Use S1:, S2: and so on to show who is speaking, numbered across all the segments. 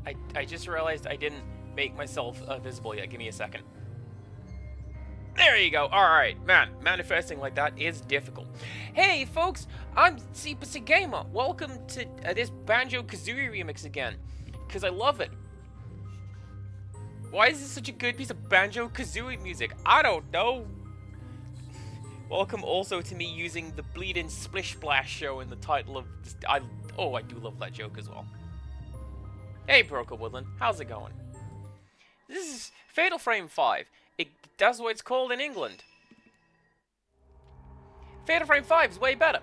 S1: I just realized I didn't make myself visible yet. Give me a second. There you go. Alright, man, manifesting like that is difficult. Hey, folks, I'm CPC Gamer. Welcome to this Banjo-Kazooie remix again, because I love it. Why is this such a good piece of Banjo-Kazooie music? I don't know. Welcome also to me using the Bleedin' Splish Splash show in the title of this. I do love that joke as well. Hey, Broker Woodland, how's it going? This is Fatal Frame 5. That's what it's called in England. Fatal Frame 5 is way better.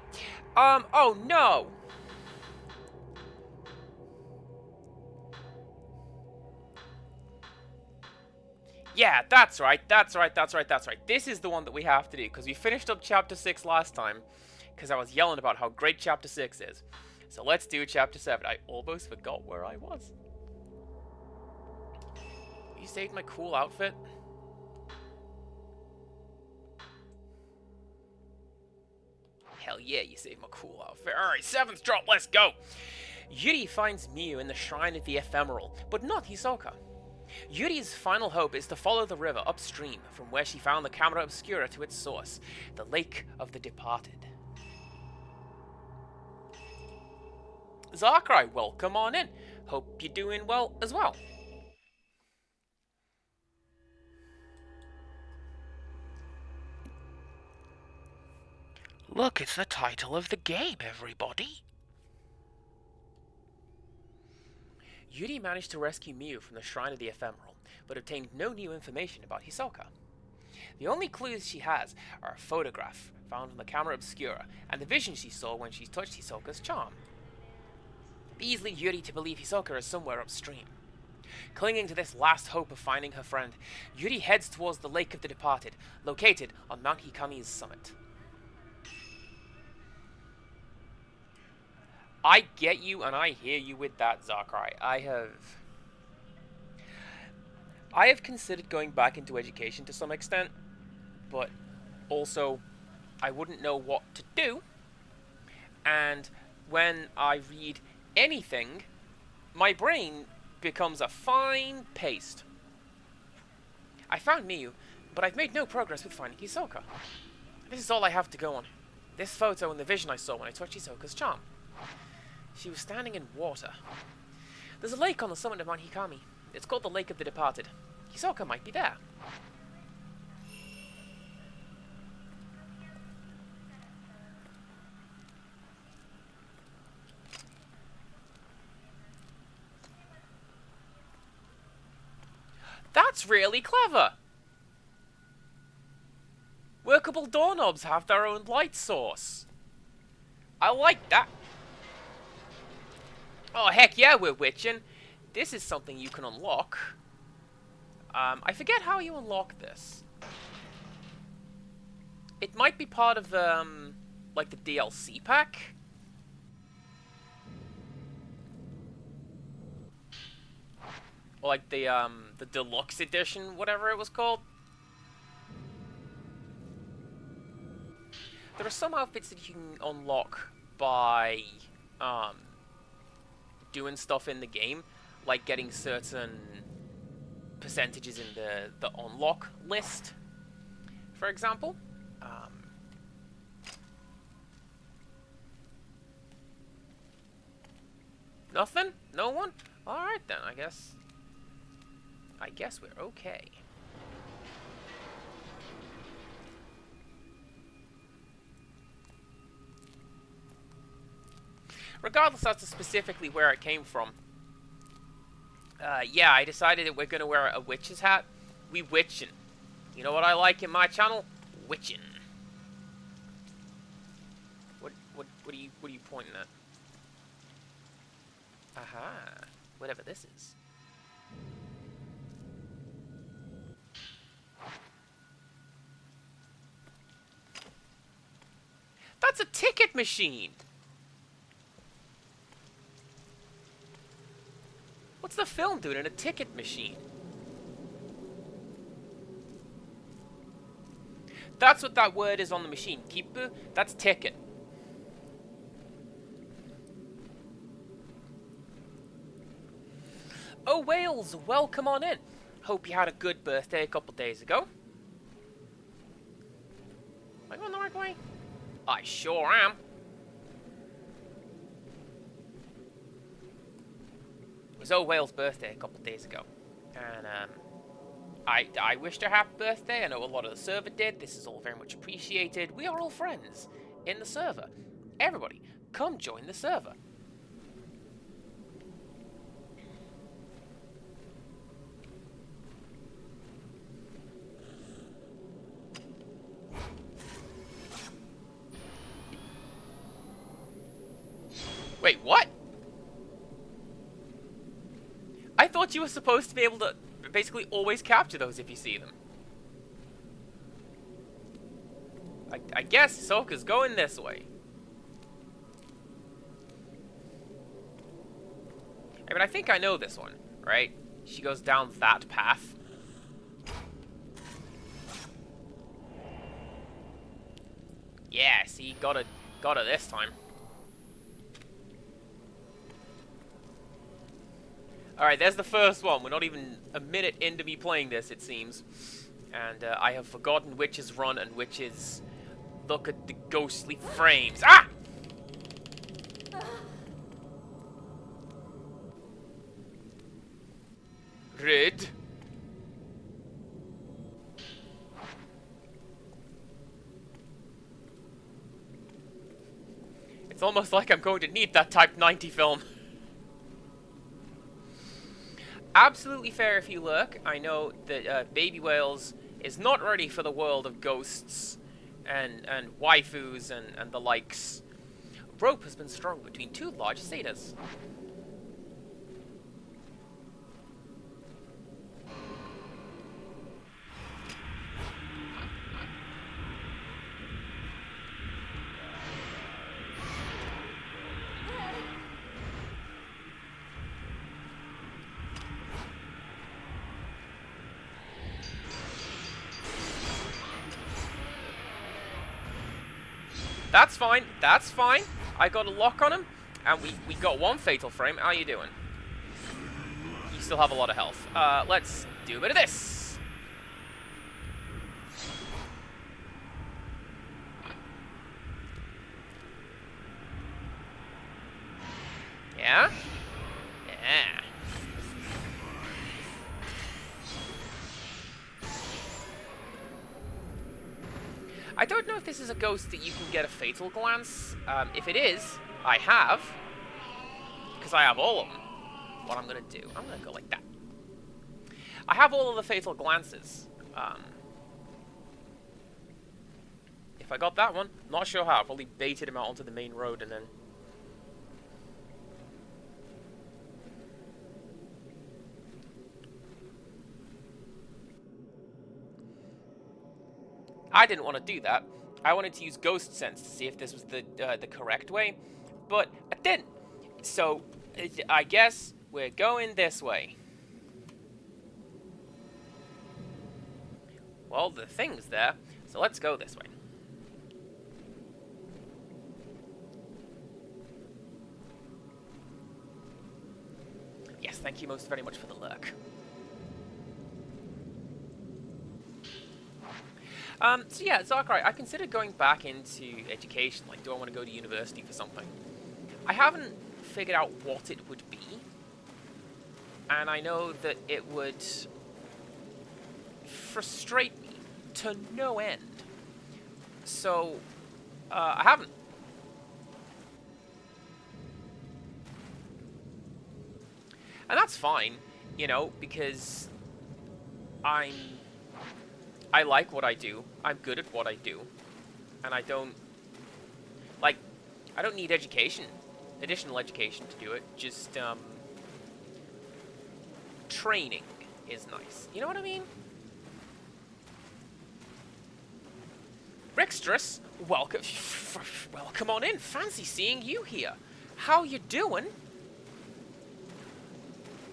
S1: Oh no! Yeah, that's right. This is the one that we have to do, because we finished up Chapter 6 last time, because I was yelling about how great Chapter 6 is. So let's do Chapter 7. I almost forgot where I was. You saved my cool outfit? Hell yeah, you saved my cool outfit. Alright, 7th drop, let's go! Yuri finds Miu in the Shrine of the Ephemeral, but not Hisoka. Yuri's final hope is to follow the river upstream from where she found the Camera Obscura to its source, the Lake of the Departed. Zakurai, welcome on in. Hope you're doing well as well. Look, it's the title of the game, everybody. Yuri managed to rescue Miu from the Shrine of the Ephemeral, but obtained no new information about Hisoka. The only clues she has are a photograph found on the Camera Obscura and the vision she saw when she touched Hisoka's charm. These lead Yuri to believe Hisoka is somewhere upstream. Clinging to this last hope of finding her friend, Yuri heads towards the Lake of the Departed, located on Mount Hikami's summit. I get you and I hear you with that, Zakurai. I have considered going back into education to some extent, but also I wouldn't know what to do. And when I read anything, my brain becomes a fine paste. I found Miu, but I've made no progress with finding Hisoka. This is all I have to go on. This photo and the vision I saw when I touched Hisoka's charm. She was standing in water. There's a lake on the summit of Mount Hikami. It's called the Lake of the Departed. Hisoka might be there. That's really clever! Workable doorknobs have their own light source. I like that. Oh, heck yeah, we're witching. This is something you can unlock. I forget how you unlock this. It might be part of, like the DLC pack? Or like the deluxe edition, whatever it was called. There are some outfits that you can unlock by, doing stuff in the game, like getting certain percentages in the unlock list, for example. Nothing? No one? Alright then, I guess we're okay. Regardless as to specifically where it came from, yeah, I decided that we're gonna wear a witch's hat. We witchin'. You know what I like in my channel? Witchin'. What are you pointing at? Aha. Whatever this is. That's a ticket machine! What's the film doing in a ticket machine? That's what that word is on the machine. Kipu? That's ticket. Oh, Wales, welcome on in. Hope you had a good birthday a couple days ago. Am I going the right way? I sure am. It was Wales' birthday a couple days ago. And, I wished her happy birthday. I know a lot of the server did. This is all very much appreciated. We are all friends in the server. Everybody, come join the server. Wait, what? I thought you were supposed to be able to basically always capture those if you see them. I guess Soka's going this way. I mean, I think I know this one, right? She goes down that path. Yeah, see, got her this time. Alright, there's the first one. We're not even a minute into me playing this, it seems. And I have forgotten which is run and which is look at the ghostly frames. Ah! Red. It's almost like I'm going to need that Type 90 film. Absolutely fair if you lurk. I know that Baby Whales is not ready for the world of ghosts and waifus and the likes. Rope has been strung between two large cedars. That's fine. That's fine. I got a lock on him, and we got one fatal frame. How you doing? You still have a lot of health. Let's do a bit of this. Yeah? Yeah. I don't know if this is a ghost that you can get a fatal glance. If it is, I have. Because I have all of them. What I'm going to do, I'm going to go like that. I have all of the fatal glances. If I got that one, not sure how. I probably baited him out onto the main road and then... I didn't want to do that. I wanted to use Ghost Sense to see if this was the correct way, but I didn't. So, I guess we're going this way. Well, the thing's there, so let's go this way. Yes, thank you most very much for the lurk. So yeah, Zarkrai, I considered going back into education. Like, do I want to go to university for something? I haven't figured out what it would be. And I know that it would frustrate me to no end. So, I haven't. And that's fine, you know, because I like what I do. I'm good at what I do. And I don't need education, additional education to do it. Just, training is nice. You know what I mean? Rixtress, welcome on in. Fancy seeing you here. How you doing?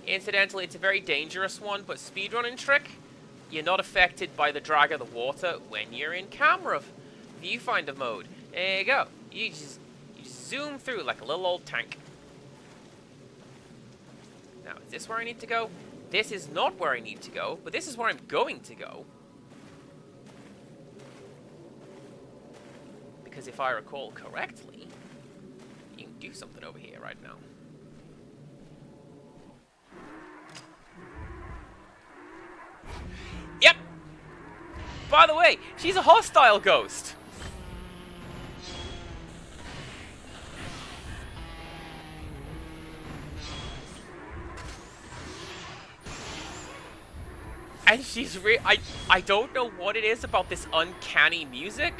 S1: Incidentally, it's a very dangerous one, but speedrunning trick. You're not affected by the drag of the water when you're in camera viewfinder mode. There you go. You just zoom through like a little old tank. Now, is this where I need to go? This is not where I need to go, but this is where I'm going to go. Because if I recall correctly, you can do something over here right now. Yep! By the way, she's a hostile ghost! And she's I don't know what it is about this uncanny music.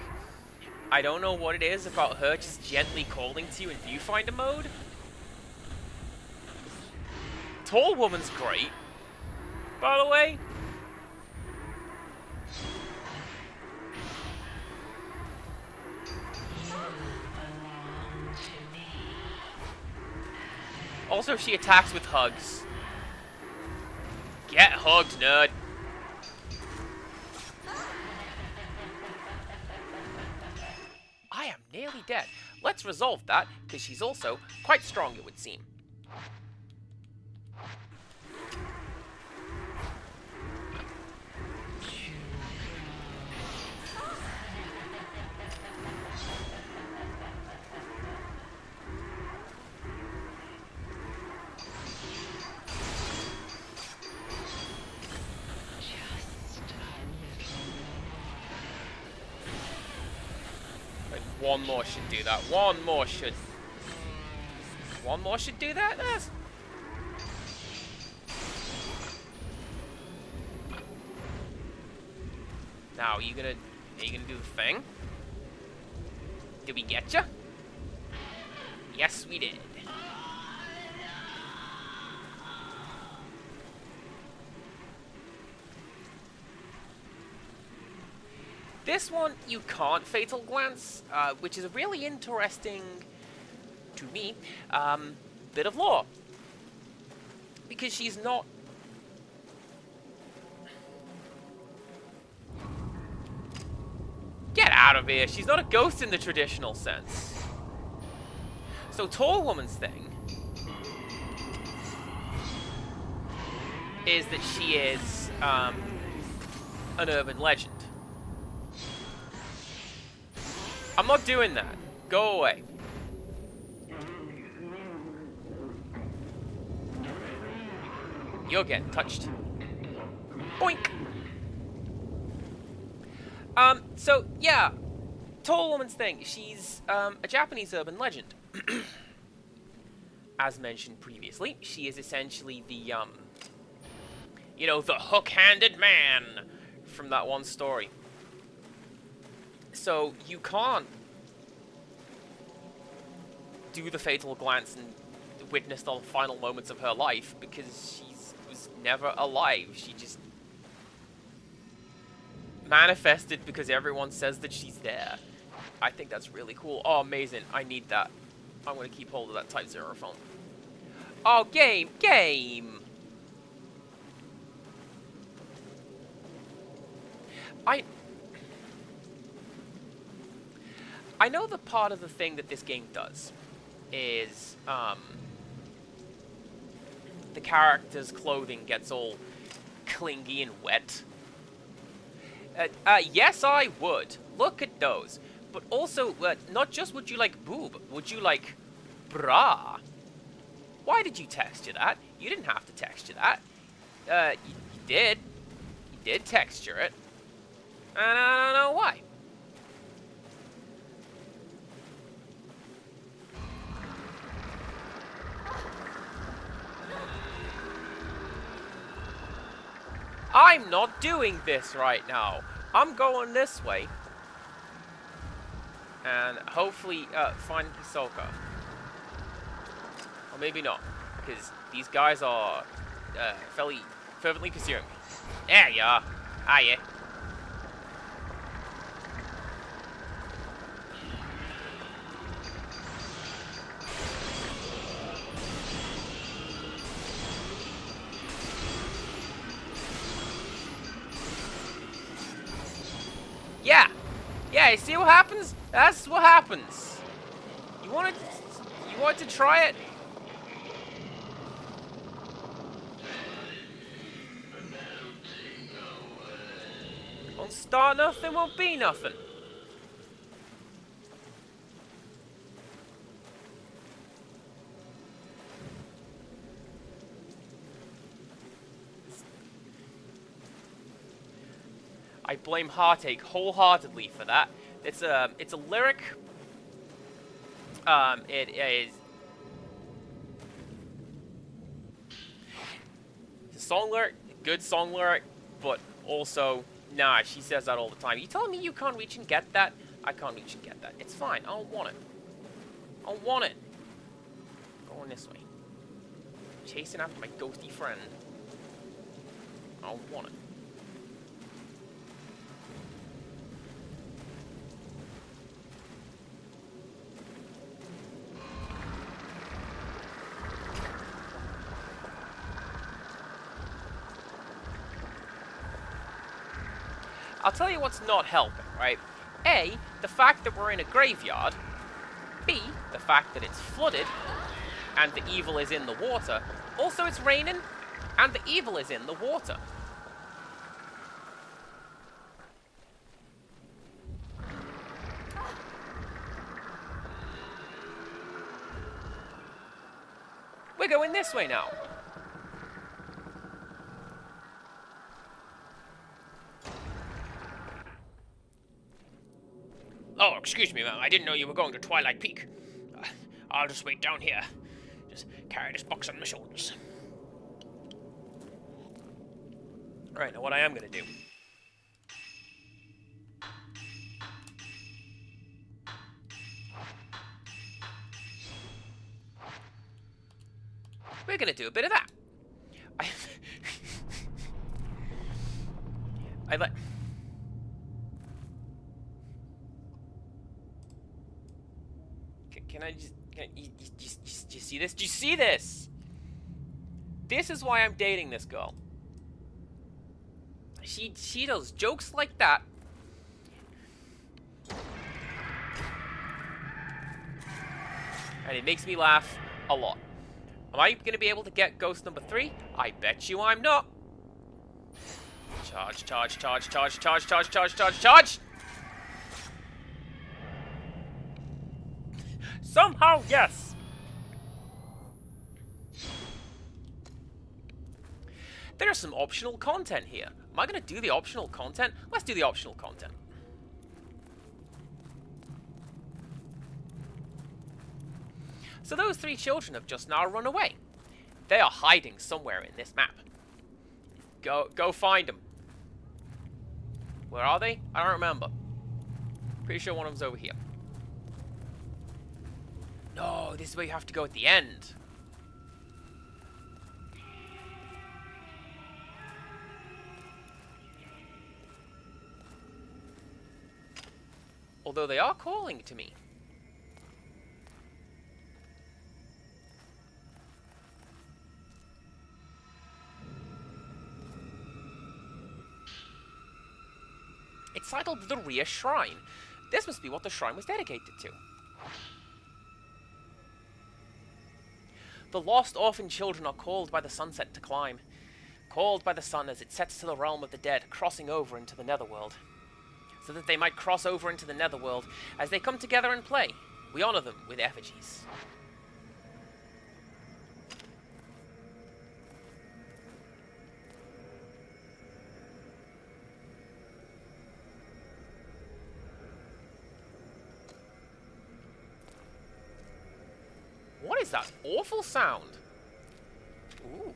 S1: I don't know what it is about her just gently calling to you in viewfinder mode. Tall Woman's great, by the way. Also, she attacks with hugs. Get hugged, nerd. I am nearly dead. Let's resolve that, because she's also quite strong, it would seem. One more should do that. One more should do that? Yes. Now, are you gonna do the thing? Did we get you? Yes, we did. This one, you can't Fatal Glance, which is a really interesting, to me, bit of lore. Because she's not... Get out of here! She's not a ghost in the traditional sense. So Tall Woman's thing is that she is an urban legend. I'm not doing that. Go away. You're getting touched. Boink! So, yeah. Tall Woman's thing. She's, a Japanese urban legend. As mentioned previously, she is essentially the, you know, the hook-handed man from that one story. So, you can't do the Fatal Glance and witness the final moments of her life because she was never alive. She just manifested because everyone says that she's there. I think that's really cool. Oh, amazing. I need that. I'm going to keep hold of that Type 0 phone. Oh, game! I know that part of the thing that this game does is, the character's clothing gets all clingy and wet. Yes, I would. Look at those. But also, not just would you like boob, would you like bra? Why did you texture that? You didn't have to texture that. You did. You did texture it. And I don't know why. I'm not doing this right now. I'm going this way. And hopefully find Hisoka. Or maybe not. Because these guys are fairly fervently pursuing me. There you are. Hiya. Yeah, you see what happens? That's what happens. You wanted to try it? Don't start nothing, won't be nothing. I blame Heartache wholeheartedly for that. It's a lyric. It is a song lyric, good song lyric, but also, nah, she says that all the time. You telling me you can't reach and get that? I can't reach and get that. It's fine. I don't want it. I don't want it. Going this way. Chasing after my ghosty friend. I don't want it. I'll tell you what's not helping, right? A, the fact that we're in a graveyard. B, the fact that it's flooded, and the evil is in the water. Also, it's raining, and the evil is in the water. We're going this way now. Oh, excuse me, ma'am. I didn't know you were going to Twilight Peak. I'll just wait down here. Just carry this box on my shoulders. Alright, now what I am going to do. We're going to do a bit of that. I like... Can I just... Do you see this? Do you see this? This is why I'm dating this girl. She does jokes like that. And it makes me laugh a lot. Am I going to be able to get ghost number 3? I bet you I'm not. Charge, charge, charge, charge, charge, charge, charge, charge, charge! Somehow, yes! There's some optional content here. Am I going to do the optional content? Let's do the optional content. So those 3 children have just now run away. They are hiding somewhere in this map. Go find them. Where are they? I don't remember. Pretty sure one of them's over here. No, this is where you have to go at the end. Although they are calling to me. It's titled The Rhea Shrine. This must be what the shrine was dedicated to. The lost orphan children are called by the sunset to climb. Called by the sun as it sets to the realm of the dead, crossing over into the netherworld. So that they might cross over into the netherworld as they come together and play. We honor them with effigies. What is that awful sound? Ooh.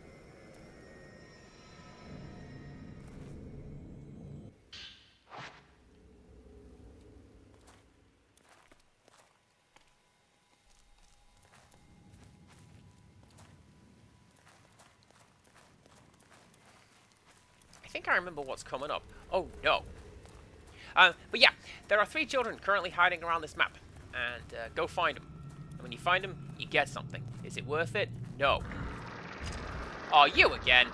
S1: I think I remember what's coming up. Oh, no. But yeah, there are 3 children currently hiding around this map. And go find them. And when you find them, you get something. Is it worth it? No. Oh, you again.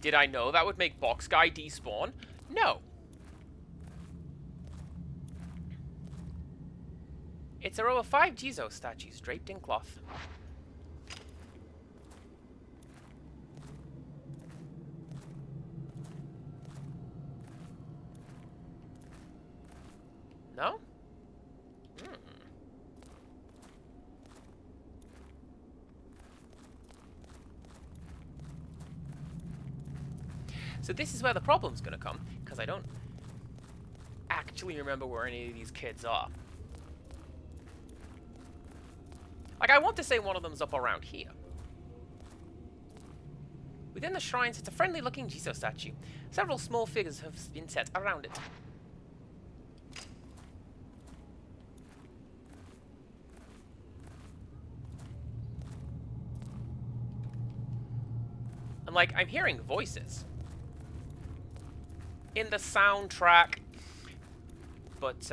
S1: Did I know that would make Box Guy despawn? No. It's a row of 5 Jizo statues draped in cloth. No? Hmm. So this is where the problem's gonna come, because I don't actually remember where any of these kids are. Like, I want to say one of them's up around here. Within the shrine sits a friendly-looking Jizo statue. Several small figures have been set around it. And, like, I'm hearing voices in the soundtrack, but,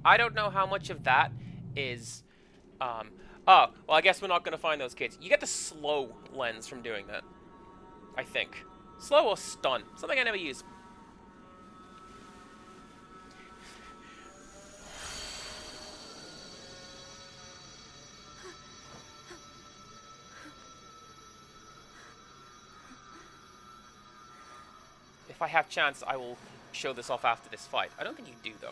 S1: I don't know how much of that is, oh, well, I guess we're not going to find those kids. You get the slow lens from doing that, I think. Slow or stun. Something I never use. If I have chance, I will show this off after this fight. I don't think you do, though.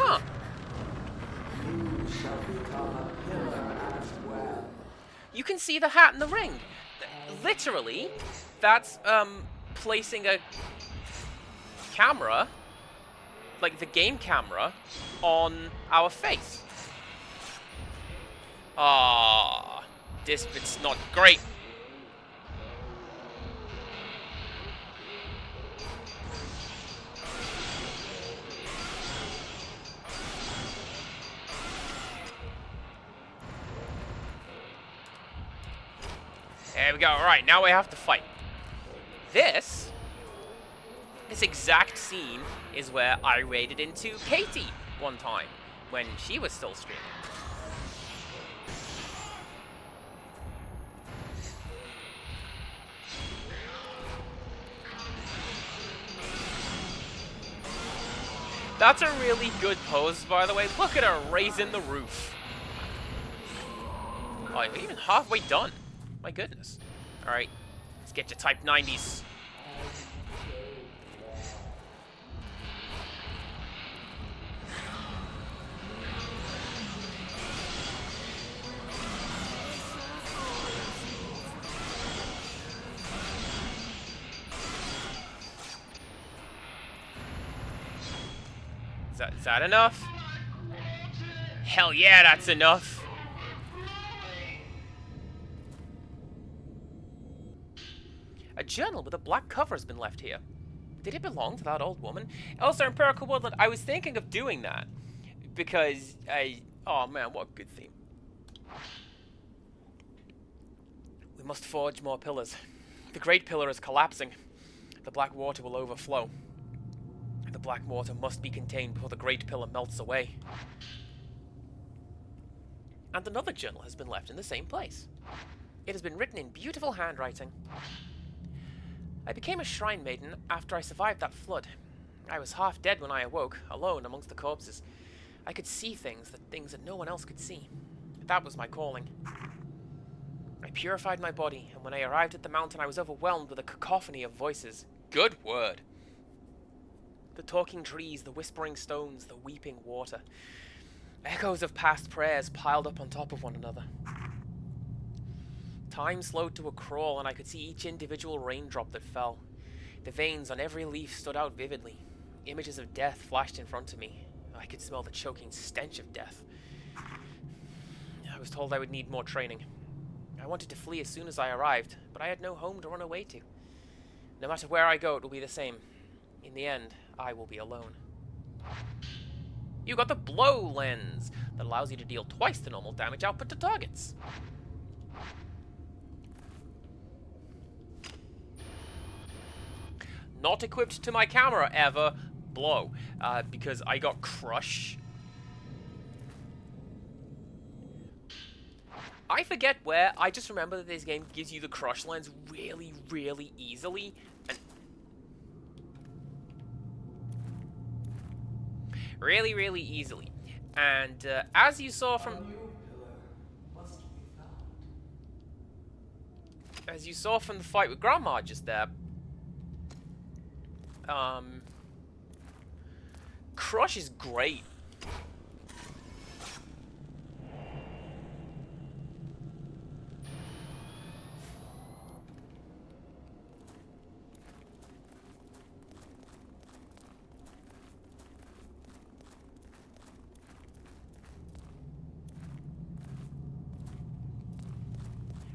S1: Huh.
S2: You shall become a pillar as well.
S1: You can see the hat in the ring. Literally, that's, placing a camera, like the game camera, on our face. Ah, this bit's not great. There we go. Alright, now we have to fight. This exact scene is where I raided into Katie one time, when she was still streaming. That's a really good pose, by the way. Look at her raising the roof. Oh, you're even halfway done. My goodness. Alright, let's get to type 90s. Is that enough? Hell yeah, that's enough. A journal with a black cover has been left here. Did it belong to that old woman? Also, Empirical Woodland, I was thinking of doing that. Because oh man, what a good theme. We must forge more pillars. The Great Pillar is collapsing. The black water will overflow. The black water must be contained before the Great Pillar melts away. And another journal has been left in the same place. It has been written in beautiful handwriting. I became a shrine maiden after I survived that flood. I was half dead when I awoke, alone amongst the corpses. I could see things that no one else could see. That was my calling. I purified my body, and when I arrived at the mountain, I was overwhelmed with a cacophony of voices. Good word. The talking trees, the whispering stones, the weeping water. Echoes of past prayers piled up on top of one another. Time slowed to a crawl, and I could see each individual raindrop that fell. The veins on every leaf stood out vividly. Images of death flashed in front of me. I could smell the choking stench of death. I was told I would need more training. I wanted to flee as soon as I arrived, but I had no home to run away to. No matter where I go, it will be the same. In the end, I will be alone. You got the blow lens that allows you to deal twice the normal damage output to targets. Not equipped to my camera ever. Blow. Because I got crush. I forget where. I just remember that this game gives you the crush lens really, really easily. And really, really easily. And as you saw from...
S2: A new pillar must be found.
S1: As you saw from the fight with Grandma just there, Crush is great.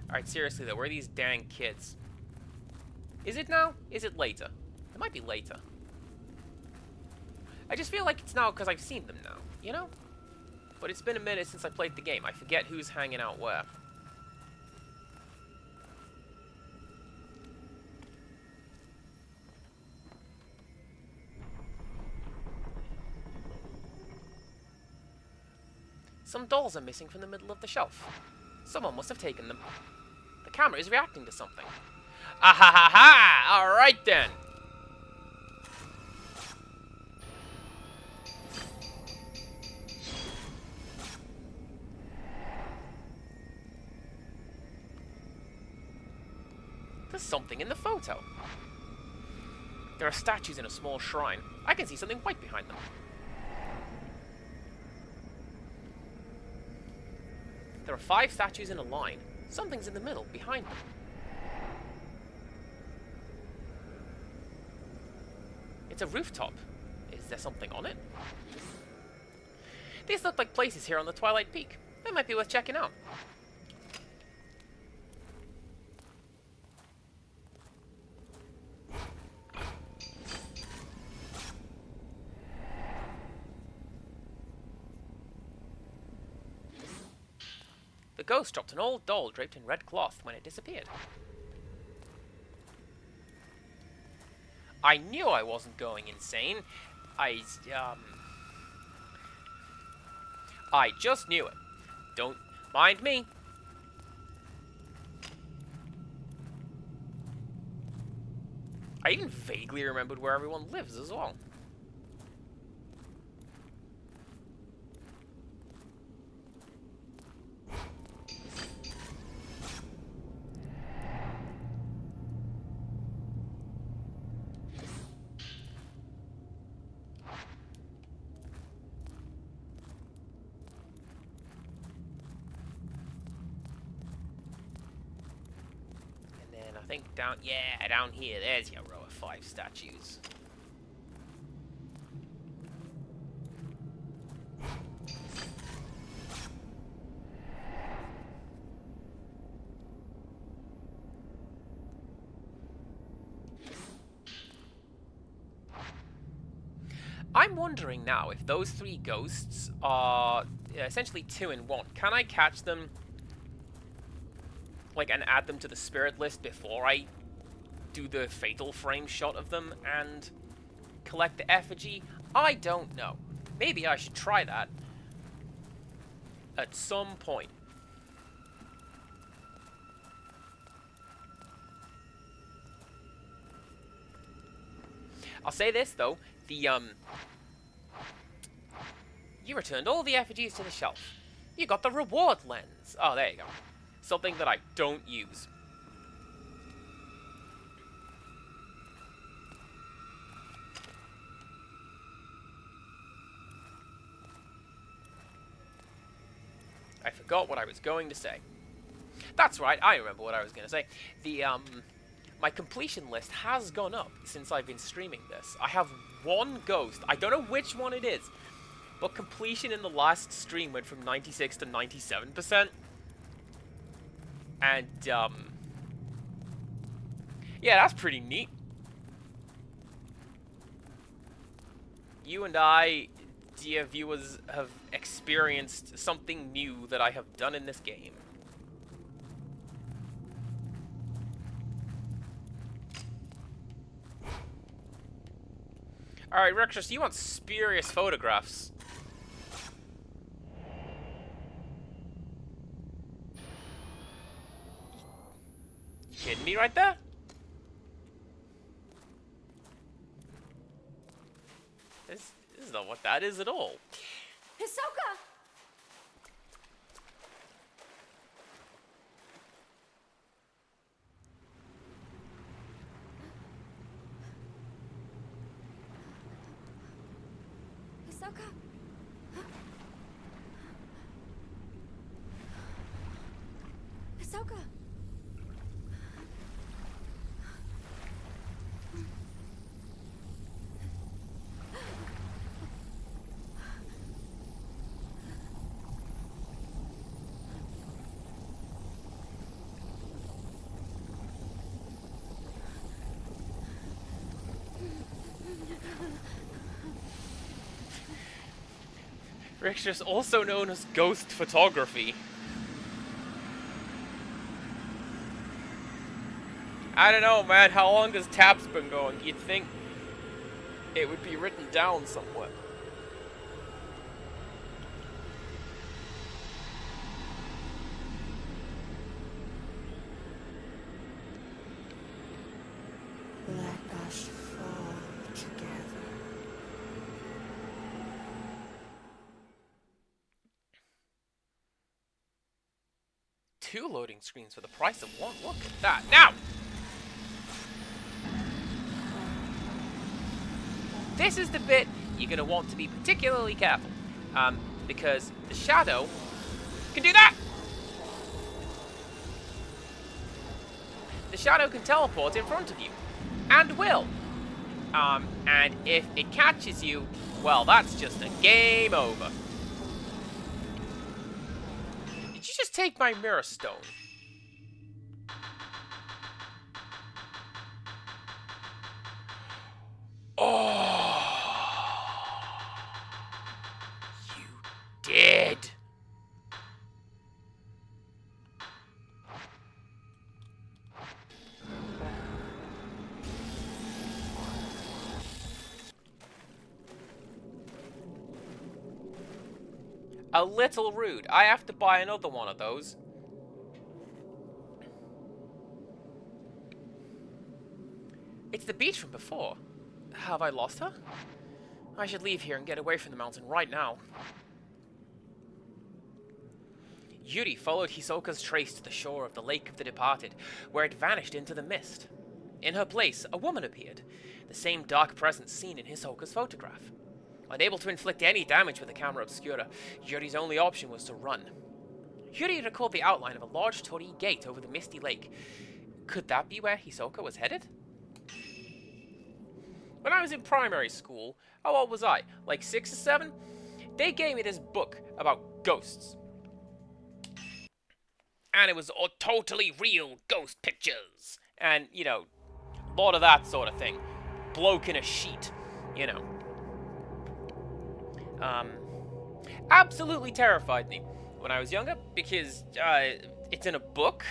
S1: Alright, seriously though, where are these dang kids? Is it now? Is it later? It might be later. I just feel like it's now because I've seen them now, you know? But it's been a minute since I played the game. I forget who's hanging out where. Some dolls are missing from the middle of the shelf. Someone must have taken them. The camera is reacting to something. Ah ha ha ha! Alright then! There's something in the photo. There are statues in a small shrine. I can see something white behind them. There are 5 statues in a line. Something's in the middle, behind them. It's a rooftop. Is there something on it? These look like places here on the Twilight Peak. They might be worth checking out. The ghost dropped an old doll draped in red cloth when it disappeared. I knew I wasn't going insane. I just knew it. Don't mind me. I even vaguely remembered where everyone lives as well. I think down here, there's your row of 5 statues. I'm wondering now if those 3 ghosts are essentially 2 in 1. Can I catch them? Like, and add them to the spirit list before I do the fatal frame shot of them and collect the effigy? I don't know. Maybe I should try that at some point. I'll say this though, you returned all the effigies to the shelf. You got the reward lens. Oh, there you go. Something that I don't use. I forgot what I was going to say. That's right, I remember what I was going to say. My completion list has gone up since I've been streaming this. I have 1 ghost. I don't know which one it is, but completion in the last stream went from 96 to 97%. And, yeah, that's pretty neat. You and I dear viewers have experienced something new that I have done in this game. Alright, Rectus, you want spurious photographs. You kidding me right there? This is not what that is at all.
S3: Hisoka! Hisoka! Hisoka!
S1: Rectus, also known as ghost photography. I don't know, man. How long has Taps been going? You'd think it would be written down somewhere.
S2: Let us fall together.
S1: Two loading screens for the price of one. Look at that. Now! This is the bit you're going to want to be particularly careful. Because the shadow can do that! The shadow can teleport in front of you. And will. And if it catches you, well, that's just a game over. Did you just take my mirror stone? Oh, you did. A little rude. I have to buy another one of those. It's the beach from before. Have I lost her? I should leave here and get away from the mountain right now. Yuri followed Hisoka's trace to the shore of the Lake of the Departed, where it vanished into the mist. In her place, a woman appeared, the same dark presence seen in Hisoka's photograph. Unable to inflict any damage with the camera obscura, Yuri's only option was to run. Yuri recalled the outline of a large torii gate over the misty lake. Could that be where Hisoka was headed? When I was in primary school, how old was I? Like 6 or 7? They gave me this book about ghosts. And it was all totally real ghost pictures. And, you know, a lot of that sort of thing. Bloke in a sheet, you know. Absolutely terrified me when I was younger because it's in a book.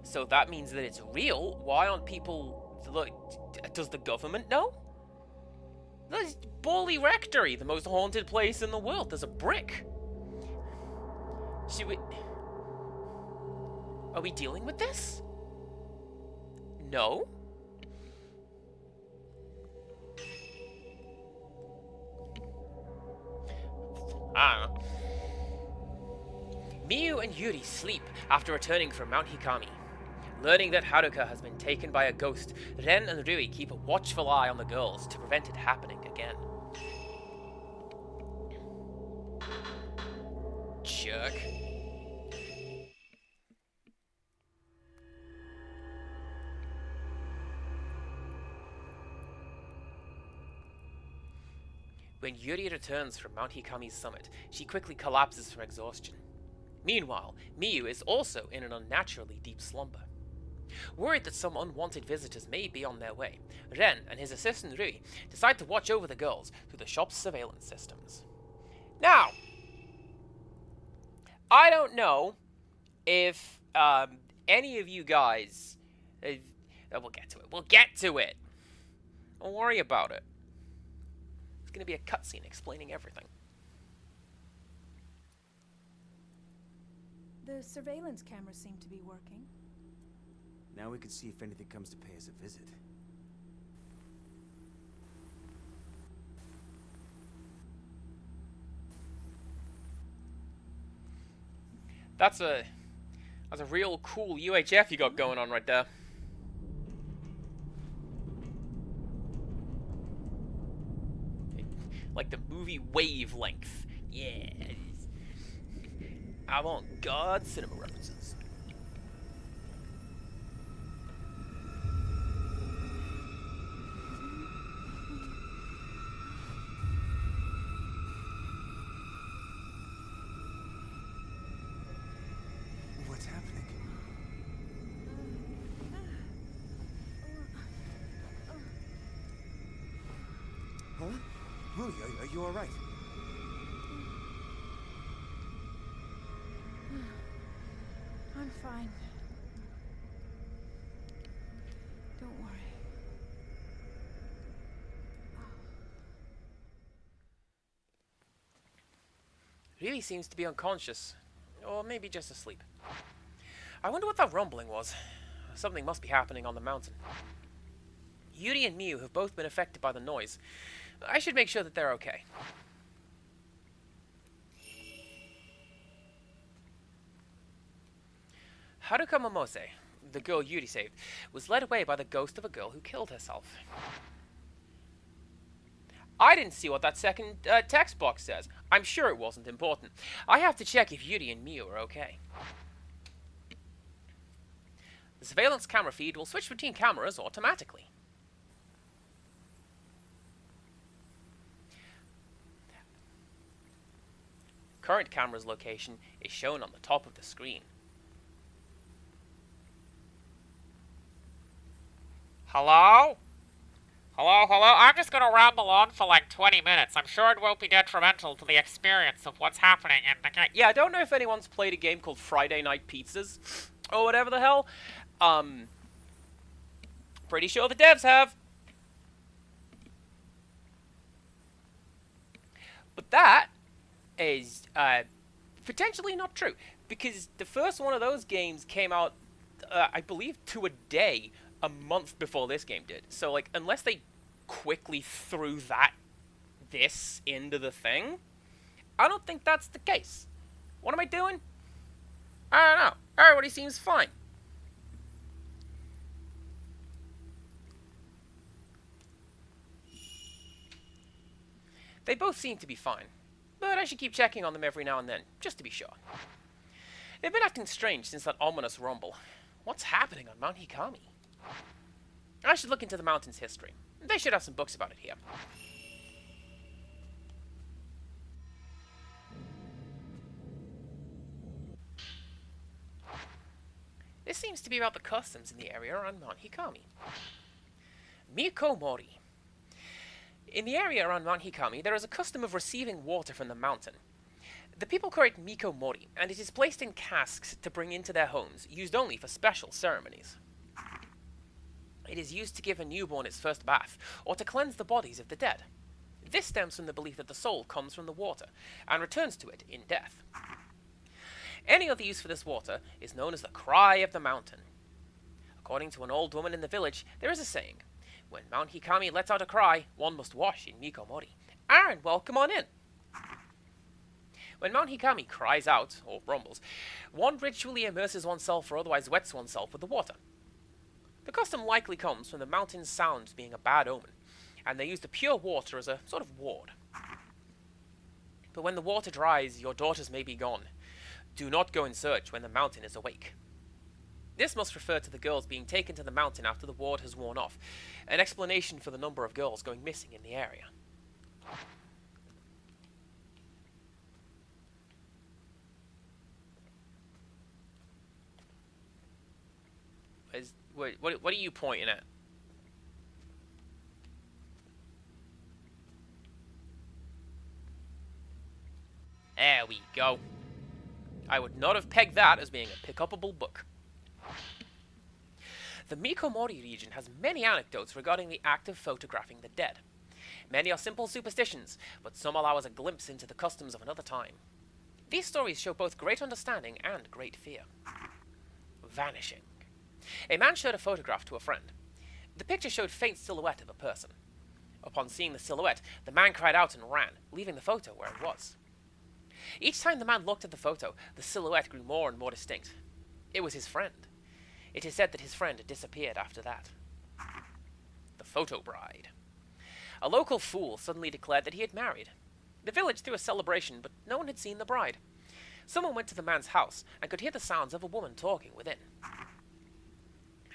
S1: So that means that it's real. Why aren't people... Look, does the government know? There's Borley Rectory, the most haunted place in the world. There's a brick. Should we... Are we dealing with this? No? I don't know. Miyu and Yuri sleep after returning from Mount Hikami. Learning that Haruka has been taken by a ghost, Ren and Rui keep a watchful eye on the girls to prevent it happening again. Jerk. When Yuri returns from Mount Hikami's summit, she quickly collapses from exhaustion. Meanwhile, Miyu is also in an unnaturally deep slumber. Worried that some unwanted visitors may be on their way, Ren and his assistant Rui decide to watch over the girls through the shop's surveillance systems. Now, I don't know if any of you guys. We'll get to it. We'll get to it. Don't worry about it. It's going to be a cutscene explaining everything.
S4: The surveillance cameras seem to be working.
S5: Now we can see if anything comes to pay us a visit.
S1: That's a real cool UHF you got going on right there. Like the movie Wavelength. Yeah. Avant-garde cinema references.
S5: What's happening? Huh? Rudy, are you alright?
S4: I'm fine. Don't worry.
S1: Really seems to be unconscious. Or maybe just asleep. I wonder what that rumbling was. Something must be happening on the mountain. Yuri and Miu have both been affected by the noise. I should make sure that they're okay. Haruka Momose, the girl Yuri saved, was led away by the ghost of a girl who killed herself. I didn't see what that second text box says. I'm sure it wasn't important. I have to check if Yuri and Miu are okay. The surveillance camera feed will switch between cameras automatically. Current camera's location is shown on the top of the screen.
S6: Hello? Hello? I'm just gonna ramble on for like 20 minutes. I'm sure it won't be detrimental to the experience of what's happening in the game.
S1: Yeah, I don't know if anyone's played a game called Friday Night Pizzas, or whatever the hell. Pretty sure the devs have. But that is potentially not true, because the first one of those games came out, I believe, to a day, a month before this game did. So, like, unless they quickly threw this into the thing, I don't think that's the case. What am I doing? I don't know. Everybody seems fine. They both seem to be fine, but I should keep checking on them every now and then, just to be sure. They've been acting strange since that ominous rumble. What's happening on Mount Hikami? I should look into the mountain's history. They should have some books about it here. This seems to be about the customs in the area around Mount Hikami. Miko Mori. In the area around Mount Hikami, there is a custom of receiving water from the mountain. The people call it Miko Mori, and it is placed in casks to bring into their homes, used only for special ceremonies. It is used to give a newborn its first bath, or to cleanse the bodies of the dead. This stems from the belief that the soul comes from the water, and returns to it in death. Any other use for this water is known as the Cry of the Mountain. According to an old woman in the village, there is a saying, when Mount Hikami lets out a cry, one must wash in Miko Mori. Aaron, welcome on in! When Mount Hikami cries out, or rumbles, one ritually immerses oneself or otherwise wets oneself with the water. The custom likely comes from the mountain's sounds being a bad omen, and they use the pure water as a sort of ward. But when the water dries, your daughters may be gone. Do not go in search when the mountain is awake. This must refer to the girls being taken to the mountain after the ward has worn off, an explanation for the number of girls going missing in the area. What are you pointing at? we go. I would not have pegged that as being a pick-upable book. The Mikomori region has many anecdotes regarding the act of photographing the dead. Many are simple superstitions, but some allow us a glimpse into the customs of another time. These stories show both great understanding and great fear. Vanishing. A man showed a photograph to a friend. The picture showed faint silhouette of a person. Upon seeing the silhouette, the man cried out and ran, leaving the photo where it was. Each time the man looked at the photo, the silhouette grew more and more distinct. It was his friend. It is said that his friend had disappeared after that. The photo bride. A local fool suddenly declared that he had married. The village threw a celebration, but no one had seen the bride. Someone went to the man's house and could hear the sounds of a woman talking within.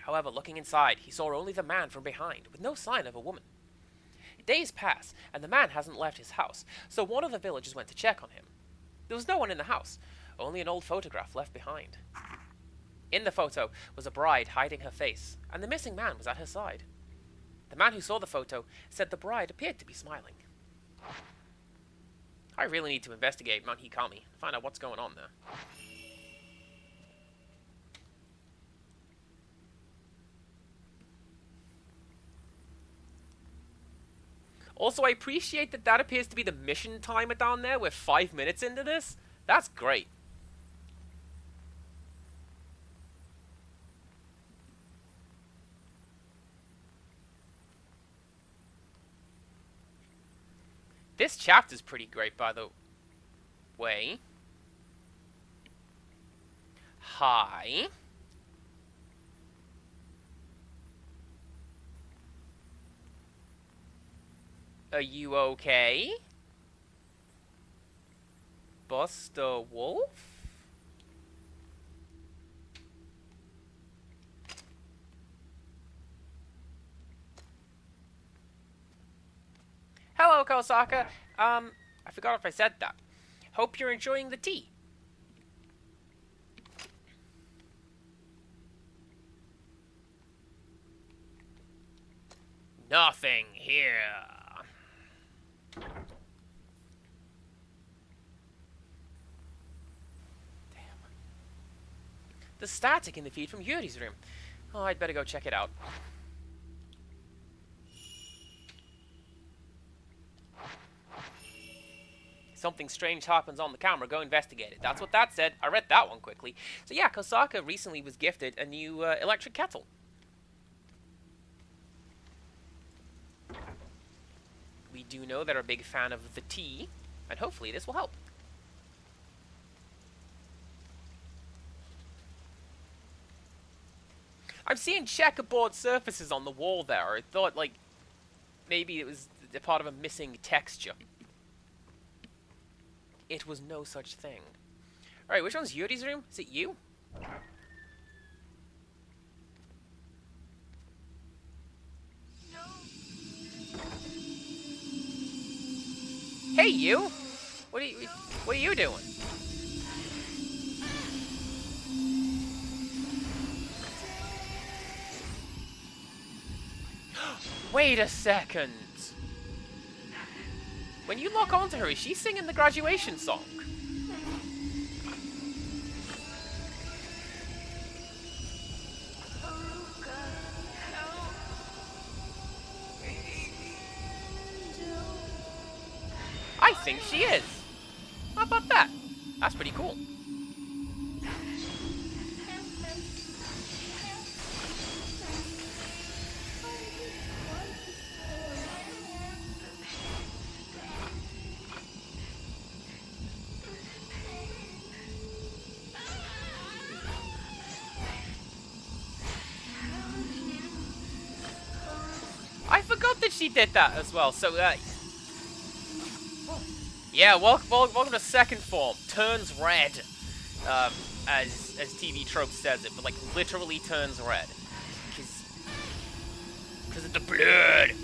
S1: However, looking inside, he saw only the man from behind, with no sign of a woman. Days pass, and the man hasn't left his house, so one of the villagers went to check on him. There was no one in the house, only an old photograph left behind. In the photo was a bride hiding her face, and the missing man was at her side. The man who saw the photo said the bride appeared to be smiling. I really need to investigate Mount Hikami, find out what's going on there. Also, I appreciate that that appears to be the mission timer down there. We're 5 minutes into this. That's great. This chapter's pretty great, by the way. Hi. Are you okay? Buster Wolf? Hello, Kosaka. I forgot if I said that. Hope you're enjoying the tea. Nothing here. Damn. The static in the feed from Yuri's room. Oh, I'd better go check it out. Something strange happens on the camera, go investigate it. That's what that said. I read that one quickly. So yeah, Kosaka recently was gifted a new electric kettle. We do know they're a big fan of the tea, and hopefully this will help. I'm seeing checkerboard surfaces on the wall there. I thought, like, maybe it was a part of a missing texture. It was no such thing. Alright, which one's Yuri's room? Is it you? Hey, you! What are you doing? Wait a second. When you lock onto her, is she singing the graduation song? I think she is. How about that? That's pretty cool. I forgot that she did that as well, so, yeah, welcome to second form. Turns red, as TV trope says it, but, like, literally turns red. Because of the blood.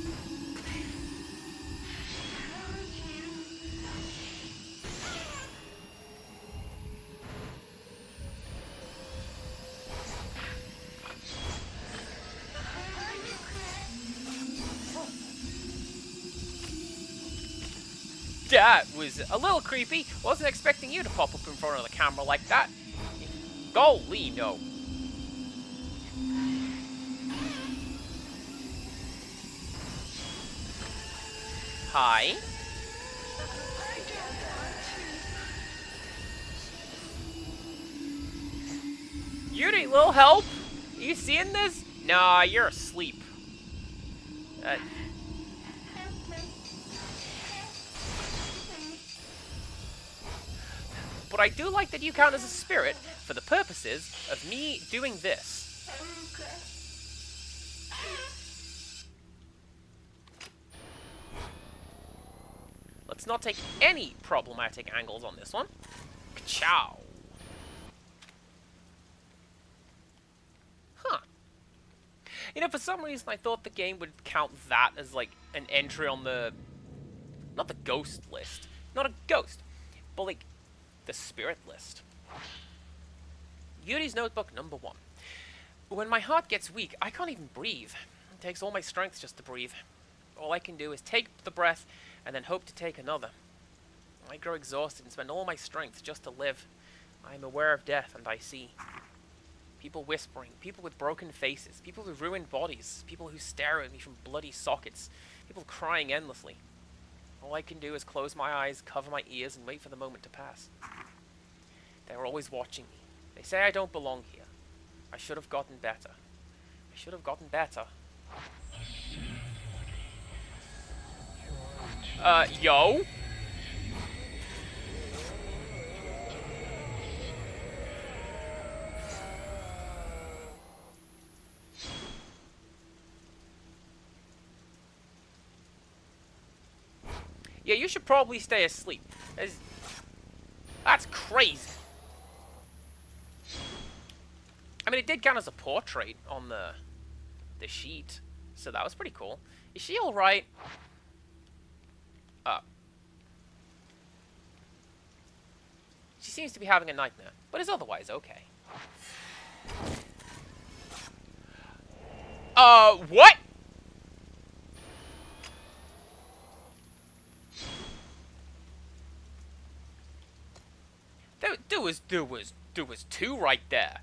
S1: That was a little creepy. Wasn't expecting you to pop up in front of the camera like that. Golly, no. Hi. Yuri, little help? You seeing this? Nah, you're asleep. But I do like that you count as a spirit for the purposes of me doing this. Let's not take any problematic angles on this one. Ka-chow. Huh. You know, for some reason I thought the game would count that as, like, an entry on the... not the ghost list. Not a ghost. But, like, the spirit list. Yuri's Notebook number 1. When my heart gets weak, I can't even breathe. It takes all my strength just to breathe. All I can do is take the breath and then hope to take another. I grow exhausted and spend all my strength just to live. I am aware of death, and I see people whispering, people with broken faces, people with ruined bodies, people who stare at me from bloody sockets, people crying endlessly. All I can do is close my eyes, cover my ears, and wait for the moment to pass. They are always watching me. They say I don't belong here. I should have gotten better. I should have gotten better. Yo? Yeah, you should probably stay asleep. That's crazy. I mean, it did count as a portrait on the sheet, so that was pretty cool. Is she alright? She seems to be having a nightmare, but is otherwise okay. What? There was two right there.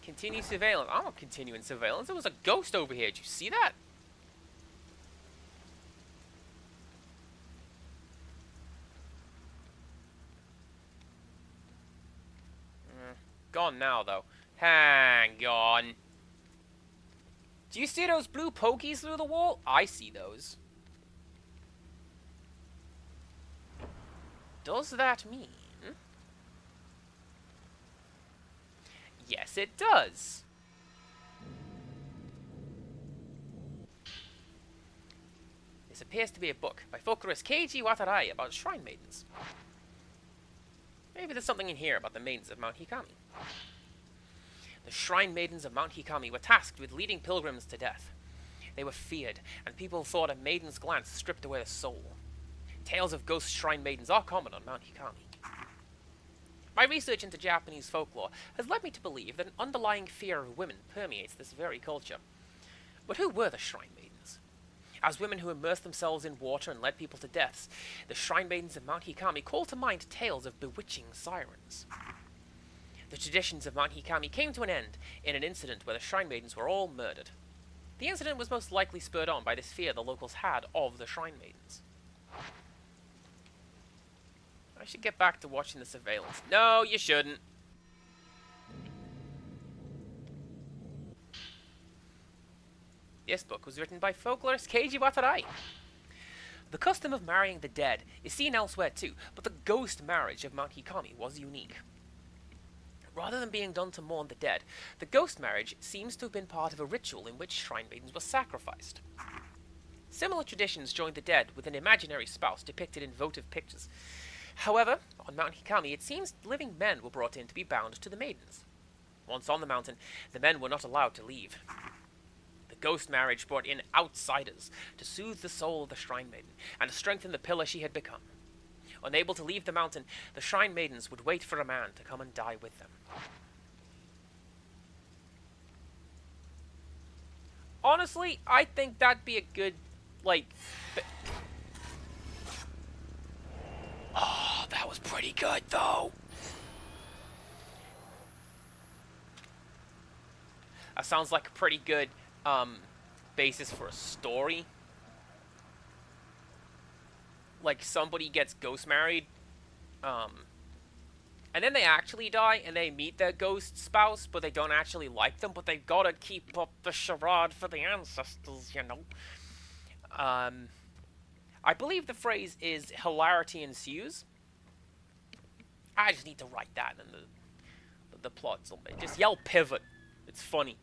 S1: Continue surveillance. I'm not continuing surveillance. There was a ghost over here. Did you see that? Gone now, though. Hang on. Do you see those blue pokies through the wall? I see those. Does that mean... Yes, it does. This appears to be a book by folklorist Keiji Watarai about shrine maidens. Maybe there's something in here about the maidens of Mount Hikami. The shrine maidens of Mount Hikami were tasked with leading pilgrims to death. They were feared, and people thought a maiden's glance stripped away the soul. Tales of ghost shrine maidens are common on Mount Hikami. My research into Japanese folklore has led me to believe that an underlying fear of women permeates this very culture. But who were the shrine maidens? As women who immersed themselves in water and led people to deaths, the shrine maidens of Mount Hikami call to mind tales of bewitching sirens. The traditions of Mount Hikami came to an end in an incident where the shrine maidens were all murdered. The incident was most likely spurred on by this fear the locals had of the shrine maidens. I should get back to watching the surveillance. No, you shouldn't. This book was written by folklorist Keiji Watarai. The custom of marrying the dead is seen elsewhere too, but the ghost marriage of Mount Hikami was unique. Rather than being done to mourn the dead, the ghost marriage seems to have been part of a ritual in which shrine maidens were sacrificed. Similar traditions joined the dead with an imaginary spouse depicted in votive pictures. However, on Mount Hikami, it seems living men were brought in to be bound to the maidens. Once on the mountain, the men were not allowed to leave. The ghost marriage brought in outsiders to soothe the soul of the shrine maiden and to strengthen the pillar she had become. Unable to leave the mountain, the shrine maidens would wait for a man to come and die with them. Honestly, I think that'd be a good, like... Oh, that was pretty good, though. That sounds like a pretty good, basis for a story. Like, somebody gets ghost married, and then they actually die, and they meet their ghost spouse, but they don't actually like them, but they gotta keep up the charade for the ancestors, you know. I believe the phrase is hilarity ensues. I just need to write that in the plot. Just yell pivot. It's funny.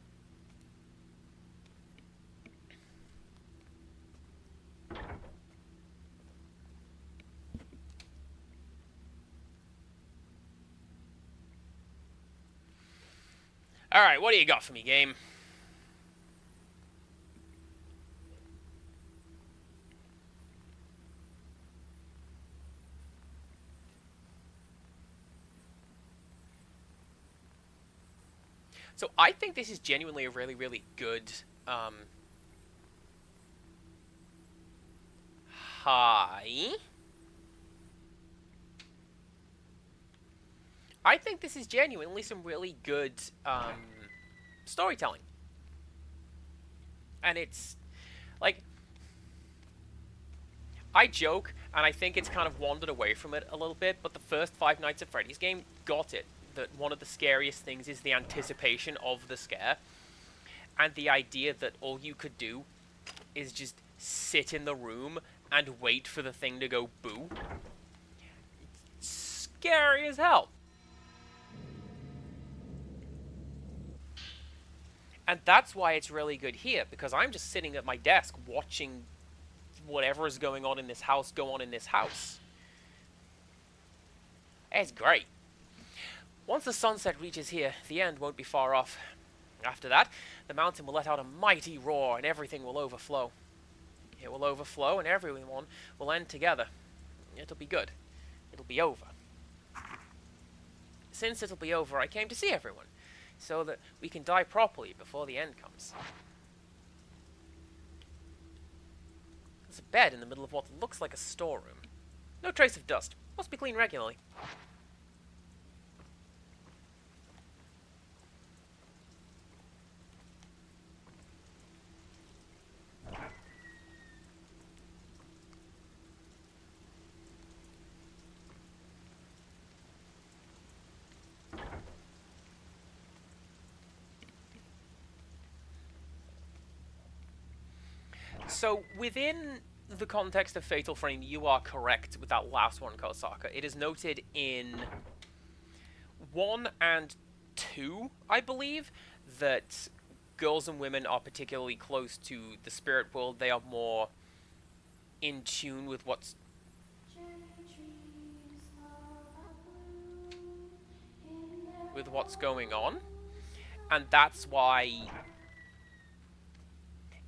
S1: Alright, what do you got for me, game? So I think this is genuinely a really, really good, hi. I think this is genuinely some really good, storytelling. And it's, like, I joke, and I think it's kind of wandered away from it a little bit, but the first Five Nights at Freddy's game got it. That one of the scariest things is the anticipation of the scare, and the idea that all you could do is just sit in the room and wait for the thing to go boo. Scary as hell. And that's why it's really good here, because I'm just sitting at my desk watching whatever is going on in this house go on in this house. It's great. Once the sunset reaches here, the end won't be far off. After that, the mountain will let out a mighty roar and everything will overflow. It will overflow and everyone will end together. It'll be good. It'll be over. Since it'll be over, I came to see everyone, so that we can die properly before the end comes. There's a bed in the middle of what looks like a storeroom. No trace of dust. Must be cleaned regularly. So, within the context of Fatal Frame, you are correct with that last one, Kosaka. It is noted in 1 and 2, I believe, that girls and women are particularly close to the spirit world. They are more in tune with what's going on. And that's why...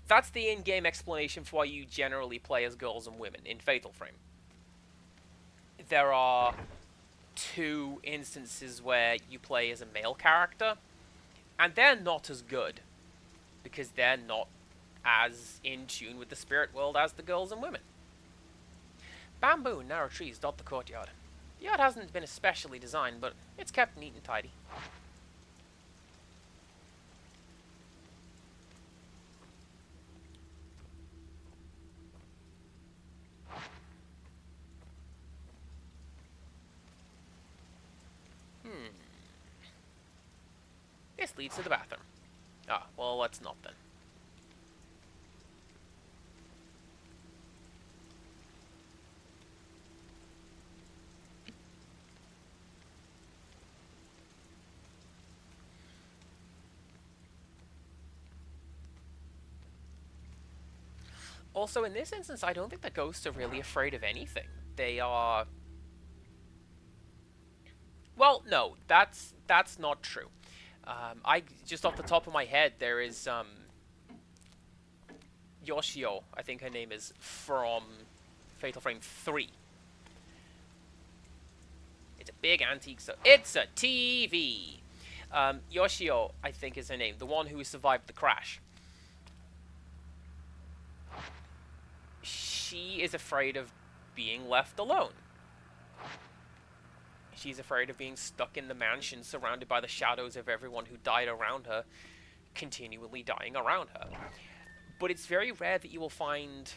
S1: That's the in-game explanation for why you generally play as girls and women in Fatal Frame. There are 2 instances where you play as a male character, and they're not as good, because they're not as in tune with the spirit world as the girls and women. Bamboo and narrow trees dot the courtyard. The yard hasn't been especially designed, but it's kept neat and tidy. This leads to the bathroom. Ah, well, let's not then. Also, in this instance, I don't think the ghosts are really afraid of anything. They are... Well, no, that's not true. I just off the top of my head, there is Yoshio, I think her name is, from Fatal Frame 3. It's a big antique, so it's a TV. Yoshio, I think, is her name, the one who survived the crash. she is afraid of being left alone. She's afraid of being stuck in the mansion surrounded by the shadows of everyone who died around her, continually dying around her. But it's very rare that you will find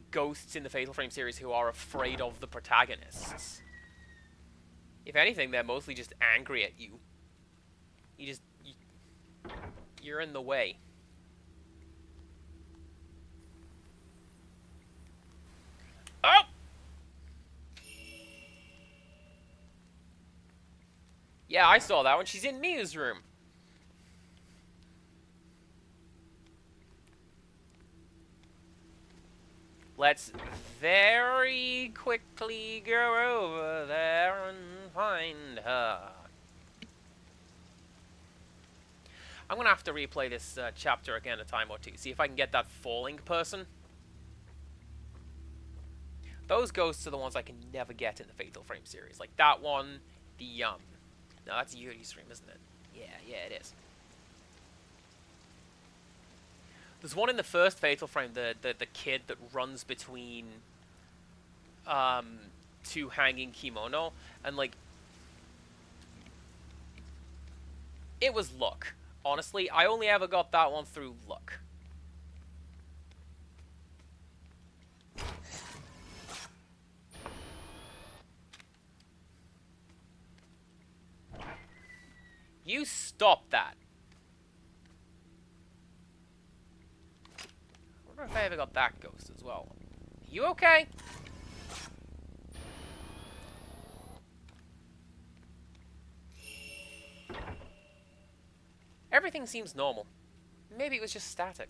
S1: ghosts in the Fatal Frame series who are afraid of the protagonists. If anything, they're mostly just angry at you. You're in the way. Oh! Yeah, I saw that one. She's in Mia's room. Let's very quickly go over there and find her. I'm going to have to replay this chapter again a time or two. See if I can get that falling person. Those ghosts are the ones I can never get in the Fatal Frame series. Like that one, the, no, that's Yuri's room, isn't it? Yeah, it is. There's one in the first Fatal Frame, the kid that runs between, two hanging kimono, and, like, it was luck. Honestly, I only ever got that one through luck. You stop that. I wonder if I ever got that ghost as well. You okay? Everything seems normal. Maybe it was just static.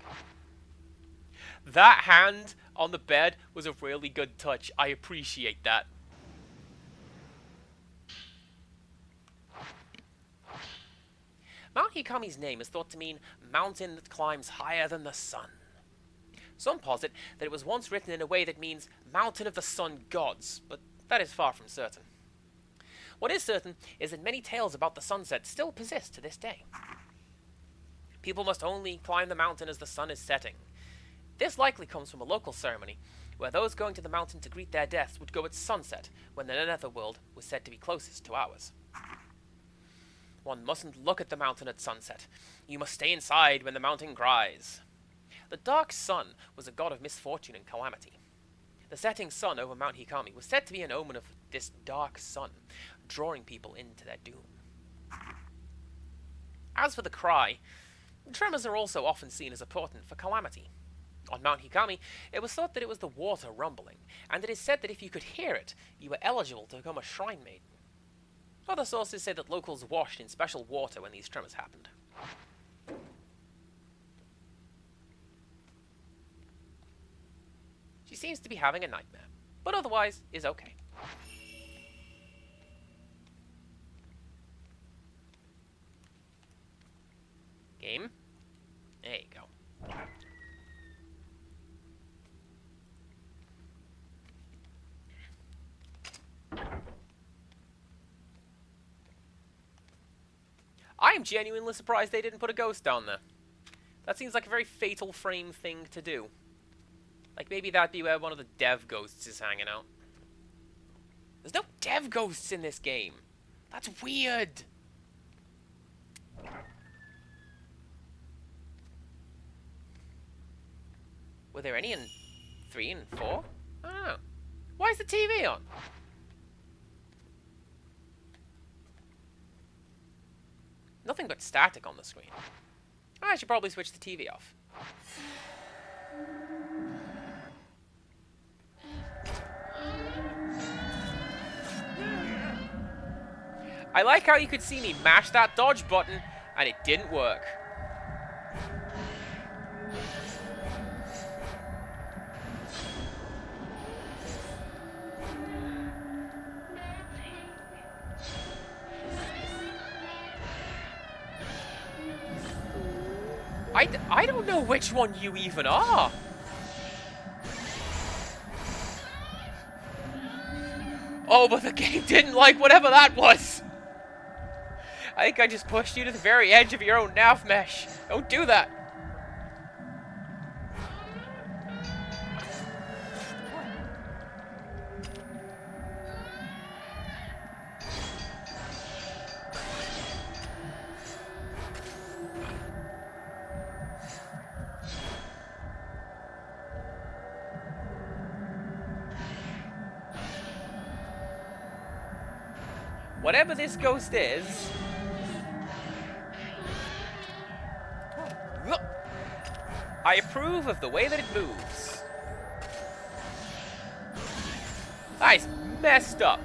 S1: That hand on the bed was a really good touch. I appreciate that. Mount Hikami's name is thought to mean mountain that climbs higher than the sun. Some posit that it was once written in a way that means mountain of the sun gods, but that is far from certain. What is certain is that many tales about the sunset still persist to this day. People must only climb the mountain as the sun is setting. This likely comes from a local ceremony, where those going to the mountain to greet their deaths would go at sunset, when the netherworld was said to be closest to ours. One mustn't look at the mountain at sunset. You must stay inside when the mountain cries. The dark sun was a god of misfortune and calamity. The setting sun over Mount Hikami was said to be an omen of this dark sun, drawing people into their doom. As for the cry, tremors are also often seen as a portent for calamity. On Mount Hikami, it was thought that it was the water rumbling, and it is said that if you could hear it, you were eligible to become a shrine maiden. Other sources say that locals washed in special water when these tremors happened. She seems to be having a nightmare, but otherwise is okay. Game. There you go. I am genuinely surprised they didn't put a ghost down there. That seems like a very Fatal Frame thing to do. Like, maybe that'd be where one of the dev ghosts is hanging out. There's no dev ghosts in this game. That's weird. Were there any in 3 and 4? I don't know. Why is the TV on? Nothing but static on the screen. I should probably switch the TV off. I like how you could see me mash that dodge button and it didn't work. I don't know which one you even are. Oh, but the game didn't like whatever that was. I think I just pushed you to the very edge of your own nav mesh. Don't do that. whatever this ghost is... Look! I approve of the way that it moves. That's messed up.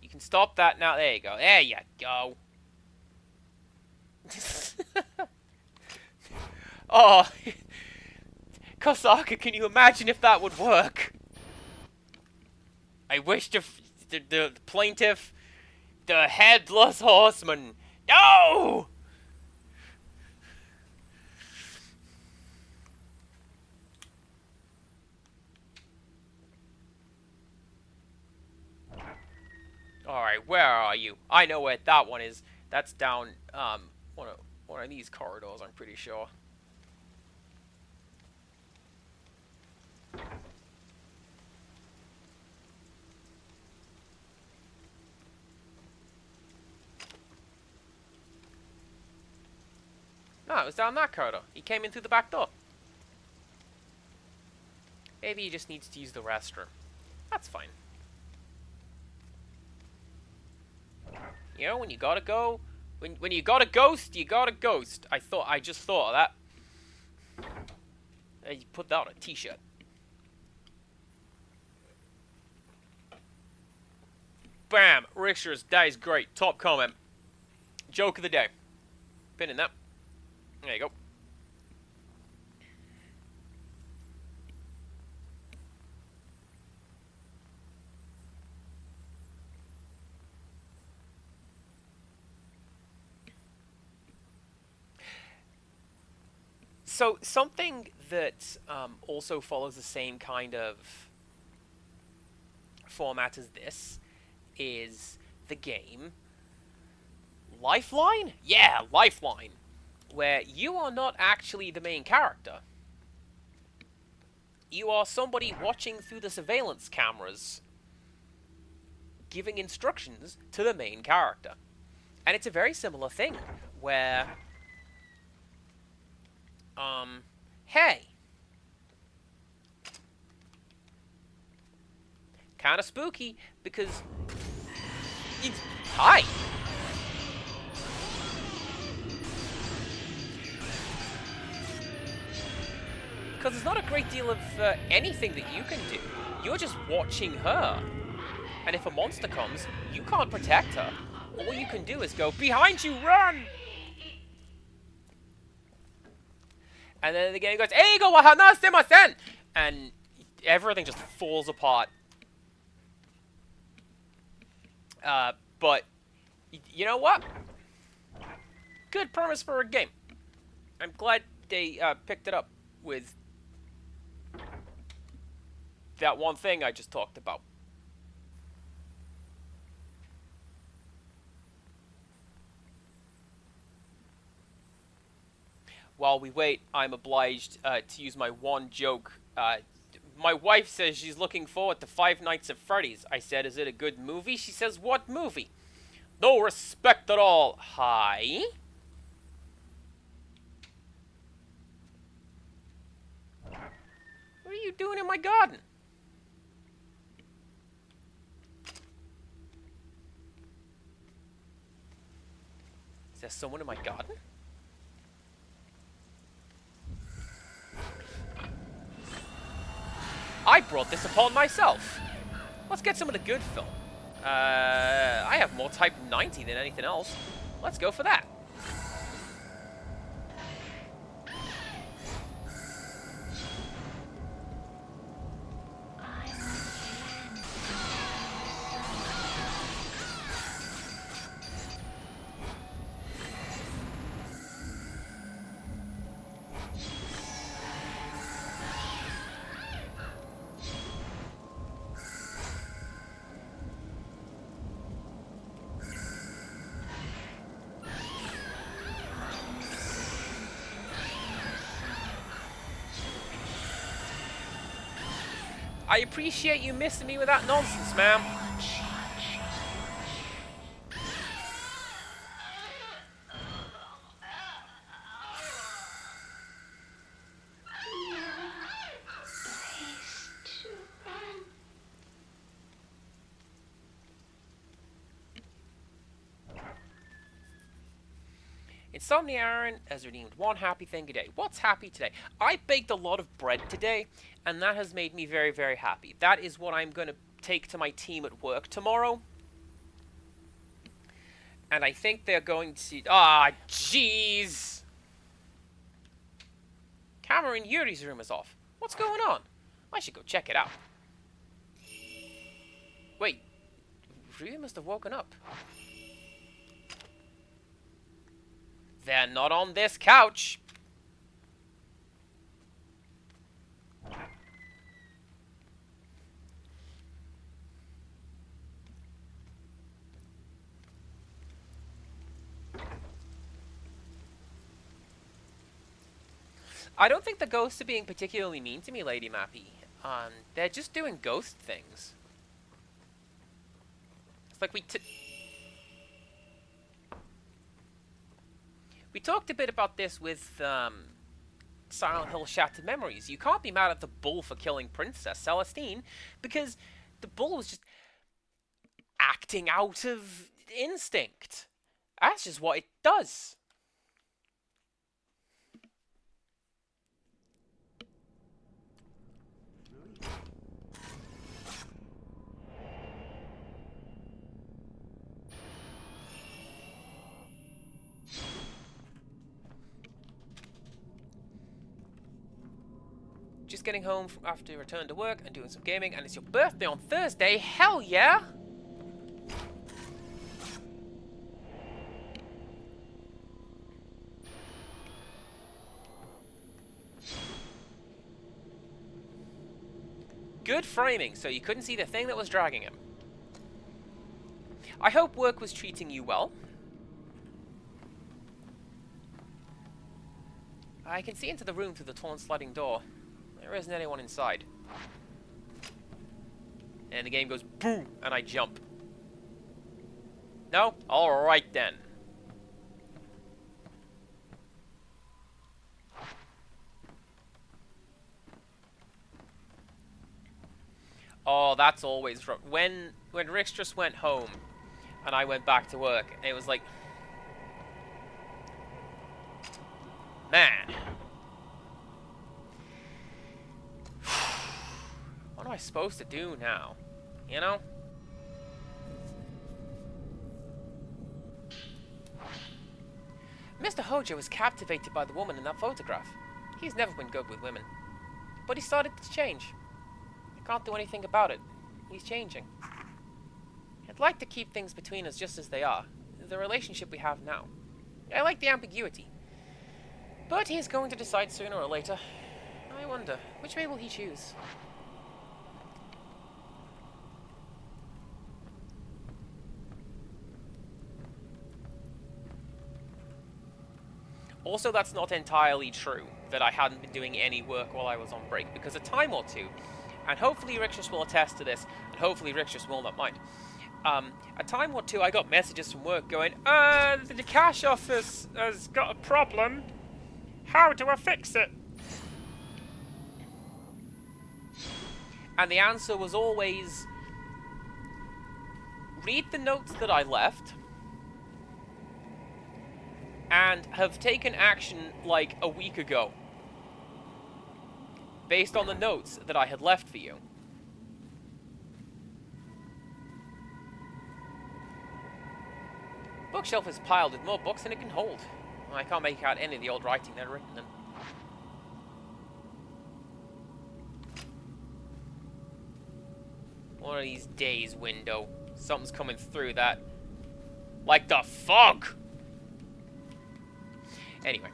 S1: You can stop that now. There you go. There you go. Oh, Kosaka, can you imagine if that would work? I wish the plaintiff, the headless horseman. No! Alright, where are you? I know where that one is. That's down, one of these corridors, I'm pretty sure. No, it was down that corridor. He came in through the back door. Maybe he just needs to use the restroom. That's fine. You know, when you gotta go, when you gotta ghost, you gotta ghost. I just thought of that. You put that on a t-shirt. Bam! Rickster's, that is great. Top comment. Joke of the day. Pin in that. There you go. So, something that also follows the same kind of format as this is the game Lifeline? Yeah, Lifeline. Where you are not actually the main character. You are somebody watching through the surveillance cameras, giving instructions to the main character. And it's a very similar thing, where... hey. Kinda spooky, because... Hi! Because there's not a great deal of anything that you can do. You're just watching her. And if a monster comes, you can't protect her. All you can do is go, behind you, run! And then the game goes, Eigo wa hanashitemasen! And everything just falls apart. But, you know what? Good premise for a game. I'm glad they picked it up with that one thing I just talked about. While we wait, I'm obliged to use my one joke. My wife says she's looking forward to Five Nights at Freddy's. I said, is it a good movie? She says, what movie? No respect at all. Hi? What are you doing in my garden? Is there someone in my garden? I brought this upon myself. Let's get some of the good film. I have more Type 90 than anything else. Let's go for that. I appreciate you missing me with that nonsense, ma'am. Insomnia Aaron has redeemed one happy thing a day. What's happy today? I baked a lot of bread today, and that has made me very, very happy. That is what I'm going to take to my team at work tomorrow. And I think they're going to... Ah, jeez! Camera in Yuri's room is off. What's going on? I should go check it out. Wait, Ryu must have woken up. They're not on this couch. I don't think the ghosts are being particularly mean to me, Lady Mappy. They're just doing ghost things. It's like we talked a bit about this with Silent Hill Shattered Memories. You can't be mad at the bull for killing Princess Celestine because the bull was just acting out of instinct. That's just what it does. Just getting home after return to work and doing some gaming, and it's your birthday on Thursday. Hell yeah! Good framing, so you couldn't see the thing that was dragging him. I hope work was treating you well. I can see into the room through the torn sliding door. There isn't anyone inside. And the game goes boom, and I jump. No? Alright then. Oh, that's always rough. When Rix just went home, and I went back to work, it was like... Man. What am I supposed to do now? You know? Mr. Hojo was captivated by the woman in that photograph. He's never been good with women. But he started to change. I can't do anything about it. He's changing. I'd like to keep things between us just as they are. The relationship we have now. I like the ambiguity. But he's going to decide sooner or later. I wonder, which way will he choose? Also, that's not entirely true, that I hadn't been doing any work while I was on break, because a time or two, and hopefully Rixus will attest to this, and hopefully Rixus will not mind. A time or two I got messages from work going, the cash office has got a problem. How do I fix it? And the answer was always, read the notes that I left, and have taken action like a week ago, based on the notes that I had left for you. Bookshelf is piled with more books than it can hold. I can't make out any of the old writing that are written in. One of these days, window. Something's coming through that. Like the fog! Anyway.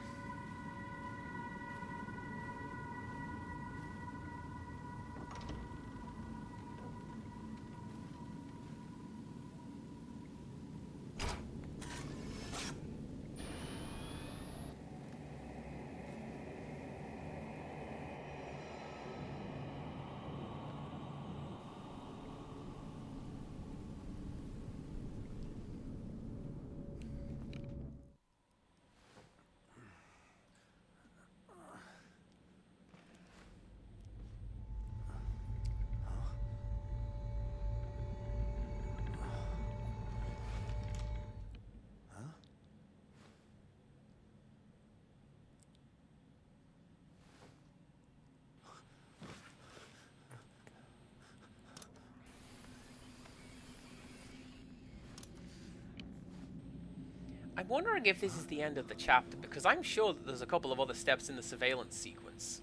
S1: I'm wondering if this is the end of the chapter, because I'm sure that there's a couple of other steps in the surveillance sequence.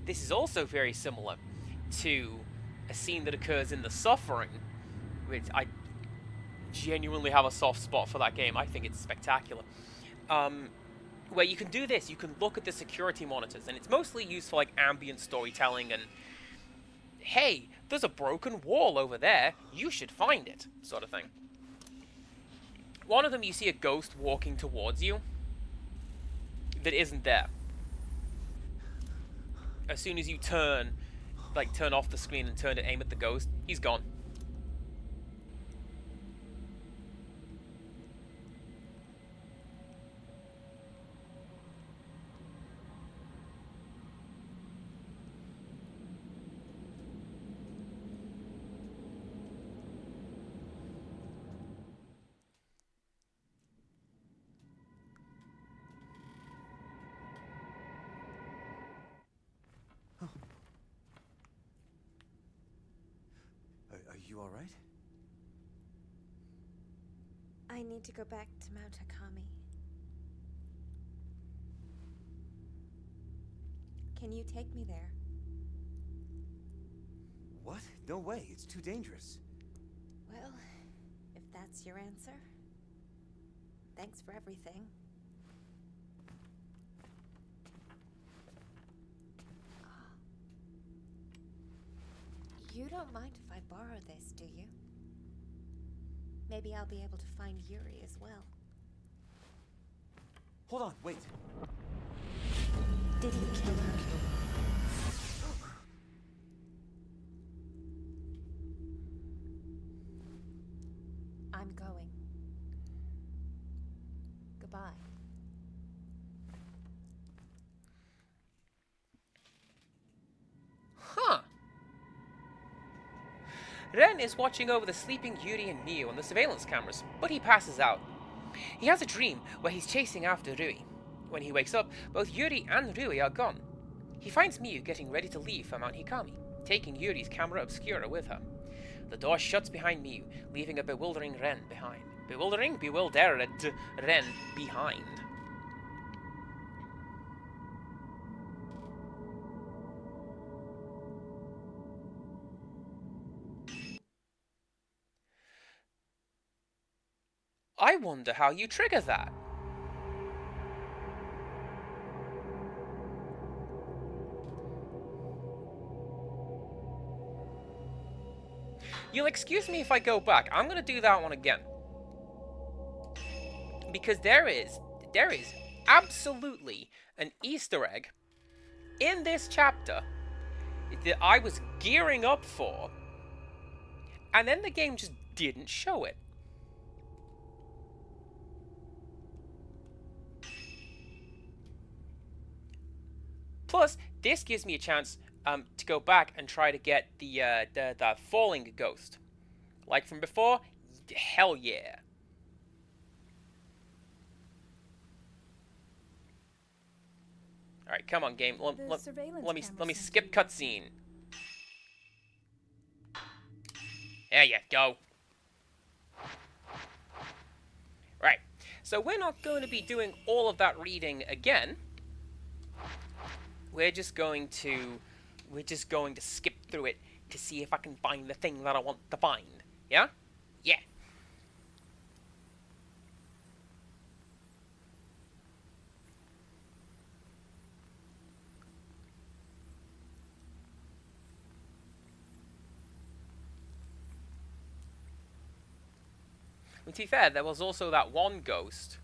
S1: This is also very similar to a scene that occurs in The Suffering, which I genuinely have a soft spot for that game. I think it's spectacular. Where you can do this, you can look at the security monitors, and it's mostly used for like ambient storytelling and, hey, there's a broken wall over there, you should find it, sort of thing. One of them, you see a ghost walking towards you that isn't there. As soon as you turn off the screen and turn to aim at the ghost, he's gone.
S5: Are you all right?
S3: I need to go back to Mount Hakami. Can you take me there?
S5: What? No way. It's too dangerous.
S3: Well, if that's your answer, thanks for everything. You don't mind if I borrow this, do you? Maybe I'll be able to find Yuri as well.
S5: Hold on, wait.
S3: Did you kill her? I'm going. Goodbye.
S1: Huh. Ren is watching over the sleeping Yuri and Miu on the surveillance cameras, but he passes out. He has a dream where he's chasing after Rui. When he wakes up, both Yuri and Rui are gone. He finds Miu getting ready to leave for Mount Hikami, taking Yuri's camera obscura with her. The door shuts behind Miu, leaving a bewildering Ren behind. Bewildered Ren behind. I wonder how you trigger that. You'll excuse me if I go back. I'm going to do that one again. Because there is absolutely an Easter egg in this chapter that I was gearing up for, and then the game just didn't show it. Plus, this gives me a chance to go back and try to get the falling ghost. Like from before, hell yeah. Alright, come on, game. Let me skip cutscene. There you go. Right. So we're not going to be doing all of that reading again. We're just going to skip through it to see if I can find the thing that I want to find. Yeah? Yeah. To be fair, there was also that one ghost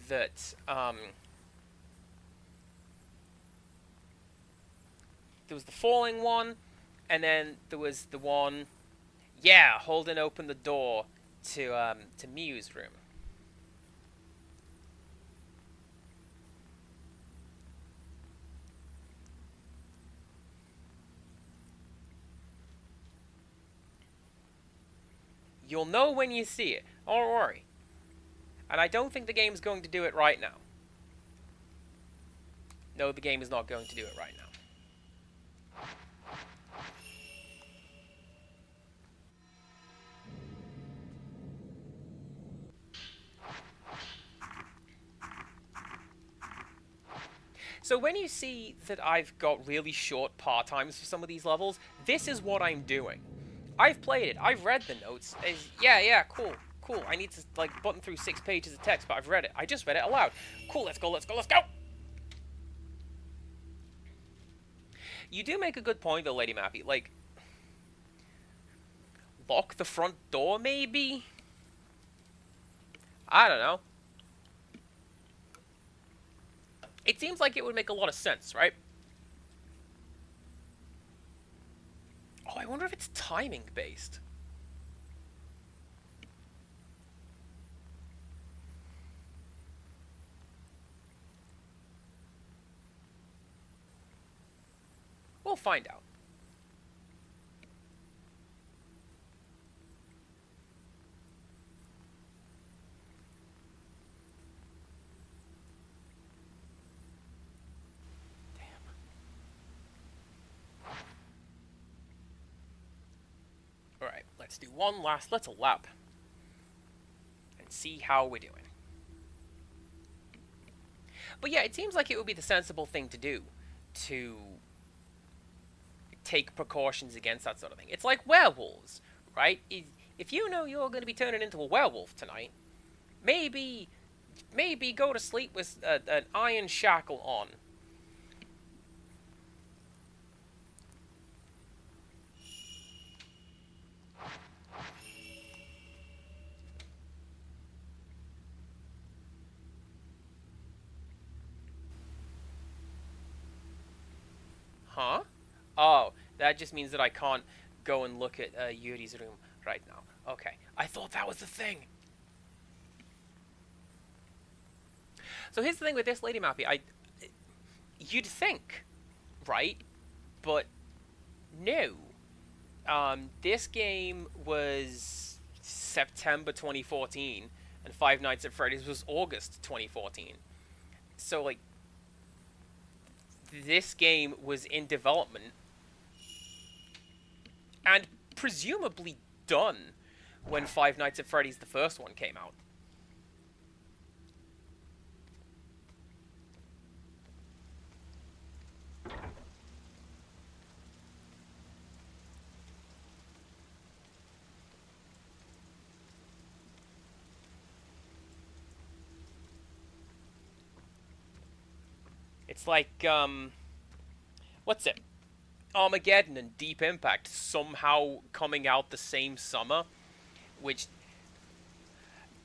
S1: that, there was the falling one, and then there was the one, yeah, holding open the door to Miu's room. You'll know when you see it. Don't worry. And I don't think the game's going to do it right now. No, the game is not going to do it right now. So when you see that I've got really short part times for some of these levels, this is what I'm doing. I've played it. I've read the notes. Yeah, cool. I need to, like, button through 6 pages of text, but I've read it. I just read it aloud. Cool, let's go. You do make a good point, though, Lady Mappy. Like, lock the front door, maybe? I don't know. It seems like it would make a lot of sense, right? Oh, I wonder if it's timing-based. We'll find out. Alright, let's do one last little lap. And see how we're doing. But yeah, it seems like it would be the sensible thing to do. To take precautions against that sort of thing. It's like werewolves, right? If you know you're going to be turning into a werewolf tonight, maybe go to sleep with an iron shackle on. Huh? Oh, that just means that I can't go and look at Yuri's room right now. Okay, I thought that was the thing. So here's the thing with this Lady Mappy. You'd think, right? But no. This game was September 2014, and Five Nights at Freddy's was August 2014. So, like, this game was in development and presumably done when Five Nights at Freddy's, the first one, came out. It's like, what's it? Armageddon and Deep Impact somehow coming out the same summer, which,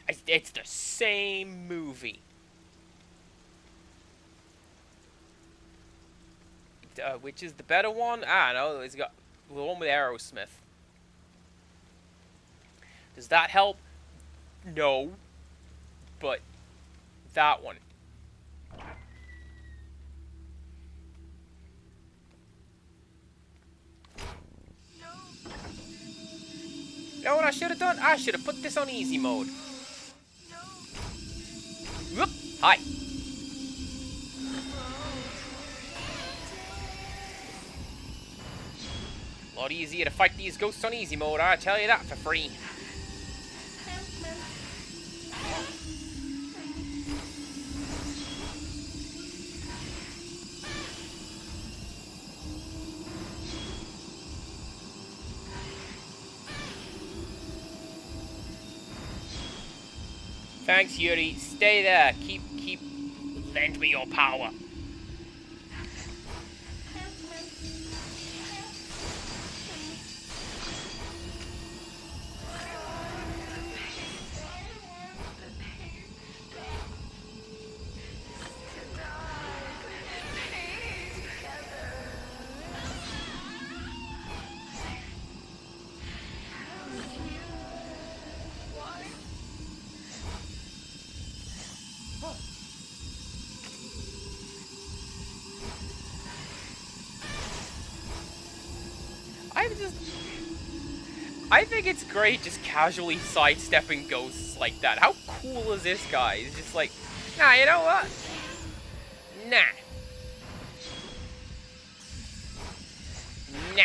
S1: it's the same movie. Which is the better one? I don't know. It's got the one with Aerosmith. Does that help? No. But that one. You know what I should have done? I should have put this on easy mode. Whoop! Hi. A lot easier to fight these ghosts on easy mode, I tell you that for free. Thanks, Yuri. Stay there. Lend me your power. I think it's great just casually sidestepping ghosts like that. How cool as this guy. He's just like, nah, you know what? Nah. Nah.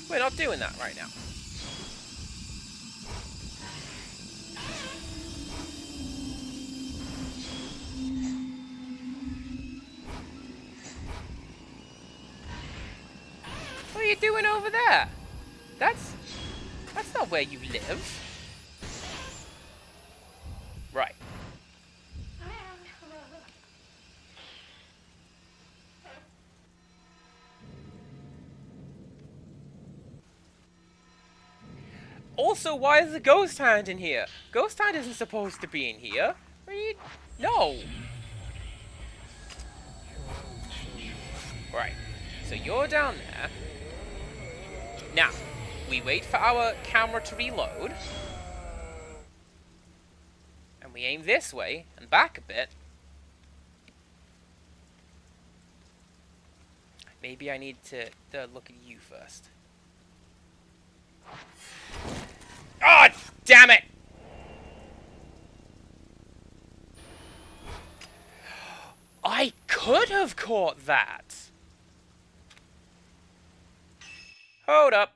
S1: We're not doing that right now. What are you doing over there? That's not where you live. Right. Also, why is the ghost hand in here? Ghost hand isn't supposed to be in here. No. Right. So you're down there. Now, we wait for our camera to reload. And we aim this way and back a bit. Maybe I need to look at you first. Oh, damn it! I could have caught that! Hold up.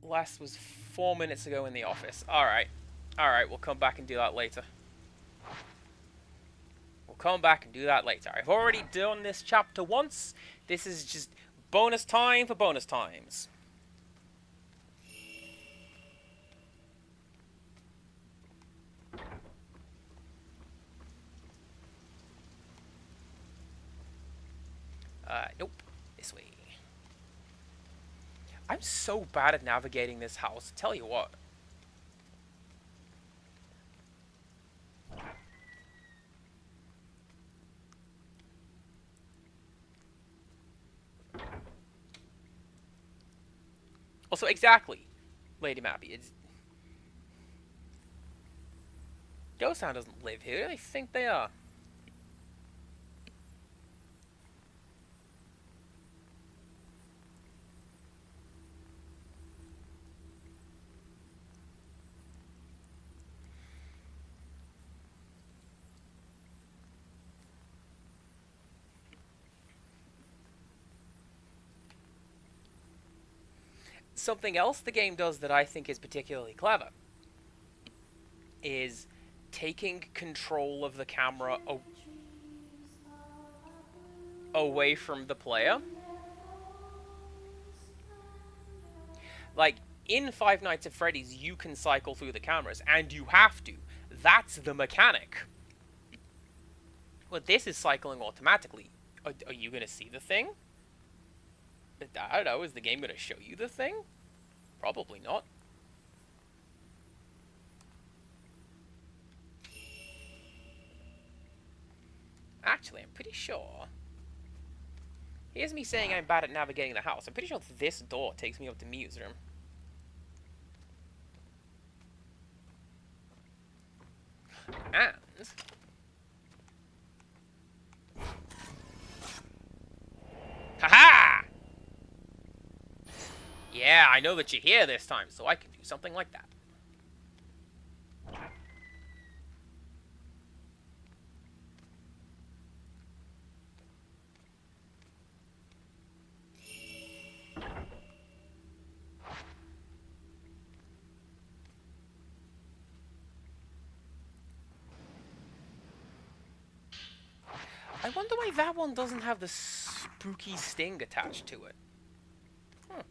S1: Last was 4 minutes ago in the office. Alright. Alright, we'll come back and do that later. We'll come back and do that later. I've already done this chapter once. This is just bonus time for bonus times. Nope. This way. I'm so bad at navigating this house. Tell you what. Also, exactly, Lady Mappy. It's Ghost Town doesn't live here. Who do they think they are? Something else the game does that I think is particularly clever is taking control of the camera away from the player. Like, in Five Nights at Freddy's, you can cycle through the cameras, and you have to. That's the mechanic. Well, this is cycling automatically. Are you going to see the thing? I don't know, is the game going to show you the thing? Probably not. Actually, I'm pretty sure... Here's me saying I'm bad at navigating the house. I'm pretty sure this door takes me up to Mew's room. And... Haha! Yeah, I know that you're here this time, so I can do something like that. I wonder why that one doesn't have the spooky sting attached to it. Hmm.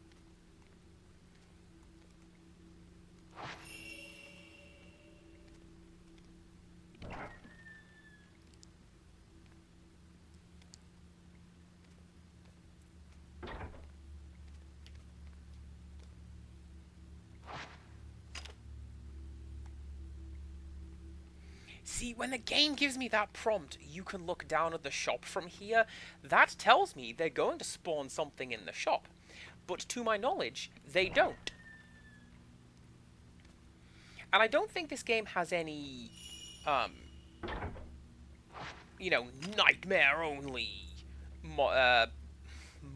S1: See, when the game gives me that prompt, you can look down at the shop from here, that tells me they're going to spawn something in the shop. But to my knowledge, they don't. And I don't think this game has any, you know, nightmare-only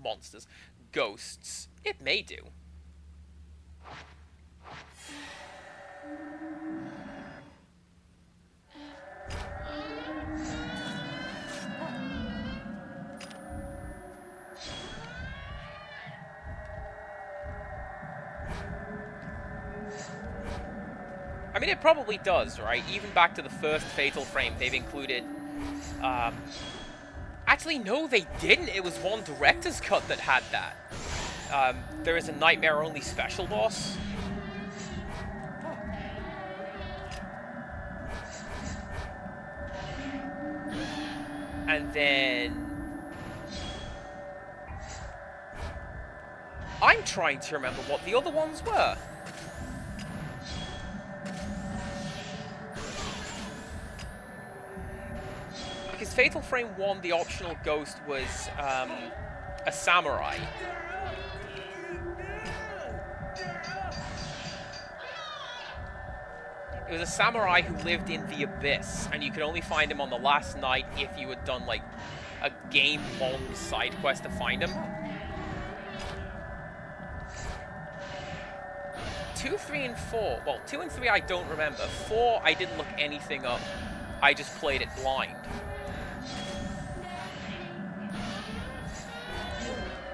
S1: monsters, ghosts, It may do. I mean, it probably does, right? Even back to the first Fatal Frame, they've included... Actually, no, they didn't. It was one director's cut that had that. There is a Nightmare-only special boss. And then... I'm trying to remember what the other ones were. Because Fatal Frame 1, the optional ghost was a samurai. It was a samurai who lived in the Abyss, and you could only find him on the last night if you had done, like, a game-long side quest to find him. 2, 3, and 4. Well, 2 and 3 I don't remember. 4, I didn't look anything up. I just played it blind.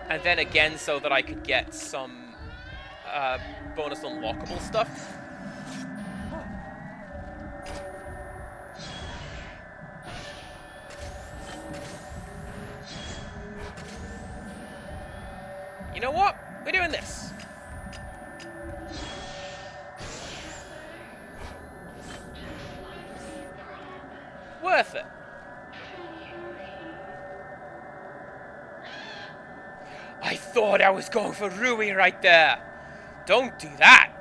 S1: And then again, so that I could get some bonus unlockable stuff. You know what? We're doing this. Worth it. I thought I was going for Rui right there. Don't do that.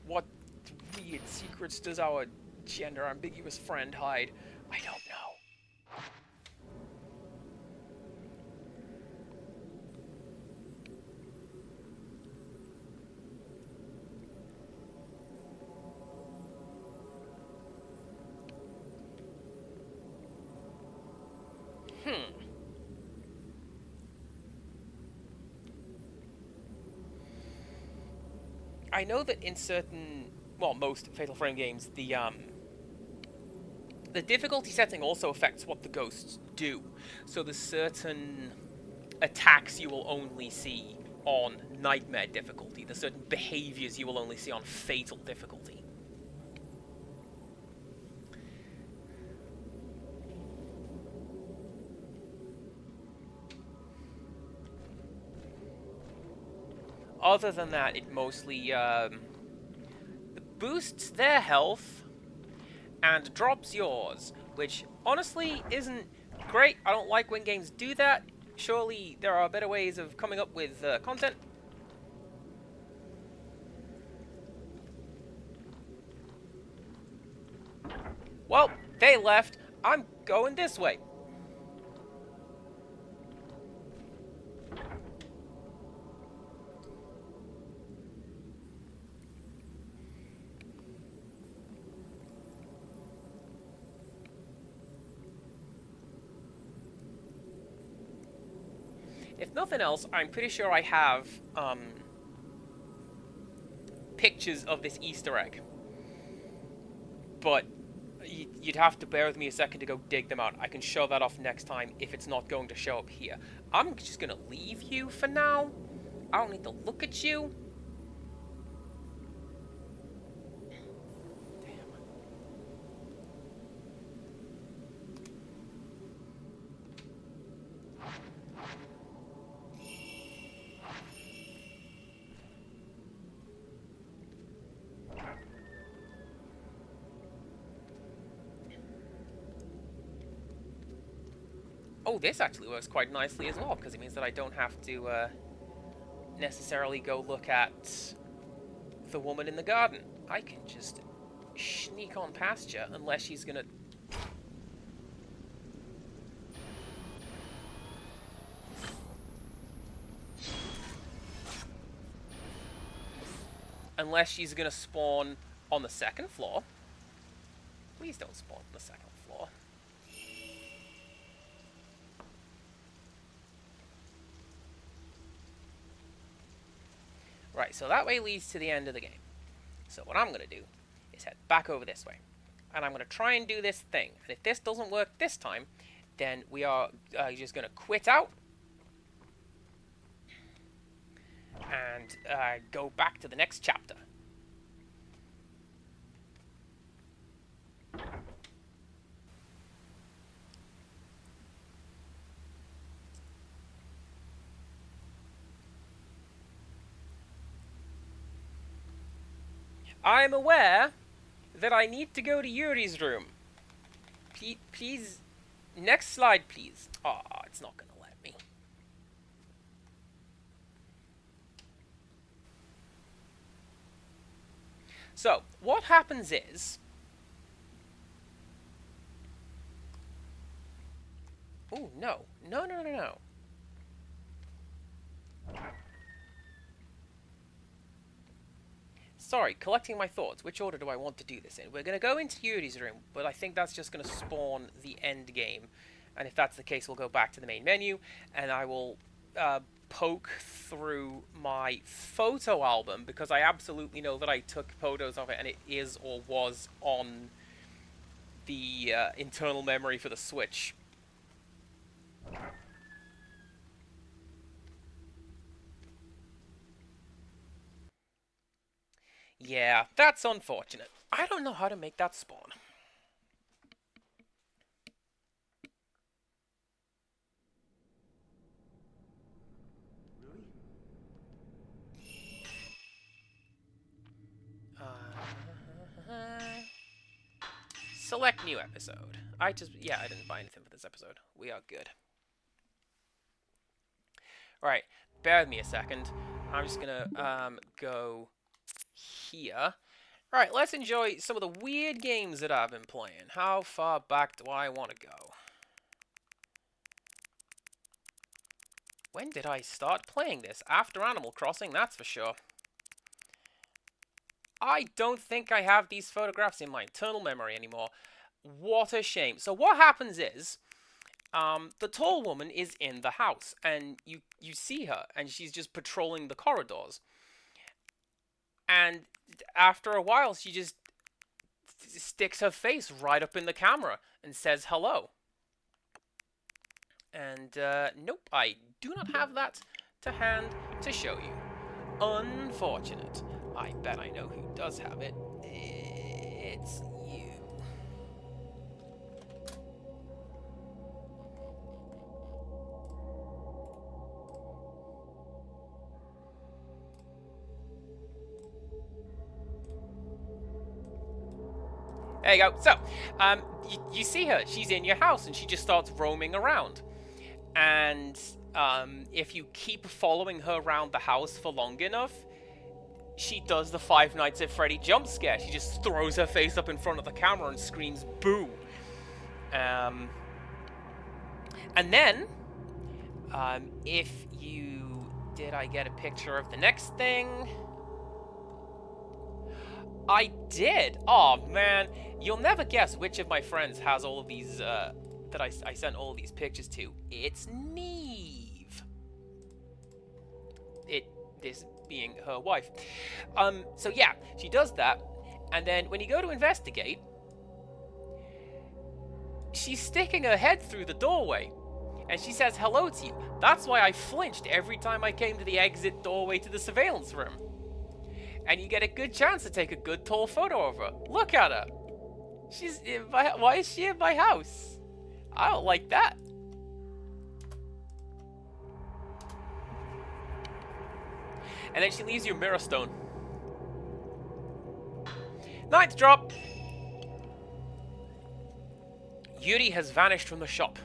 S1: What weird secrets does our gender-ambiguous friend hide? I don't know. I know that in certain, well, most Fatal Frame games, the difficulty setting also affects what the ghosts do. So there's certain attacks you will only see on Nightmare difficulty. There's certain behaviors you will only see on Fatal difficulty. Other than that, it mostly boosts their health and drops yours, which honestly isn't great. I don't like when games do that. Surely there are better ways of coming up with content. Well, they left. I'm going this way. If nothing else, I'm pretty sure I have pictures of this Easter egg. But you'd have to bear with me a second to go dig them out. I can show that off next time if it's not going to show up here. I'm just going to leave you for now. I don't need to look at you. Oh, this actually works quite nicely as well, because it means that I don't have to necessarily go look at the woman in the garden. I can just sneak on past you, unless she's gonna... Unless she's gonna spawn on the second floor. Please don't spawn on the second floor. Right, so that way leads to the end of the game. So what I'm going to do is head back over this way. And I'm going to try and do this thing. And if this doesn't work this time, then we are just going to quit out. And go back to the next chapter. I'm aware that I need to go to Yuri's room. Please, next slide, please. Oh, it's not going to let me. So, what happens is... Oh, no. No, no, no, no. Sorry, collecting my thoughts. Which order do I want to do this in? We're going to go into Yuri's room, but I think that's just going to spawn the end game. And if that's the case, we'll go back to the main menu, and I will poke through my photo album, because I absolutely know that I took photos of it, and it is or was on the internal memory for the Switch. Yeah, that's unfortunate. I don't know how to make that spawn.
S5: Really?
S1: Select new episode. I didn't buy anything for this episode. We are good. Alright, bear with me a second. I'm just gonna go here. Alright, let's enjoy some of the weird games that I've been playing. How far back do I want to go? When did I start playing this? After Animal Crossing, that's for sure. I don't think I have these photographs in my internal memory anymore. What a shame. So what happens is, the tall woman is in the house, and you see her, and she's just patrolling the corridors. And after a while, she just sticks her face right up in the camera and says hello. And, nope, I do not have that to hand to show you. Unfortunate. I bet I know who does have it. It's you. There you go. So, you see her. She's in your house, and she just starts roaming around. And if you keep following her around the house for long enough, she does the Five Nights at Freddy jump scare. She just throws her face up in front of the camera and screams, boo. And then, if you... Did I get a picture of the next thing? I did! Oh, man. You'll never guess which of my friends has all of these, that I sent all of these pictures to. It's Neve. This being her wife. So yeah, she does that, and then when you go to investigate, she's sticking her head through the doorway, and she says hello to you. That's why I flinched every time I came to the exit doorway to the surveillance room. And you get a good chance to take a good tall photo of her. Look at her. She's in my... Why is she in my house? I don't like that. And then she leaves you a mirror stone. Ninth drop. Yuri has vanished from the shop.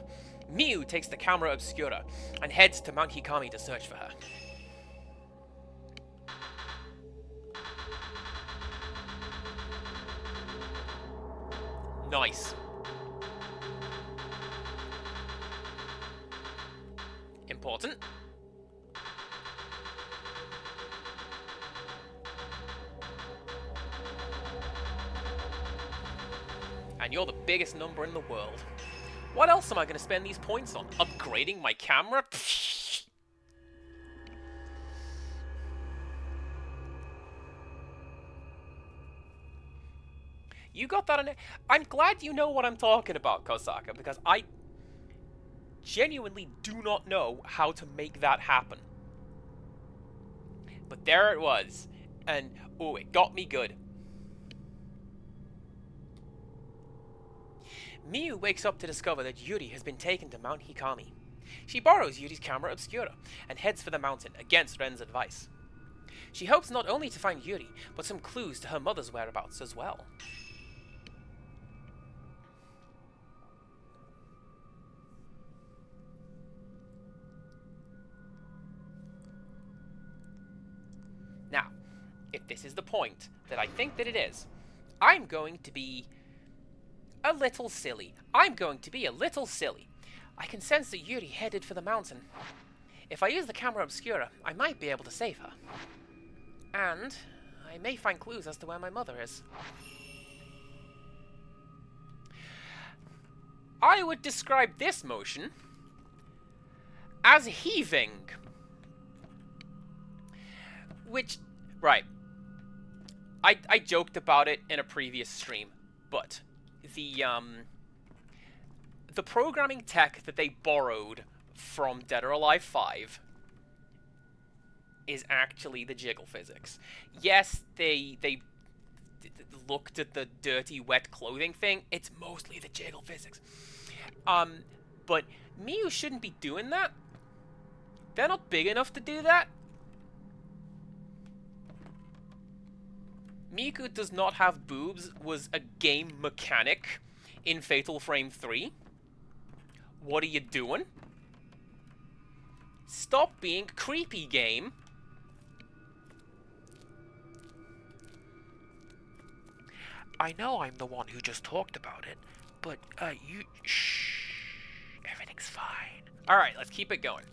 S1: Miu takes the camera obscura and heads to Mount Hikami to search for her. Nice. Important. And you're the biggest number in the world. What else am I going to spend these points on? Upgrading my camera? Pfft. You got that on it? I'm glad you know what I'm talking about, Kosaka, because I genuinely do not know how to make that happen. But there it was. And, oh, it got me good. Miyu wakes up to discover that Yuri has been taken to Mount Hikami. She borrows Yuri's camera obscura and heads for the mountain against Ren's advice. She hopes not only to find Yuri, but some clues to her mother's whereabouts as well. Now, if this is the point that I think that it is, I'm going to be a little silly. I'm going to be a little silly. I can sense that Yuri headed for the mountain. If I use the camera obscura, I might be able to save her. And I may find clues as to where my mother is. I would describe this motion as heaving. Which, right. I joked about it in a previous stream, but the programming tech that they borrowed from Dead or Alive 5 is actually the jiggle physics. Yes, they looked at the dirty, wet clothing thing. It's mostly the jiggle physics. But Miyu shouldn't be doing that. They're not big enough to do that. Miku does not have boobs was a game mechanic in Fatal Frame 3. What are you doing? Stop being creepy, game. I know I'm the one who just talked about it, but, shh. Everything's fine. Alright, let's keep it going.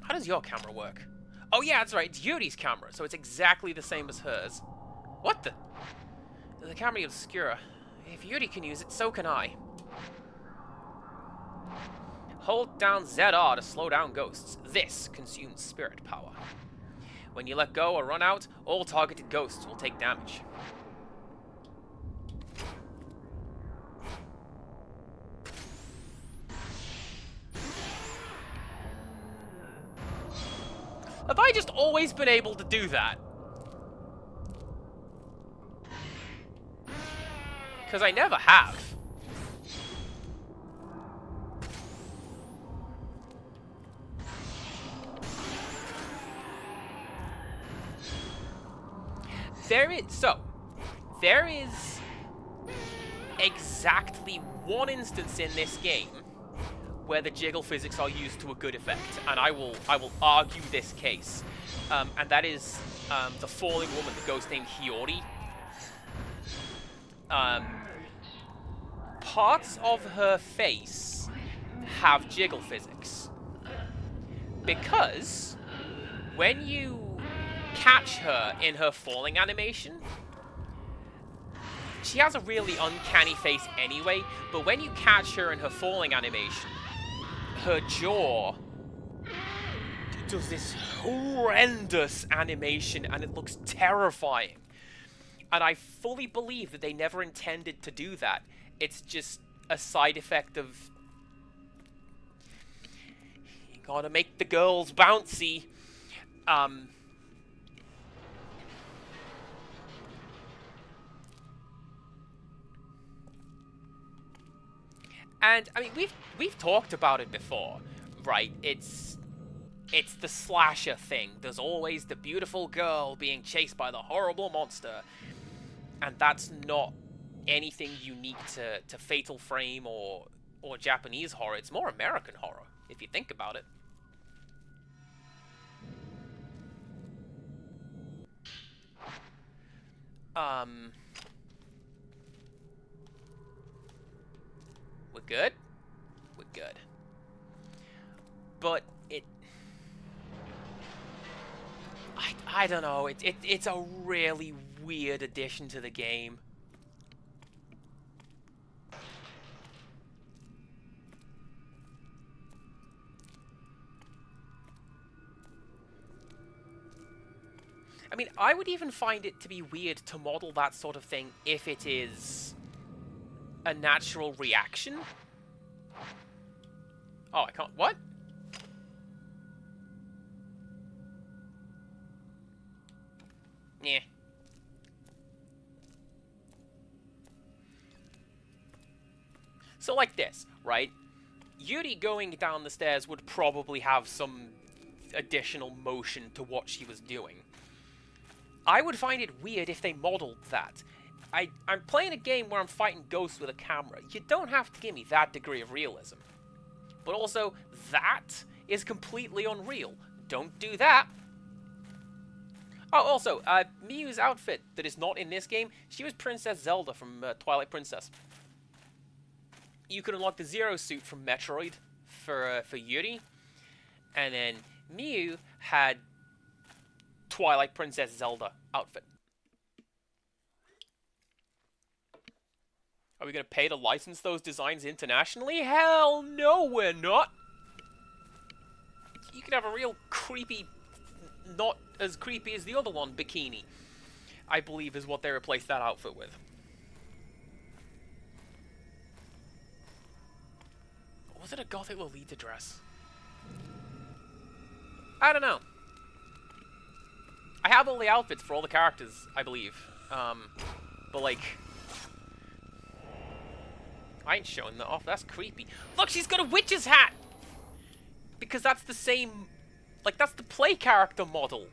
S1: How does your camera work? Oh yeah, that's right, it's Yuri's camera, so it's exactly the same as hers. What the? The camera obscura. If Yuri can use it, so can I. Hold down ZR to slow down ghosts. This consumes spirit power. When you let go or run out, all targeted ghosts will take damage. Have I just always been able to do that? Because I never have. There is exactly one instance in this game where the jiggle physics are used to a good effect, and I will argue this case, and that is the falling woman, the ghost named Hiyori. Parts of her face have jiggle physics because when you catch her in her falling animation, she has a really uncanny face anyway, but when you catch her in her falling animation, her jaw does this horrendous animation and it looks terrifying. And I fully believe that they never intended to do that. It's just a side effect of... You gotta make the girls bouncy. And I mean, we've talked about it before, right? It's the slasher thing. There's always the beautiful girl being chased by the horrible monster, and that's not anything unique to Fatal Frame or Japanese horror. It's more American horror, if you think about it. We're good? We're good. But I don't know, it's a really weird addition to the game. I mean, I would even find it to be weird to model that sort of thing if it is a natural reaction. Oh, I can't... What? Yeah. So like this, right? Yuri going down the stairs would probably have some additional motion to what she was doing. I would find it weird if they modeled that. I'm playing a game where I'm fighting ghosts with a camera. You don't have to give me that degree of realism. But also, that is completely unreal. Don't do that. Oh, also, Miyu's outfit that is not in this game, she was Princess Zelda from Twilight Princess. You could unlock the Zero suit from Metroid for Yuri. And then Miyu had Twilight Princess Zelda outfit. Are we going to pay to license those designs internationally? Hell no, we're not! You could have a real creepy, not as creepy as the other one, bikini. I believe is what they replaced that outfit with. Was it a Gothic Lolita dress? I don't know. I have all the outfits for all the characters, I believe. But like... I ain't showing that off, that's creepy. Look, she's got a witch's hat! Because that's the same... Like, that's the play character model.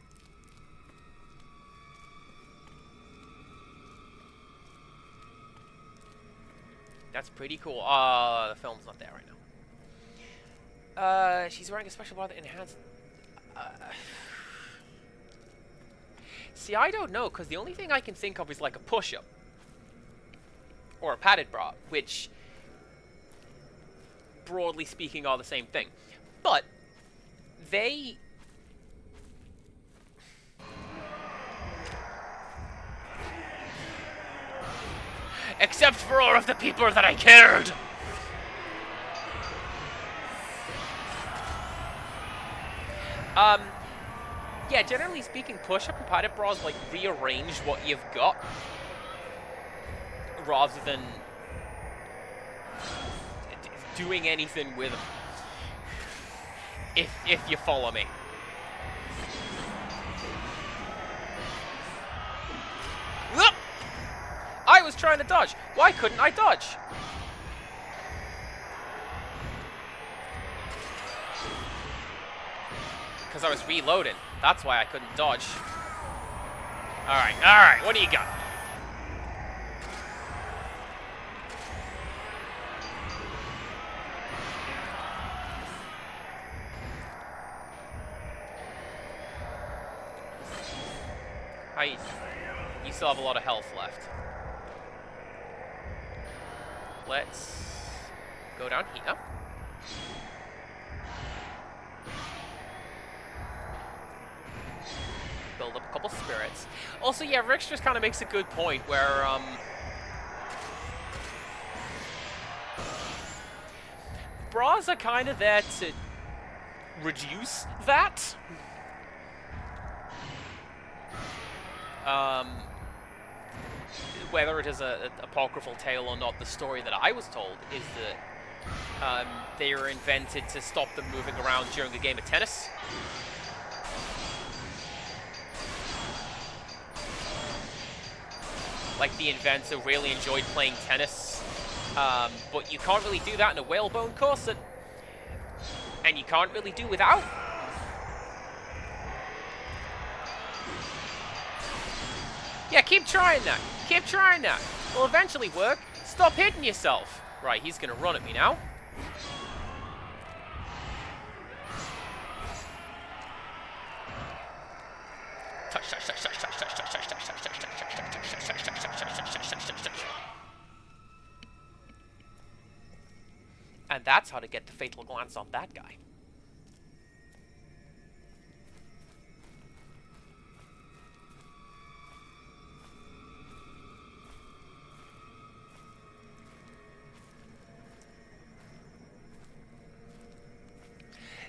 S1: That's pretty cool. The film's not there right now. She's wearing a special bra that enhances... See, I don't know, because the only thing I can think of is like a push-up. Or a padded bra, which, broadly speaking, are the same thing. But, they... Except for all of the people that I cared! Yeah, generally speaking, push-up and padded bras, like, rearrange what you've got. Rather than doing anything with them. If you follow me. Look! I was trying to dodge. Why couldn't I dodge? Because I was reloading. That's why I couldn't dodge. Alright, what do you got? You still have a lot of health left. Let's go down here. Build up a couple spirits. Also, yeah, Rix just kind of makes a good point where, bras are kind of there to reduce that. Whether it is an apocryphal tale or not, the story that I was told is that they were invented to stop them moving around during a game of tennis. Like, the inventor really enjoyed playing tennis, but you can't really do that in a whalebone corset, and you can't really do without. Yeah, keep trying that. Keep trying that. It'll eventually work. Stop hitting yourself. Right, he's gonna run at me now. And that's how to get the fatal glance on that guy.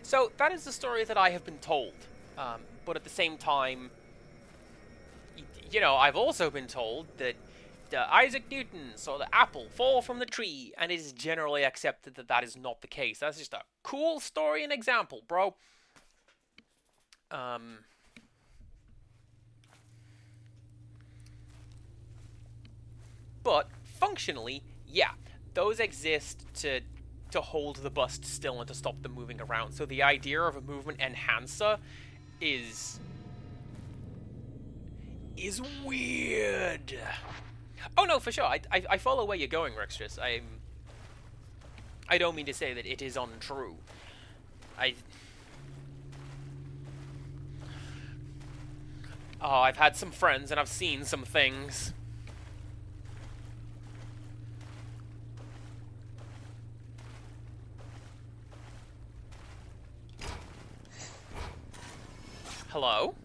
S1: So, that is the story that I have been told. But at the same time, you know, I've also been told that Isaac Newton saw the apple fall from the tree, and it is generally accepted that that is not the case. That's just a cool story and example, bro. Um, but functionally, yeah, those exist to hold the bust still and to stop them moving around. So the idea of a movement enhancer is weird. Oh no, for sure. I follow where you're going, Rextris. I don't mean to say that it is untrue. I I've had some friends and I've seen some things. Hello?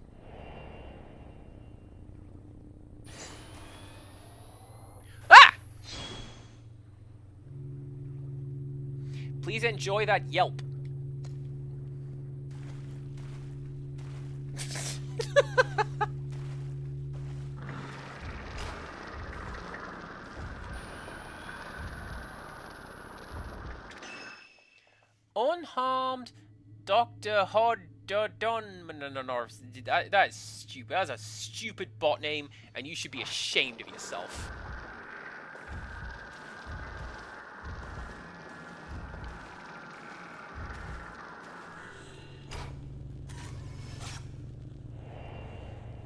S1: Ah! Please enjoy that yelp. Unharmed Dr. That's stupid. That's a stupid bot name, and you should be ashamed of yourself.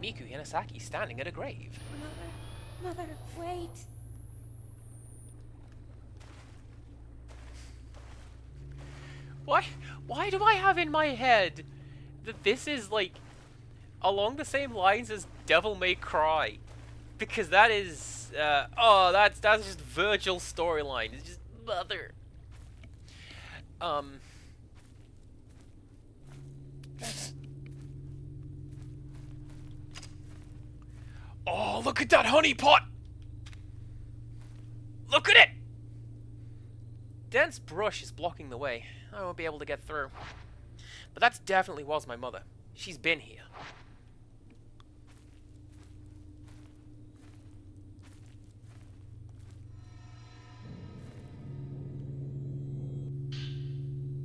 S1: Miku Hinasaki standing at a grave.
S3: Mother, wait.
S1: Why do I have in my head that this is, like, along the same lines as Devil May Cry? Because that is, that's just Virgil's storyline. It's just, mother. Oh, look at that honey pot! Look at it! Dense brush is blocking the way. I won't be able to get through. But that definitely was my mother. She's been here.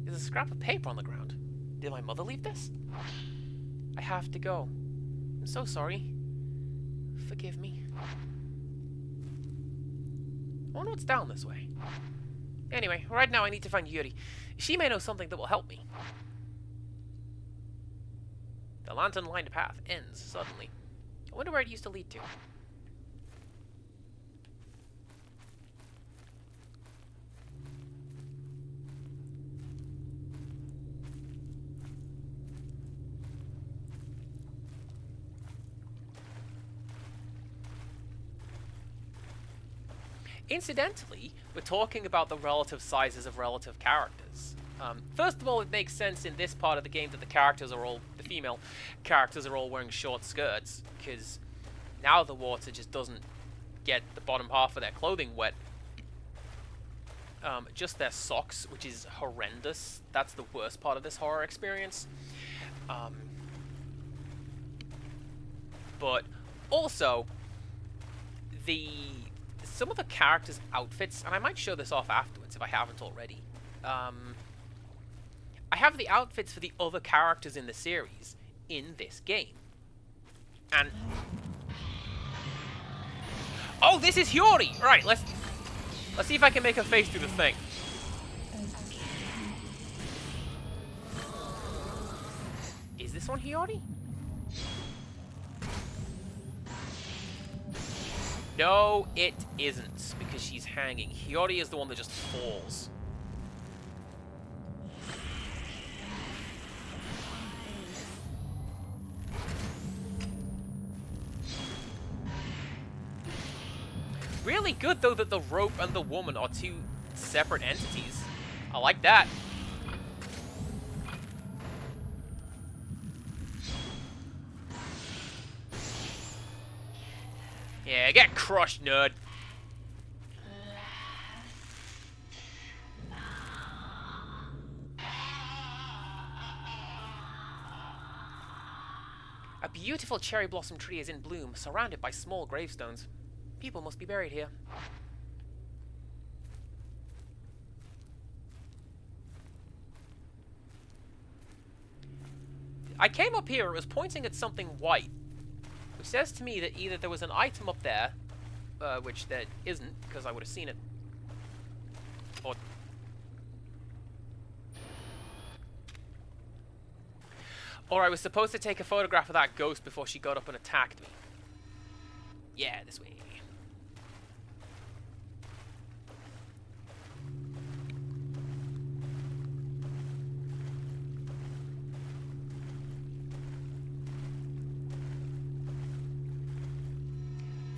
S1: There's a scrap of paper on the ground. Did my mother leave this? I have to go. I'm so sorry. Forgive me. I wonder what's down this way. Anyway, right now I need to find Yuri. She may know something that will help me. The lantern-lined path ends suddenly. I wonder where it used to lead to. Incidentally, we're talking about the relative sizes of relative characters. First of all, it makes sense in this part of the game that the female characters are all wearing short skirts, because now the water just doesn't get the bottom half of their clothing wet. Just their socks, which is horrendous. That's the worst part of this horror experience. But also, some of the characters' outfits, and I might show this off afterwards if I haven't already. I have the outfits for the other characters in the series in this game. And... oh, this is Hiyori! Right, let's see if I can make her face do the thing. Is this one Hiyori? No, it isn't, because she's hanging. Hiyori is the one that just falls. Really good, though, that the rope and the woman are two separate entities. I like that. Yeah, get crushed, nerd. A beautiful cherry blossom tree is in bloom, surrounded by small gravestones. People must be buried here. I came up here, it was pointing at something white, which says to me that either there was an item up there, which there isn't, because I would have seen it, or I was supposed to take a photograph of that ghost before she got up and attacked me. Yeah, this way.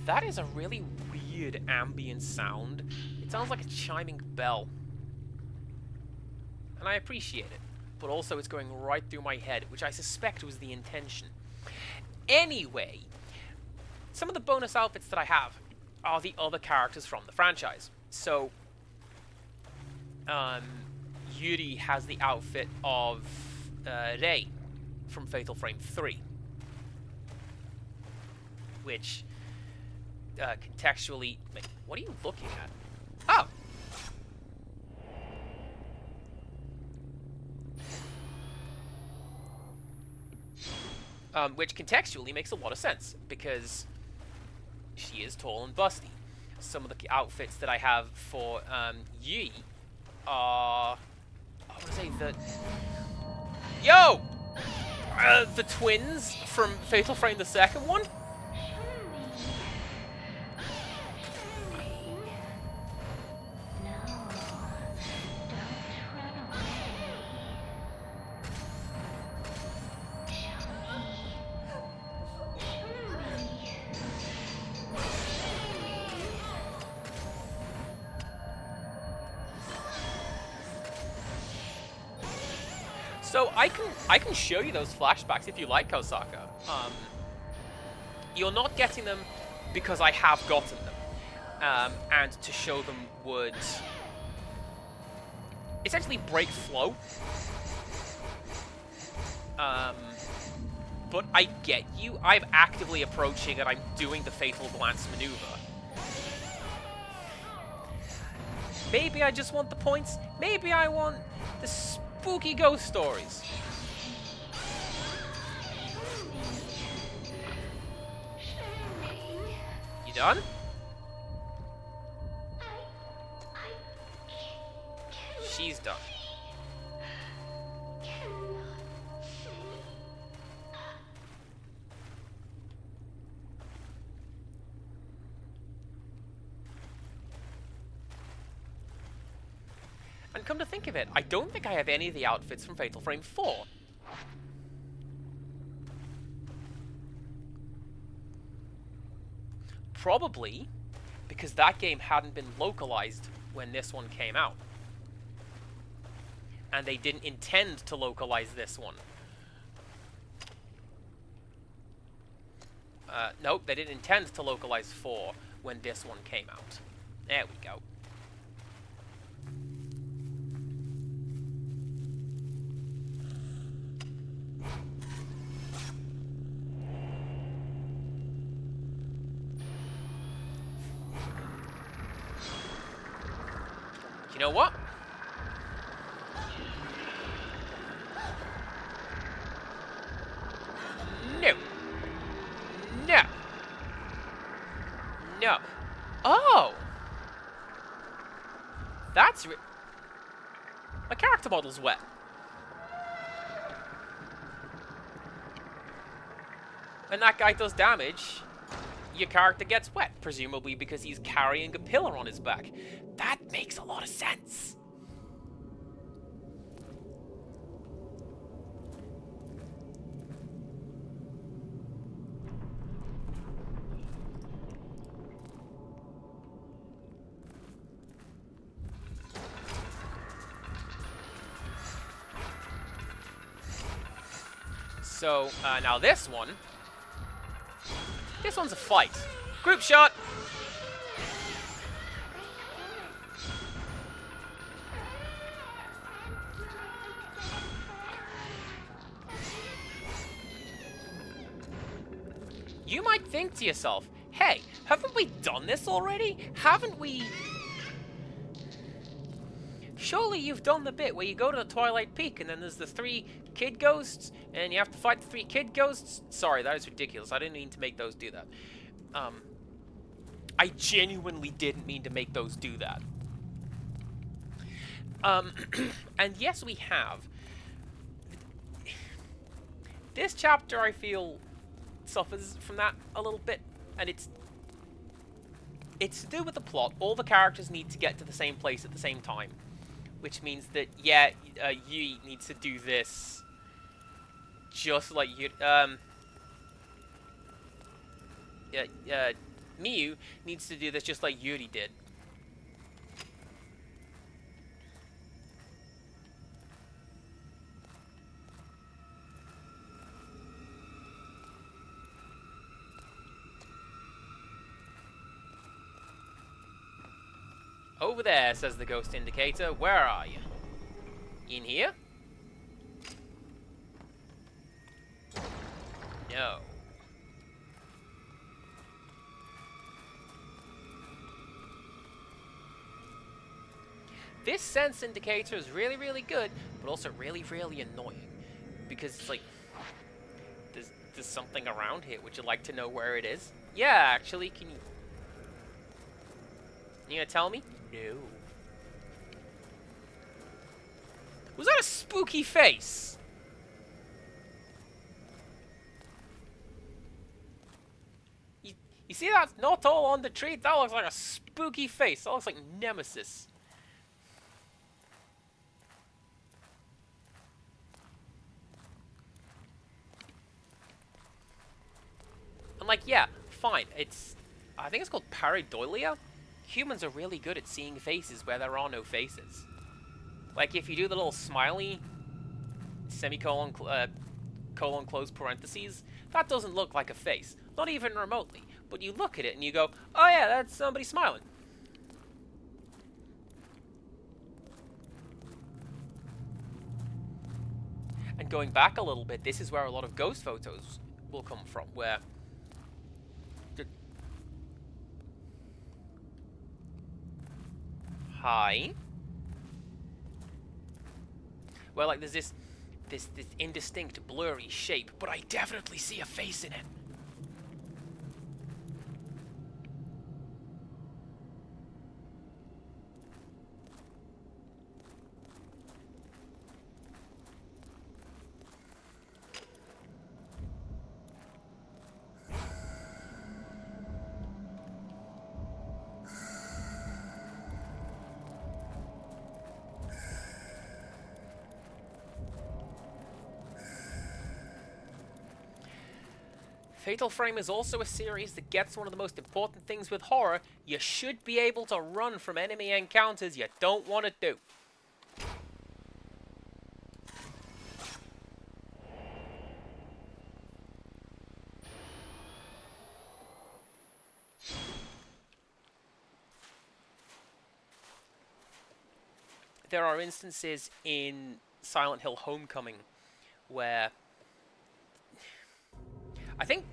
S1: That is a really weird ambient sound. It sounds like a chiming bell. And I appreciate it. But also it's going right through my head, which I suspect was the intention. Anyway, some of the bonus outfits that I have are the other characters from the franchise. So, Yuri has the outfit of Rei from Fatal Frame 3. Which... contextually... Wait, what are you looking at? Oh! Which contextually makes a lot of sense, because she is tall and busty. Some of the outfits that I have for Yi are... I want to say the... Yo! The twins from Fatal Frame, the second one? So I can show you those flashbacks if you like, Kosaka. You're not getting them because I have gotten them, and to show them would essentially break flow. But I get you. I'm actively approaching and I'm doing the fatal glance maneuver. Maybe I just want the points. Maybe I want the spooky ghost stories. You done? She's done. And come to think of it, I don't think I have any of the outfits from Fatal Frame 4. Probably because that game hadn't been localized when this one came out. And they didn't intend to localize this one. Nope, they didn't intend to localize 4 when this one came out. There we go. You know what? No. No. No. Oh! That's my character model's wet. When that guy does damage, your character gets wet, presumably because he's carrying a pillar on his back. That makes a lot of sense. So, now this one's a fight. Group shot! You might think to yourself, hey, haven't we done this already? Haven't we... Surely you've done the bit where you go to the Twilight Peak and then there's the 3 kid ghosts and you have to fight the 3 kid ghosts? Sorry, that is ridiculous. I didn't mean to make those do that. I genuinely didn't mean to make those do that. And yes, we have. This chapter, I feel, suffers from that a little bit, and it's to do with the plot. All the characters need to get to the same place at the same time, which means that, yeah, Yui needs to do this just like you. Miyu needs to do this just like Yuri did. Over there, says the ghost indicator. Where are you? In here? No. This sense indicator is really, really good, but also really, really annoying. Because it's like, there's something around here. Would you like to know where it is? Yeah, actually, can you... You gonna tell me? No. Was that a spooky face? You see that not all on the tree? That looks like a spooky face. That looks like Nemesis. I'm like, yeah, fine. I think it's called pareidolia. Humans are really good at seeing faces where there are no faces. Like, if you do the little smiley, semicolon, colon, close parentheses, that doesn't look like a face. Not even remotely. But you look at it and you go, oh yeah, that's somebody smiling. And going back a little bit, this is where a lot of ghost photos will come from, where... Hi. Where, like, there's this indistinct, blurry shape, but I definitely see a face in it. Fatal Frame is also a series that gets one of the most important things with horror. You should be able to run from enemy encounters you don't want to do. There are instances in Silent Hill Homecoming where... I think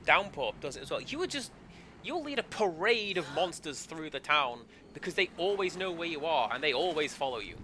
S1: Downpour does it as well. You'll lead a parade of monsters through the town because they always know where you are and they always follow you.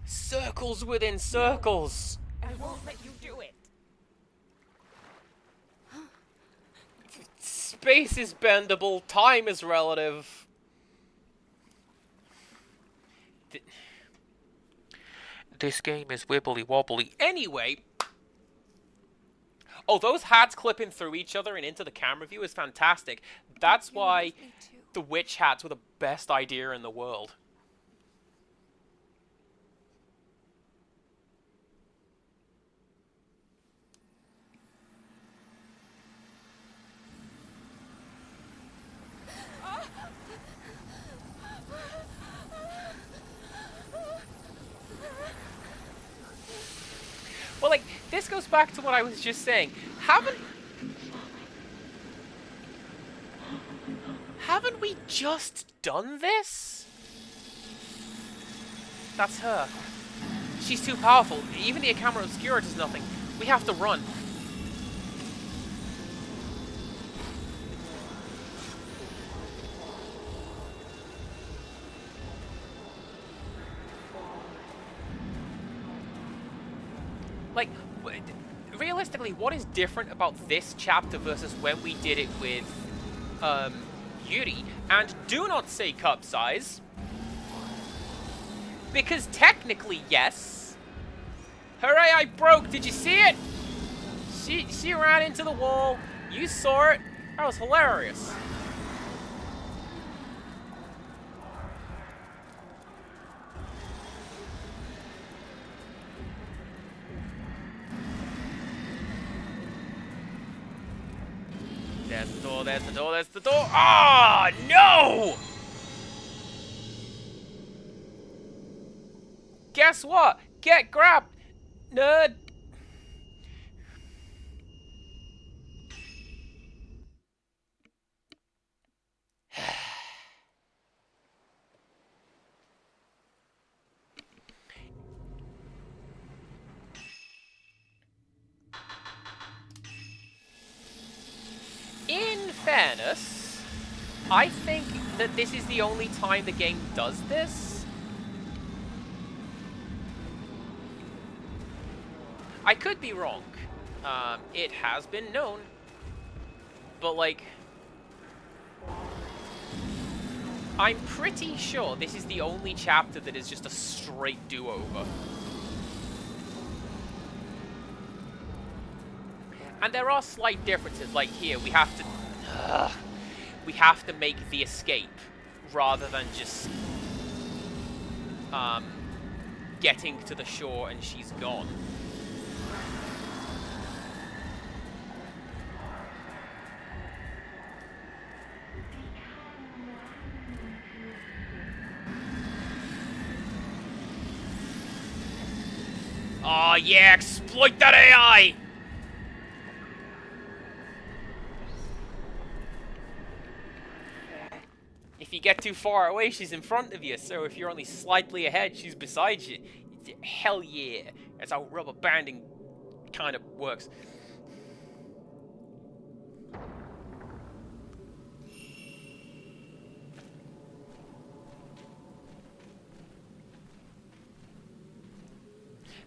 S1: Circles within circles.
S6: I won't let you do it.
S1: Space is bendable, time is relative. This game is wibbly wobbly. Anyway. Oh, those hats clipping through each other and into the camera view is fantastic. That's why the witch hats were the best idea in the world. this goes back to what I was just saying. Haven't we just done this? That's her. She's too powerful. Even the camera obscura does nothing. We have to run. Like, realistically, what is different about this chapter versus when we did it with Yuri? And do not say cup size. Because technically, yes. Her AI broke. Did you see it? She ran into the wall. You saw it. That was hilarious. There's the door, there's the door, there's the door. Ah, oh, no! Guess what? Get grabbed, nerd. In fairness, I think that this is the only time the game does this. I could be wrong. It has been known. But, like, I'm pretty sure this is the only chapter that is just a straight do-over. And there are slight differences, like here, we have to make the escape rather than just getting to the shore and she's gone. Oh yeah, exploit that AI! If you get too far away, she's in front of you, so if you're only slightly ahead, she's beside you. Hell yeah! That's how rubber banding kind of works.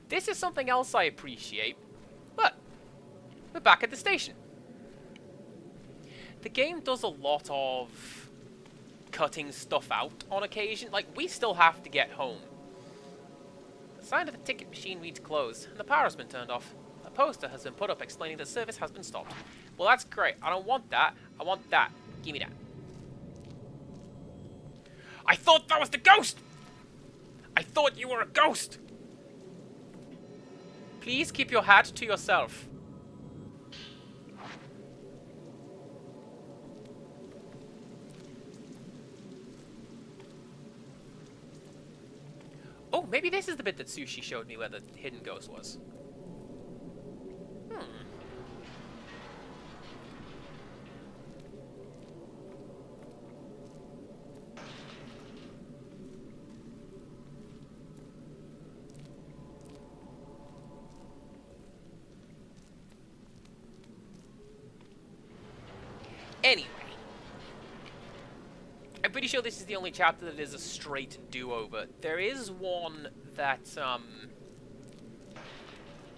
S1: This is something else I appreciate. But we're back at the station. The game does a lot of cutting stuff out on occasion. Like, we still have to get home. The sign of the ticket machine reads closed, and the power's been turned off. A poster has been put up explaining that service has been stopped. Well, that's great. I don't want that. I want that. Give me that. I thought that was the ghost! I thought you were a ghost! Please keep your hat to yourself. Oh, maybe this is the bit that Sushi showed me where the hidden ghost was. Anyway, I'm pretty sure this is the only chapter that is a straight do-over. There is one that,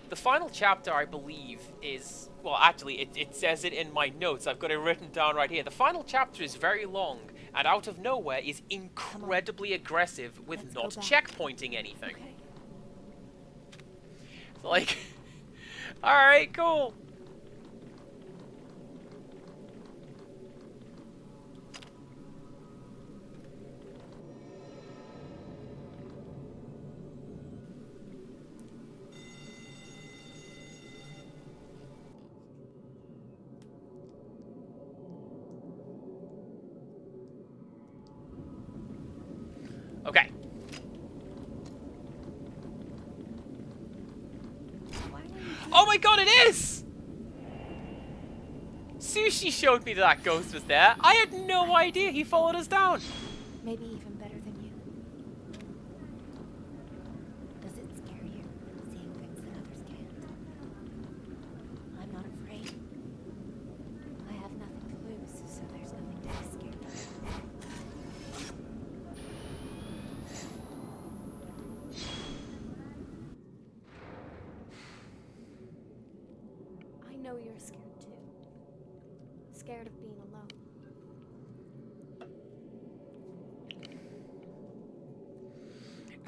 S1: the final chapter, I believe, is... Well, actually, it says it in my notes. I've got it written down right here. The final chapter is very long, and out of nowhere is incredibly aggressive with not checkpointing anything.
S4: Okay.
S1: Like, alright, cool. Okay.
S4: Why were you
S1: Oh my god, it is! Sushi showed me that ghost was there. I had no idea he followed us down.
S3: Maybe even better than you. Does it scare you, seeing things that others can't? I'm not afraid. I have nothing to lose, so there's nothing to be scared of. I know you're scared too. Scared of being alone.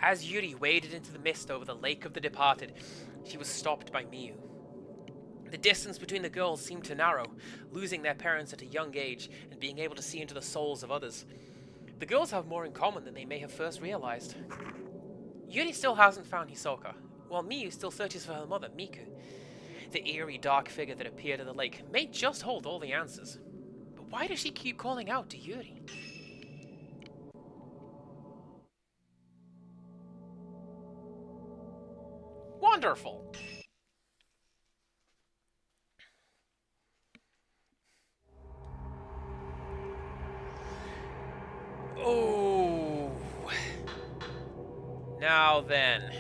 S1: As Yuri waded into the mist over the Lake of the Departed, she was stopped by Miyu. The distance between the girls seemed to narrow, losing their parents at a young age and being able to see into the souls of others. The girls have more in common than they may have first realized. Yuri still hasn't found Hisoka, while Miyu still searches for her mother, Miku. The eerie, dark figure that appeared at the lake may just hold all the answers. But why does she keep calling out to Yuri? Wonderful! Oh. Now then.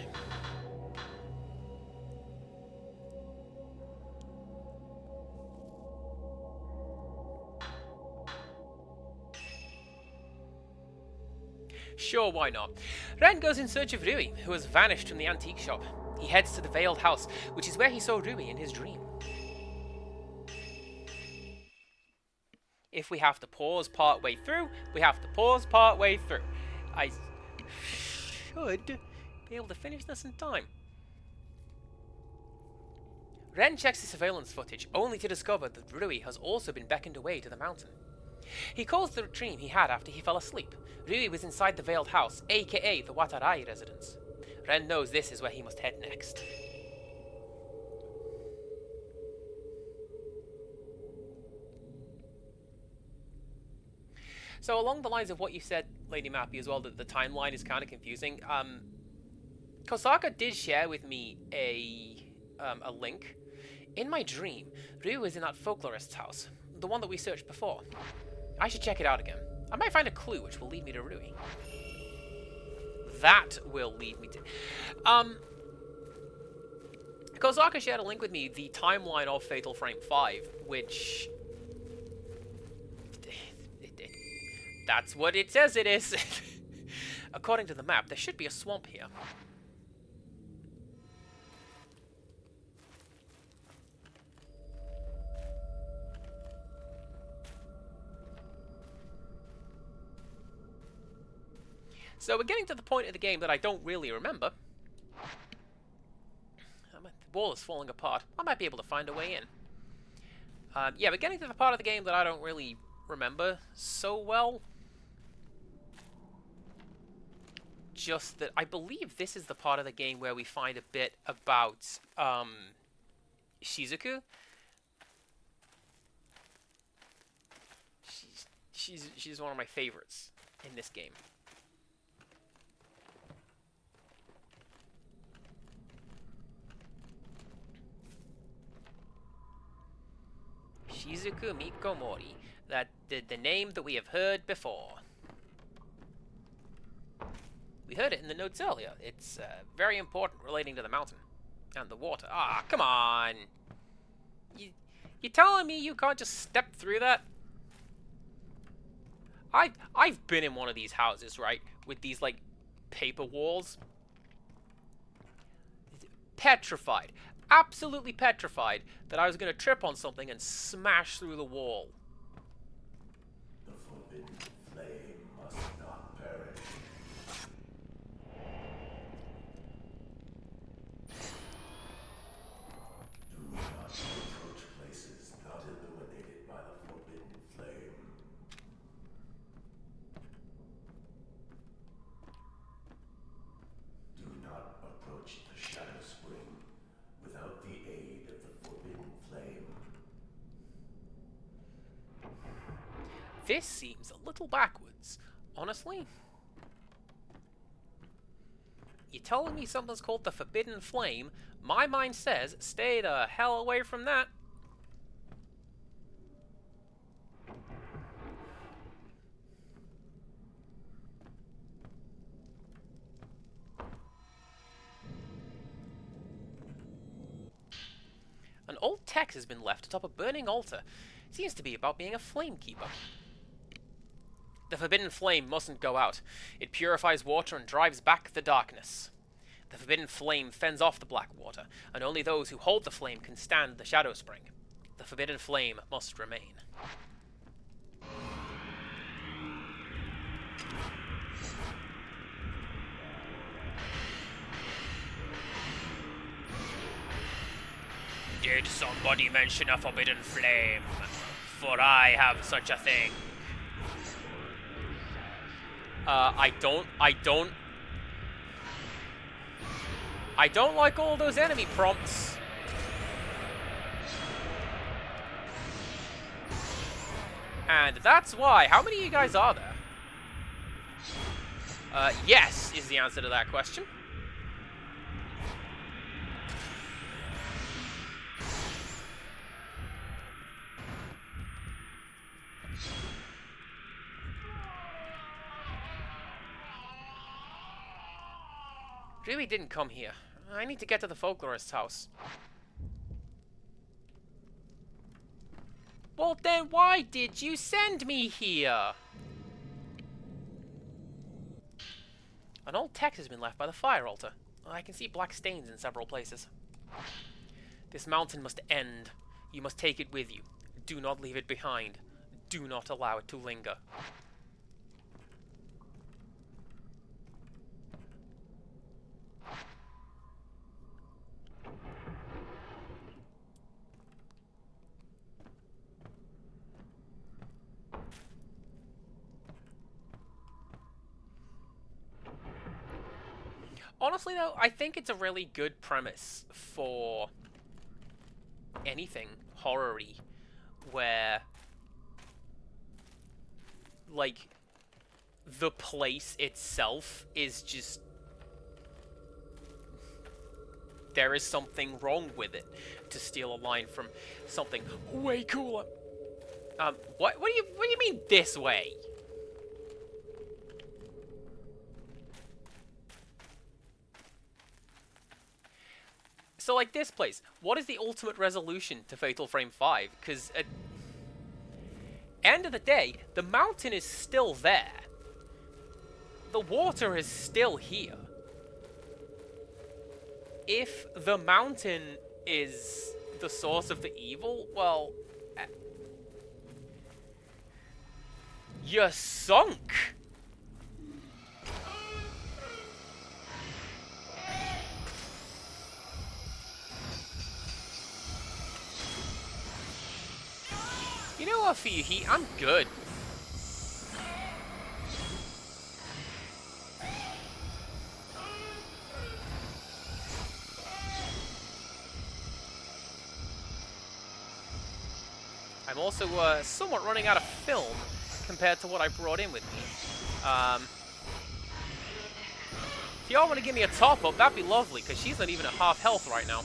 S1: Sure, why not? Ren goes in search of Rui, who has vanished from the antique shop. He heads to the Veiled House, which is where he saw Rui in his dream. If we have to pause part way through, we have to pause part way through. I should be able to finish this in time. Ren checks the surveillance footage, only to discover that Rui has also been beckoned away to the mountain. He calls the dream he had after he fell asleep. Rui was inside the Veiled House, aka the Watarai residence. Ren knows this is where he must head next. So along the lines of what you said, Lady Mappy, as well, that the timeline is kind of confusing, Kosaka did share with me a link. In my dream, Ryu was in that folklorist's house, the one that we searched before. I should check it out again. I might find a clue which will lead me to Rui. That will lead me to... Kosaka shared a link with me, the timeline of Fatal Frame 5, which... That's what it says it is. According to the map, there should be a swamp here. So we're getting to the point of the game that I don't really remember. The wall is falling apart. I might be able to find a way in. Yeah, we're getting to the part of the game that I don't really remember so well. Just that I believe this is the part of the game where we find a bit about Shizuku. She's one of my favorites in this game. Shizuku Mikomori, the name that we have heard before. We heard it in the notes earlier. It's very important relating to the mountain and the water. Ah, come on! You telling me you can't just step through that? I've been in one of these houses, right, with these like paper walls. Petrified. Absolutely petrified that I was going to trip on something and smash through the wall.
S2: The forbidden flame must not perish. Do not approach places not illuminated by the forbidden flame. Do not approach the Shadow Spring without the aid of the forbidden flame.
S1: This seems a little backwards, honestly. You telling me something's called the Forbidden Flame, My mind says, stay the hell away from that. An old text has been left atop a burning altar. Seems to be about being a flamekeeper. The forbidden flame mustn't go out. It purifies water and drives back the darkness. The forbidden flame fends off the black water, and only those who hold the flame can stand the shadow spring. The forbidden flame must remain. Did somebody mention a forbidden flame? For I have such a thing. I don't like all those enemy prompts. And that's why. How many of you guys are there? Yes is the answer to that question. Really didn't come here. I need to get to the folklorist's house. Well, then why did you send me here? An old text has been left by the fire altar. I can see black stains in several places. This mountain must end. You must take it with you. Do not leave it behind. Do not allow it to linger. Honestly, though, I think it's a really good premise for anything horror-y, where, like, the place itself is just... there is something wrong with it, to steal a line from something way cooler. What do you mean this way? So, like, this place, what is the ultimate resolution to Fatal Frame 5? Because at end of the day, the mountain is still there. The water is still here. If the mountain is the source of the evil, well... you're sunk! You know what, Fuyuhi? I'm good. I'm also somewhat running out of film compared to what I brought in with me. If y'all want to give me a top-up, that'd be lovely, because she's not even at half health right now.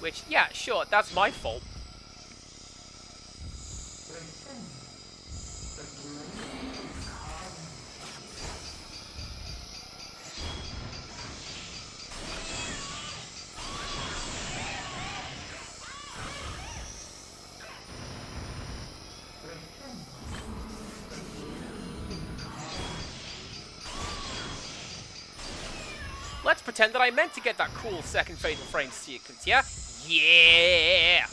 S1: Which, yeah, sure, that's my fault. Let's pretend that I meant to get that cool second Fatal Frame sequence, yeah? Yeah!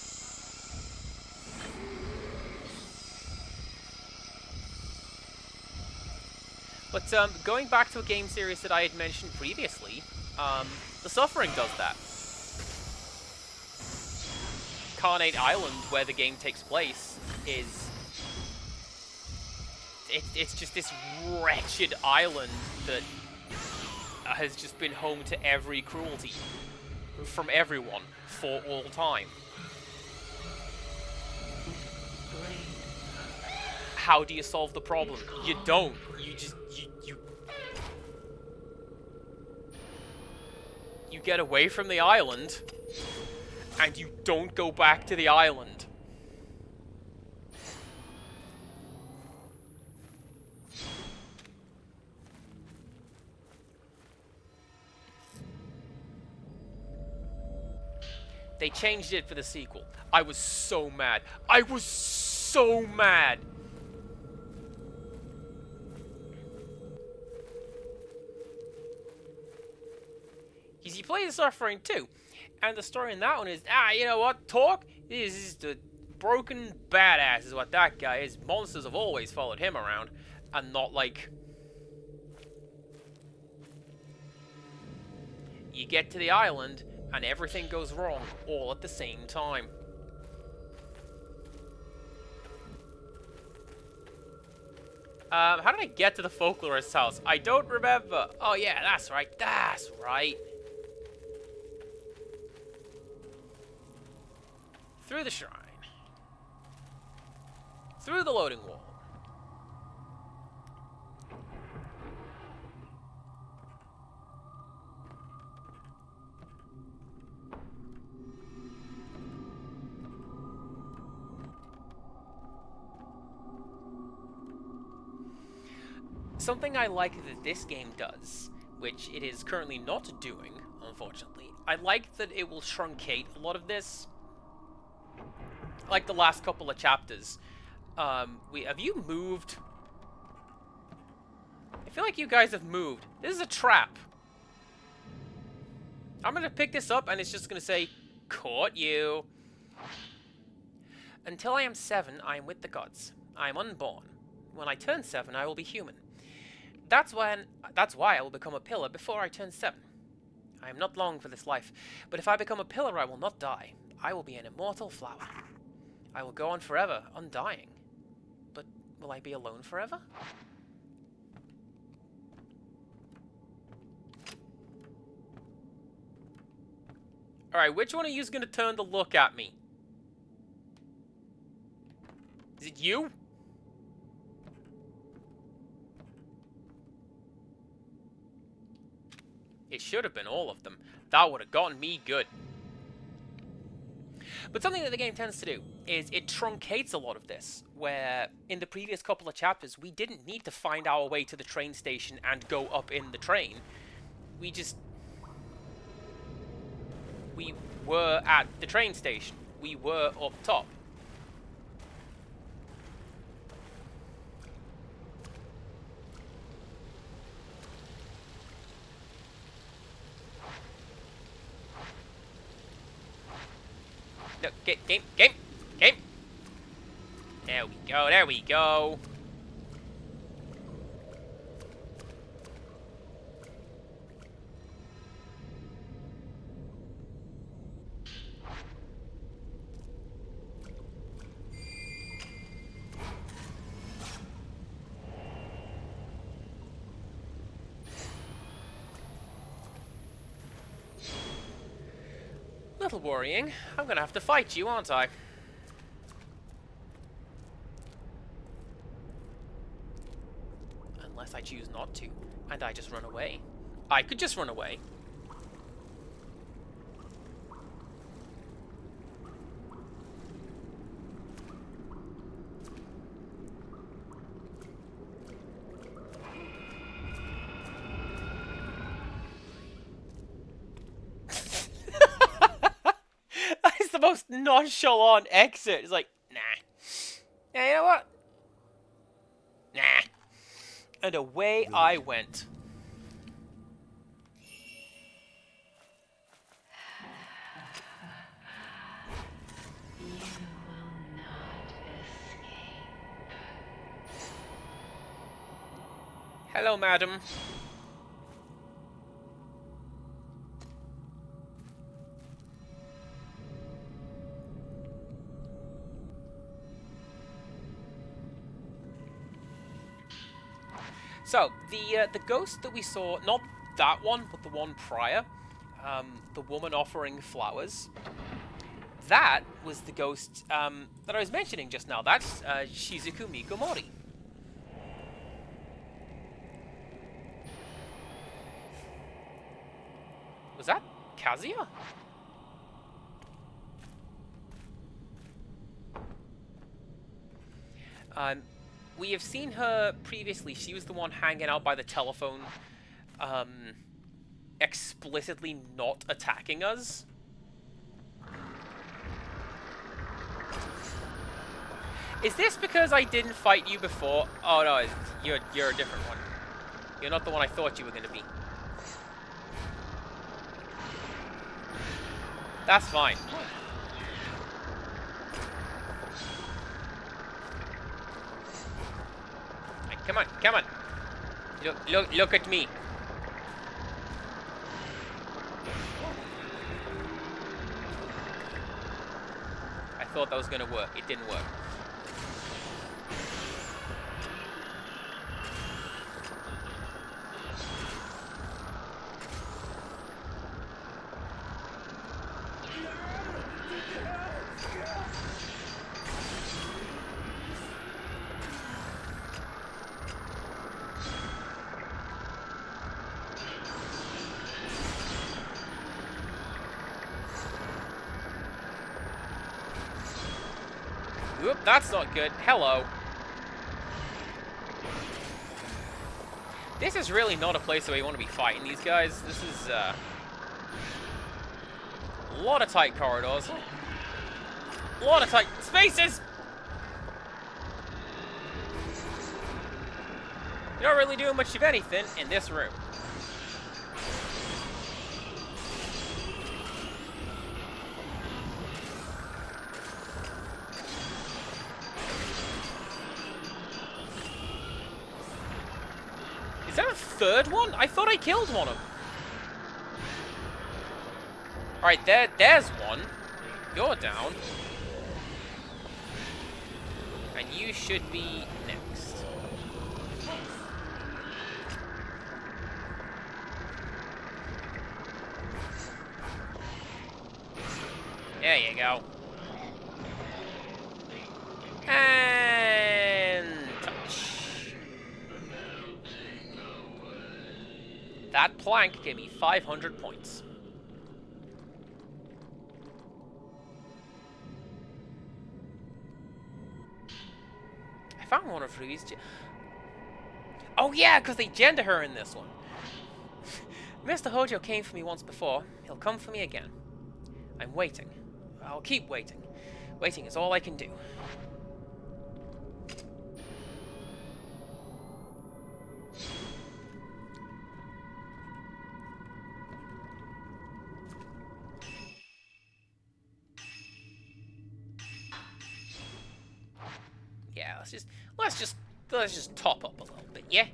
S1: But going back to a game series that I had mentioned previously, The Suffering does that. Carnate Island, where the game takes place, is... it's just this wretched island that has just been home to every cruelty from everyone for all time. How do you solve the problem? You don't. You just... you... you get away from the island, and you don't go back to the island. They changed it for the sequel. I was so mad. I was so mad. Because you play the Suffering too, and the story in that one is, you know what, Torque is the broken badass is what that guy is. Monsters have always followed him around, and not like... You get to the island, and everything goes wrong all at the same time. How did I get to the folklorist's house? I don't remember. Oh yeah, that's right. That's right. Through the shrine. Through the loading wall. Something I like that this game does, which it is currently not doing, unfortunately, I like that it will truncate a lot of this. Like the last couple of chapters. Have you moved? I feel like you guys have moved. This is a trap. I'm gonna pick this up and it's just gonna say, caught you. Until I am 7, I am with the gods. I am unborn. When I turn 7, I will be human. That's why I will become a pillar before I turn 7. I am not long for this life, but if I become a pillar, I will not die. I will be an immortal flower. I will go on forever, undying. But will I be alone forever? Alright, which one of you is going to turn to look at me? Is it you? It should have been all of them. That would have gotten me good. But something that the game tends to do is it truncates a lot of this, where in the previous couple of chapters, we didn't need to find our way to the train station and go up in the train. We were at the train station. We were up top. No, game. There we go. Little worrying. I'm gonna have to fight you, aren't I? Unless I choose not to, and I just run away. I could just run away. It's the most nonchalant exit. It's like, nah. Yeah, you know what? Nah. And away I went.
S3: You will not escape.
S1: Hello, madam. So, the ghost that we saw, not that one, but the one prior, the woman offering flowers, that was the ghost that I was mentioning just now. That's Shizuku Mikomori. Was that Kazuya? Um, we have seen her previously. She was the one hanging out by the telephone, explicitly not attacking us. Is this because I didn't fight you before? Oh no, you're a different one. You're not the one I thought you were gonna be. That's fine. Right, come on, come on. Look at me. I thought that was gonna work. It didn't work. Whoop, that's not good. Hello. This is really not a place where you want to be fighting these guys. This is, a lot of tight corridors. A lot of tight spaces! You're not really doing much of anything in this room. Is there a third one? I thought I killed one of them. Alright, there's one. You're down. And you should be next. There you go. And touch. That plank gave me 500 points. I found one of Rui's. Oh yeah, because they gender her in this one. Mr. Hojo came for me once before. He'll come for me again. I'm waiting. I'll keep waiting. Waiting is all I can do. Yeah, let's just top up a little bit, yeah?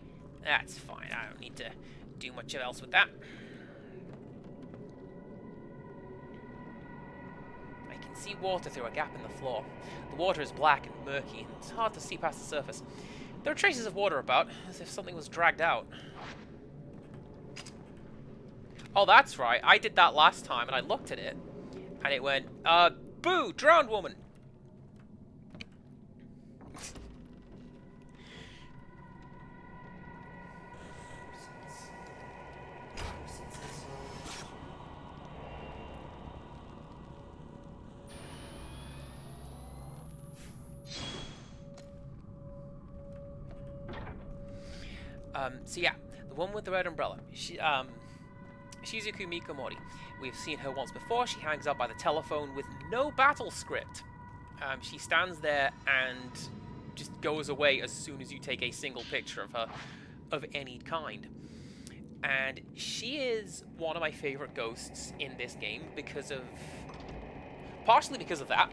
S1: That's fine. I don't need to do much else with that. I can see water through a gap in the floor. The water is black and murky, and it's hard to see past the surface. There are traces of water about, as if something was dragged out. Oh, that's right. I did that last time, and I looked at it, and it went, boo, drowned woman. So yeah, the one with the red umbrella. Shizuku Mikomori. We've seen her once before. She hangs out by the telephone with no battle script. She stands there and just goes away as soon as you take a single picture of her of any kind. And she is one of my favorite ghosts in this game partially because of that.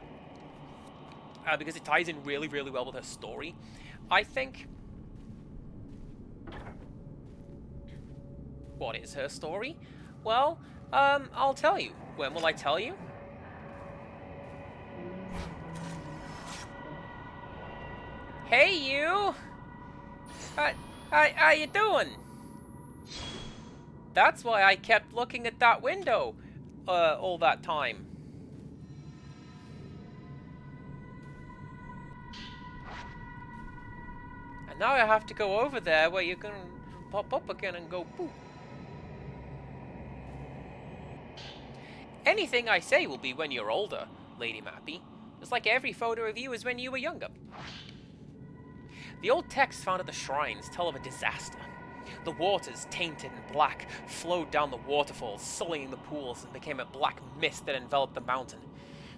S1: Because it ties in really, really well with her story. I think... What is her story? Well, I'll tell you. When will I tell you? Hey, you! How you doing? That's why I kept looking at that window, all that time. And now I have to go over there where you're gonna pop up again and go boop. Anything I say will be when you're older, Lady Mappy. Just like every photo of you is when you were younger. The old texts found at the shrines tell of a disaster. The waters, tainted and black, flowed down the waterfalls, sullying the pools, and became a black mist that enveloped the mountain.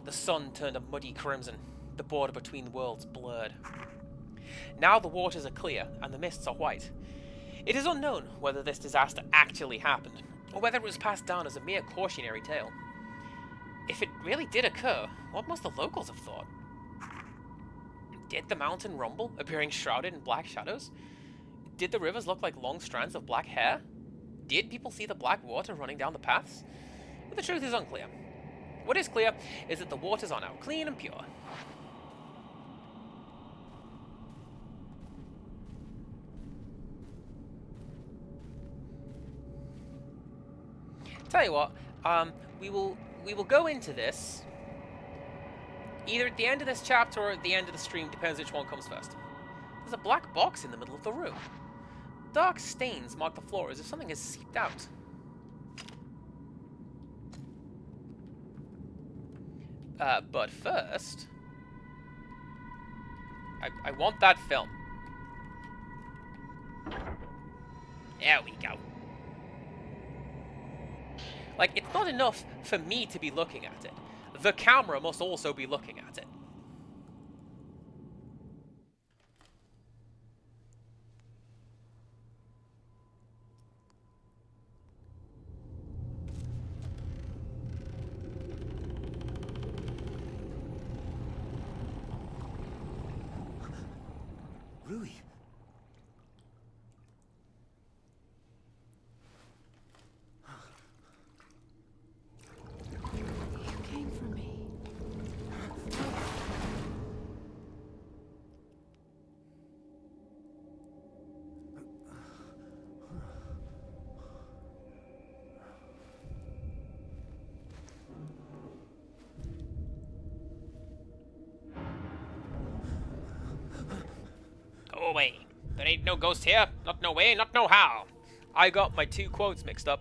S1: The sun turned a muddy crimson. The border between worlds blurred. Now the waters are clear, and the mists are white. It is unknown whether this disaster actually happened, or whether it was passed down as a mere cautionary tale. If it really did occur, what must the locals have thought? Did the mountain rumble, appearing shrouded in black shadows? Did the rivers look like long strands of black hair? Did people see the black water running down the paths? But the truth is unclear. What is clear is that the waters are now clean and pure. Tell you what, we will go into this either at the end of this chapter or at the end of the stream, depends which one comes first. There's a black box in the middle of the room. Dark stains mark the floor as if something has seeped out. But first, I want that film. There we go. Like, it's not enough for me to be looking at it. The camera must also be looking at it.
S5: Rui.
S4: You came for me.
S1: Go away. There ain't no ghost here. Not no way, not no how. I got my two quotes mixed up.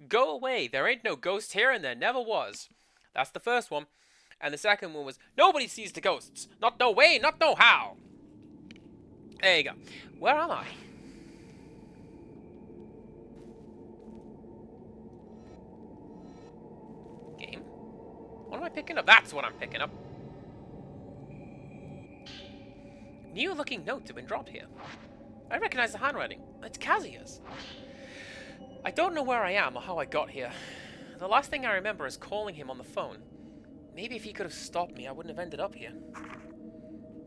S1: Go away. There ain't no ghost here and there never was. That's the first one. And the second one was, nobody sees the ghosts. Not no way, not no how. There you go. Where am I? Game? What am I picking up? That's what I'm picking up. New looking notes have been dropped here. I recognize the handwriting. It's Kazuya's. I don't know where I am or how I got here. The last thing I remember is calling him on the phone. Maybe if he could have stopped me, I wouldn't have ended up here.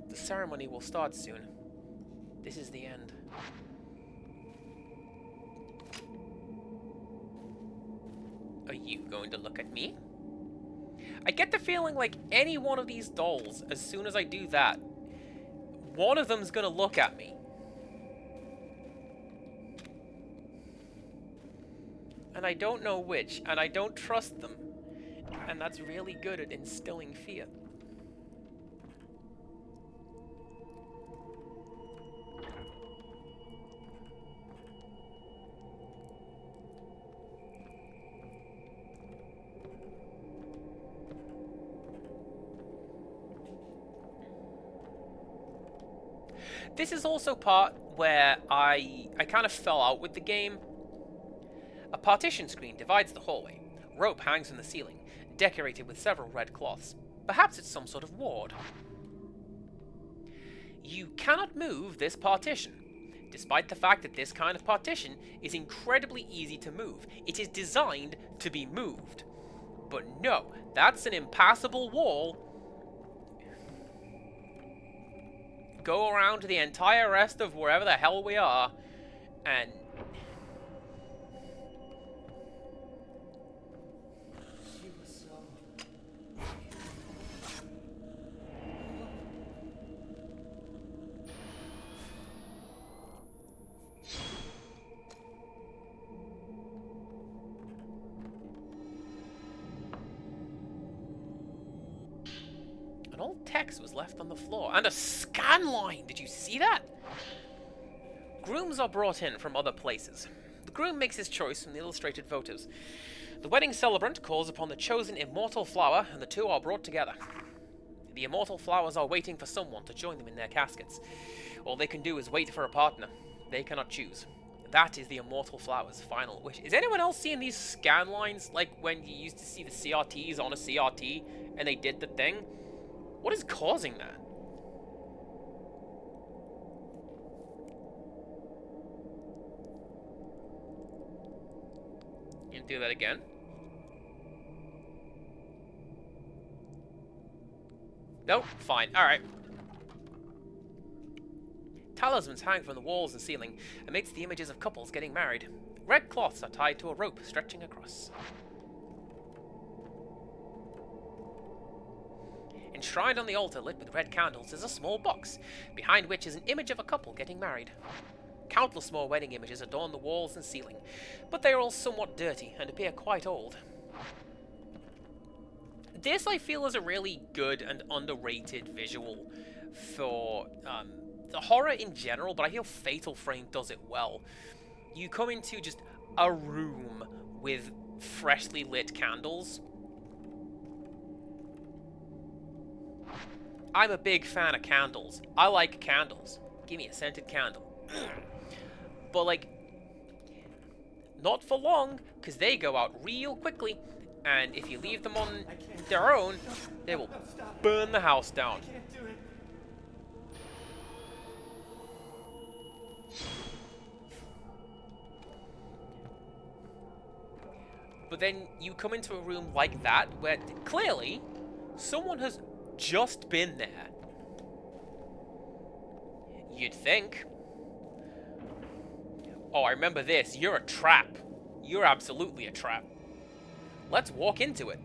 S1: The ceremony will start soon. This is the end. Are you going to look at me? I get the feeling like any one of these dolls, as soon as I do that, one of them's gonna look at me. And I don't know which, and I don't trust them. And that's really good at instilling fear. This is also part where I kind of fell out with the game. A partition screen divides the hallway. Rope hangs from the ceiling, decorated with several red cloths. Perhaps it's some sort of ward. You cannot move this partition, despite the fact that this kind of partition is incredibly easy to move. It is designed to be moved. But no, that's an impassable wall. Go around to the entire rest of wherever the hell we are, and text was left on the floor. And a scan line! Did you see that? Grooms are brought in from other places. The groom makes his choice from the illustrated photos. The wedding celebrant calls upon the chosen immortal flower, and the two are brought together. The immortal flowers are waiting for someone to join them in their caskets. All they can do is wait for a partner. They cannot choose. That is the immortal flower's final wish. Is anyone else seeing these scan lines, like when you used to see the CRTs on a CRT, and they did the thing? What is causing that? You can do that again. Nope, fine, alright. Talismans hang from the walls and ceiling, amidst the images of couples getting married. Red cloths are tied to a rope stretching across. Enshrined on the altar lit with red candles is a small box, behind which is an image of a couple getting married. Countless more wedding images adorn the walls and ceiling, but they are all somewhat dirty and appear quite old. This, I feel, is a really good and underrated visual for the horror in general, but I feel Fatal Frame does it well. You come into just a room with freshly lit candles. I'm a big fan of candles. I like candles. Give me a scented candle. But, like, not for long, because they go out real quickly, and if you leave them on their own, they will burn the house down. But then you come into a room like that, where clearly someone has just been there. You'd think. Oh, I remember this. You're a trap. You're absolutely a trap. Let's walk into it.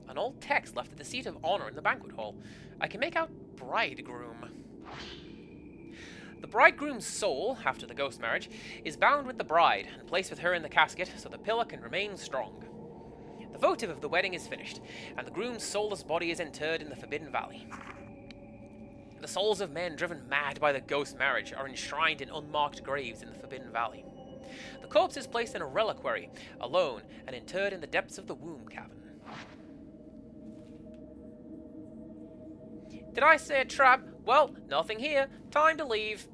S1: An old text left at the seat of honor in the banquet hall. I can make out bridegroom. The bridegroom's soul, after the ghost marriage, is bound with the bride and placed with her in the casket so the pillar can remain strong. The votive of the wedding is finished, and the groom's soulless body is interred in the Forbidden Valley. The souls of men driven mad by the ghost marriage are enshrined in unmarked graves in the Forbidden Valley. The corpse is placed in a reliquary, alone, and interred in the depths of the womb cavern. Did I say a trap? Well, nothing here. Time to leave.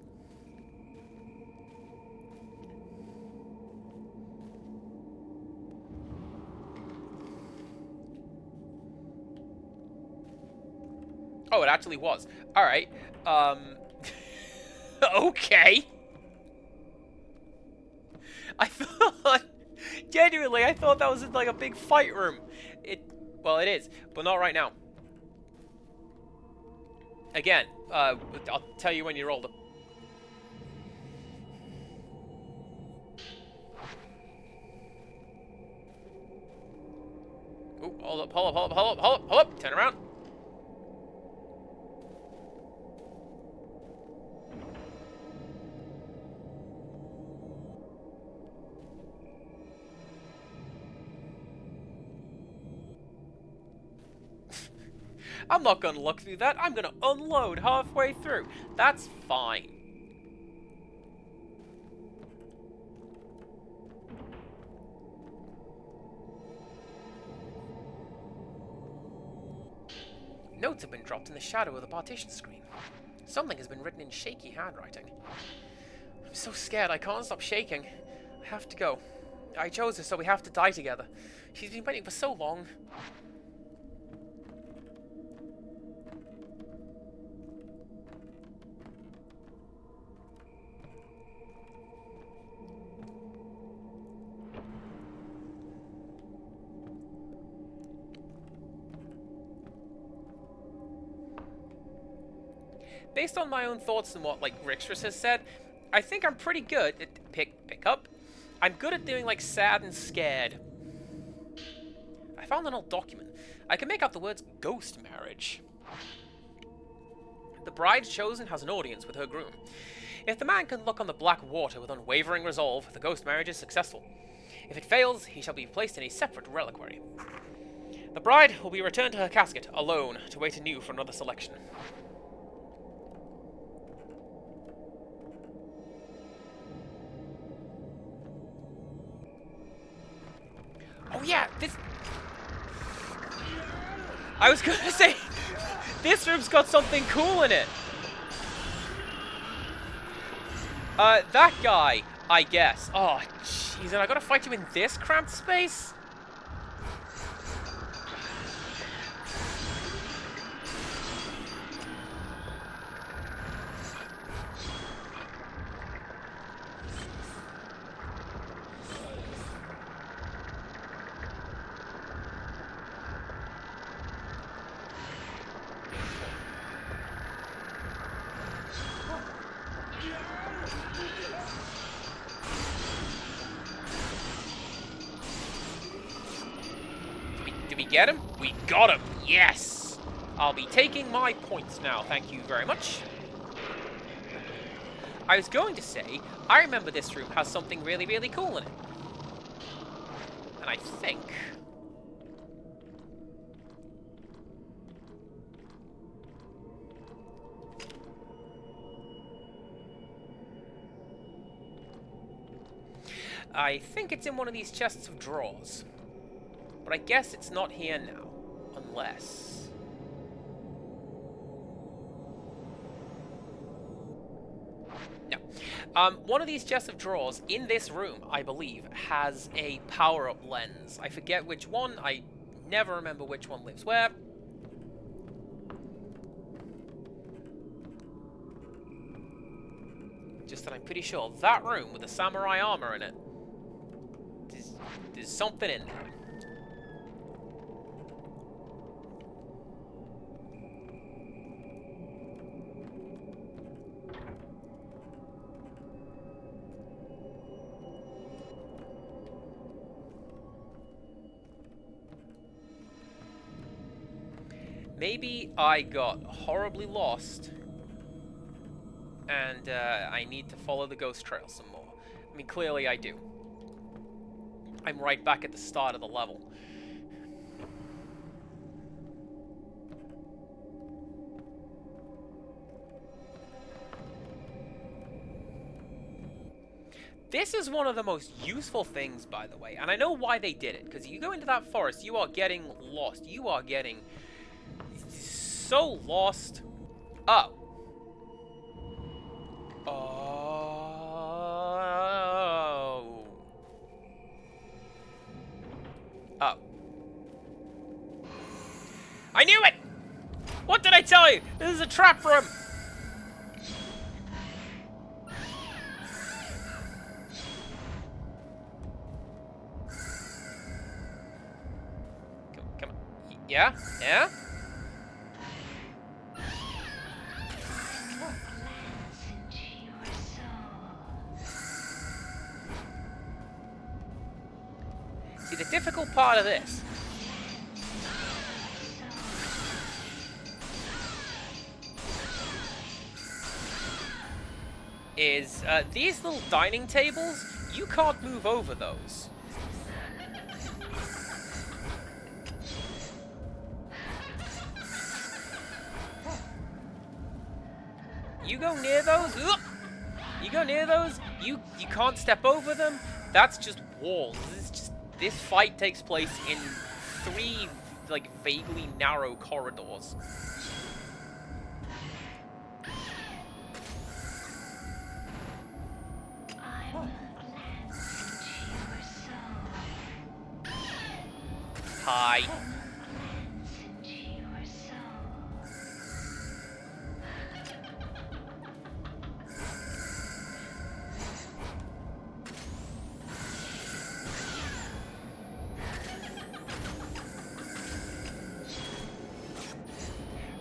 S1: Oh, it actually was. Alright. Okay. I thought... Genuinely, I thought that was like a big fight room. Well, it is, but not right now. Again, I'll tell you when you roll them. Ooh, hold up, hold up, hold up, hold up, hold up, hold up. Turn around. I'm not going to look through that. I'm going to unload halfway through. That's fine. Notes have been dropped in the shadow of the partition screen. Something has been written in shaky handwriting. I'm so scared I can't stop shaking. I have to go. I chose her, so we have to die together. She's been waiting for so long. Based on my own thoughts and what, like, Rixtris has said, I think I'm pretty good at pick up. I'm good at doing, like, sad and scared. I found an old document. I can make out the words ghost marriage. The bride chosen has an audience with her groom. If the man can look on the black water with unwavering resolve, the ghost marriage is successful. If it fails, he shall be placed in a separate reliquary. The bride will be returned to her casket, alone, to wait anew for another selection. Oh yeah, this... I was gonna say, this room's got something cool in it. That guy, I guess. Oh, jeez, and I gotta fight you in this cramped space? Did we get him? We got him! Yes! I'll be taking my points now, thank you very much. I was going to say, I remember this room has something really, really cool in it. And I think... I think it's in one of these chests of drawers. But I guess it's not here now. Unless... No. One of these chests of drawers in this room, I believe, has a power-up lens. I forget which one. I never remember which one lives where. Just that I'm pretty sure that room with the samurai armor in it, there's something in there. Maybe I got horribly lost, and I need to follow the ghost trail some more. I mean, clearly I do. I'm right back at the start of the level. This is one of the most useful things, by the way, and I know why they did it, because you go into that forest, you are getting lost. You are getting so lost. Oh. Oh. Oh. I knew it! What did I tell you? This is a trap room! Come on. Yeah? Yeah? See, the difficult part of this is these little dining tables, you can't move over those. You go near those, you can't step over them. That's just walls. This fight takes place in 3 like vaguely narrow corridors. Hi.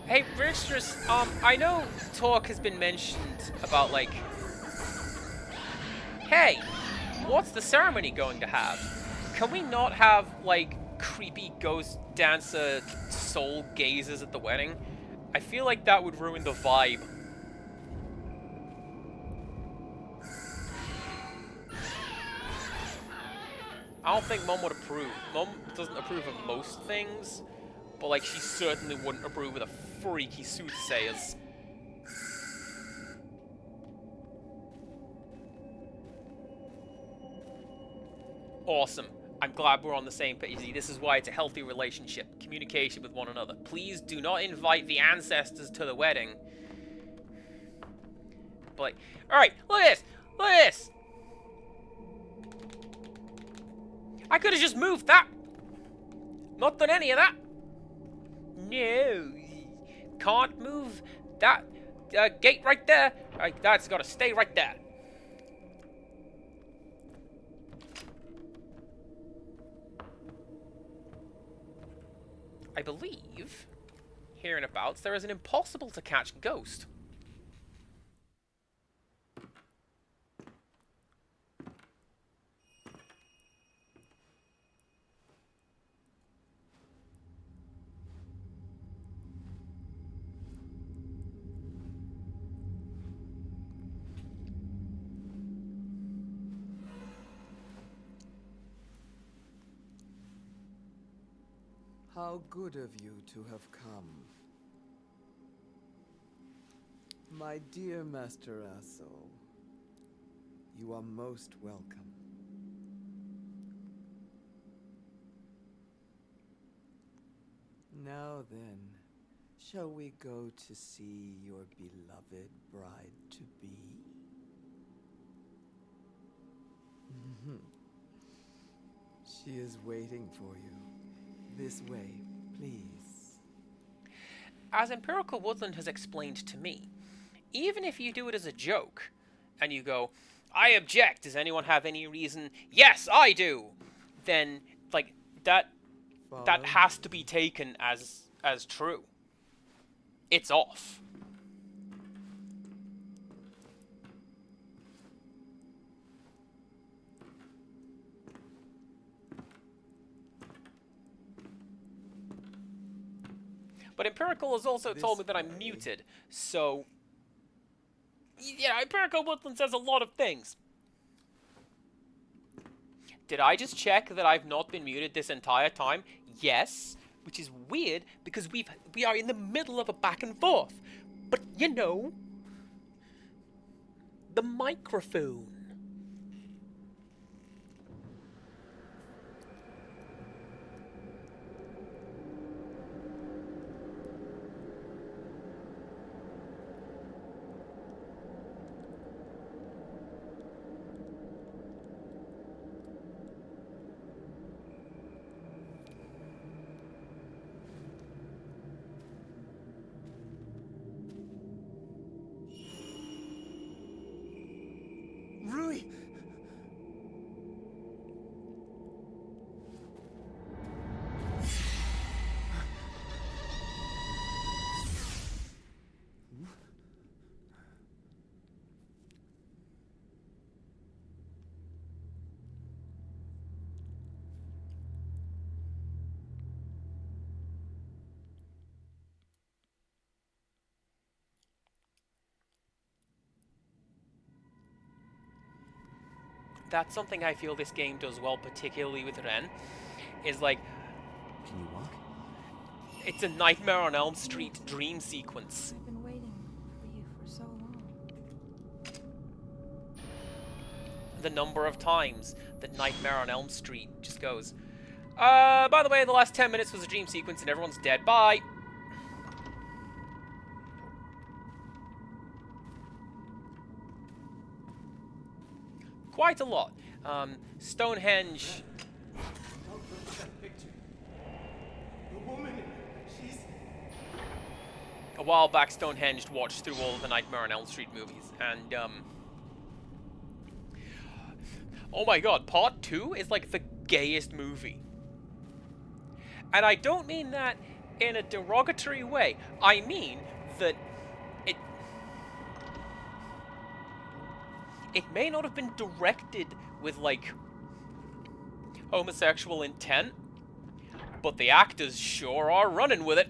S1: Hey, Rickstress, I know talk has been mentioned about, like, hey, what's the ceremony going to have? Can we not have, like, creepy ghost dancer soul gazers at the wedding? I feel like that would ruin the vibe. I don't think Mum would approve. Mum doesn't approve of most things, but like she certainly wouldn't approve of the freaky soothsayers. Awesome. I'm glad we're on the same page. This is why it's a healthy relationship. Communication with one another. Please do not invite the ancestors to the wedding. But like, alright, look at this! Look at this! I could have just moved that! Not done any of that! No. Can't move that gate right there. That's gotta stay right there. I believe, hereabouts, there is an impossible to catch ghost.
S7: How good of you to have come. My dear Master Asso, you are most welcome. Now then, shall we go to see your beloved bride-to-be? She is waiting for you. This way, please.
S1: As Empirical Woodland has explained to me, even if you do it as a joke, and you go, I object, does anyone have any reason? Yes, I do! Then, like, that has to be taken as true. It's off. But Empirical has also told me that I'm muted, so... Yeah, Empirical Woodland says a lot of things. Did I just check that I've not been muted this entire time? Yes, which is weird because we are in the middle of a back and forth. But, you know, the microphone.
S5: Rui!
S1: That's something I feel this game does well, particularly with Ren, is like,
S5: Can you walk?
S1: it's a Nightmare on Elm Street dream sequence.
S4: I've been waiting for you for so long.
S1: The number of times that Nightmare on Elm Street just goes, by the way, the last 10 minutes was a dream sequence and everyone's dead, bye! Quite a lot. Stonehenge...
S2: Don't look at that picture. The woman, she's...
S1: A while back, Stonehenge watched through all of the Nightmare on Elm Street movies, and, oh my god, Part 2 is like the gayest movie. And I don't mean that in a derogatory way. I mean that it may not have been directed with, like, homosexual intent, but the actors sure are running with it.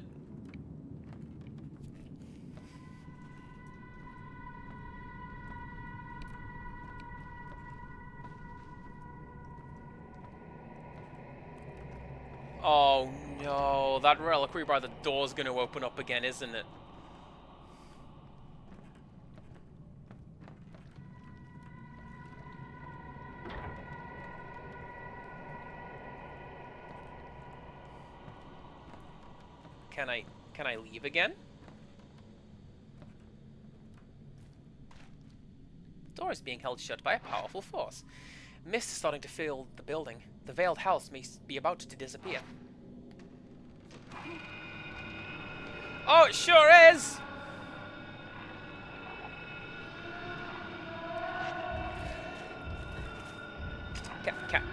S1: Oh no, that reliquary by the door's gonna open up again, isn't it? Can I leave again? The door is being held shut by a powerful force. Mist is starting to fill the building. The veiled house may be about to disappear. Oh, it sure is!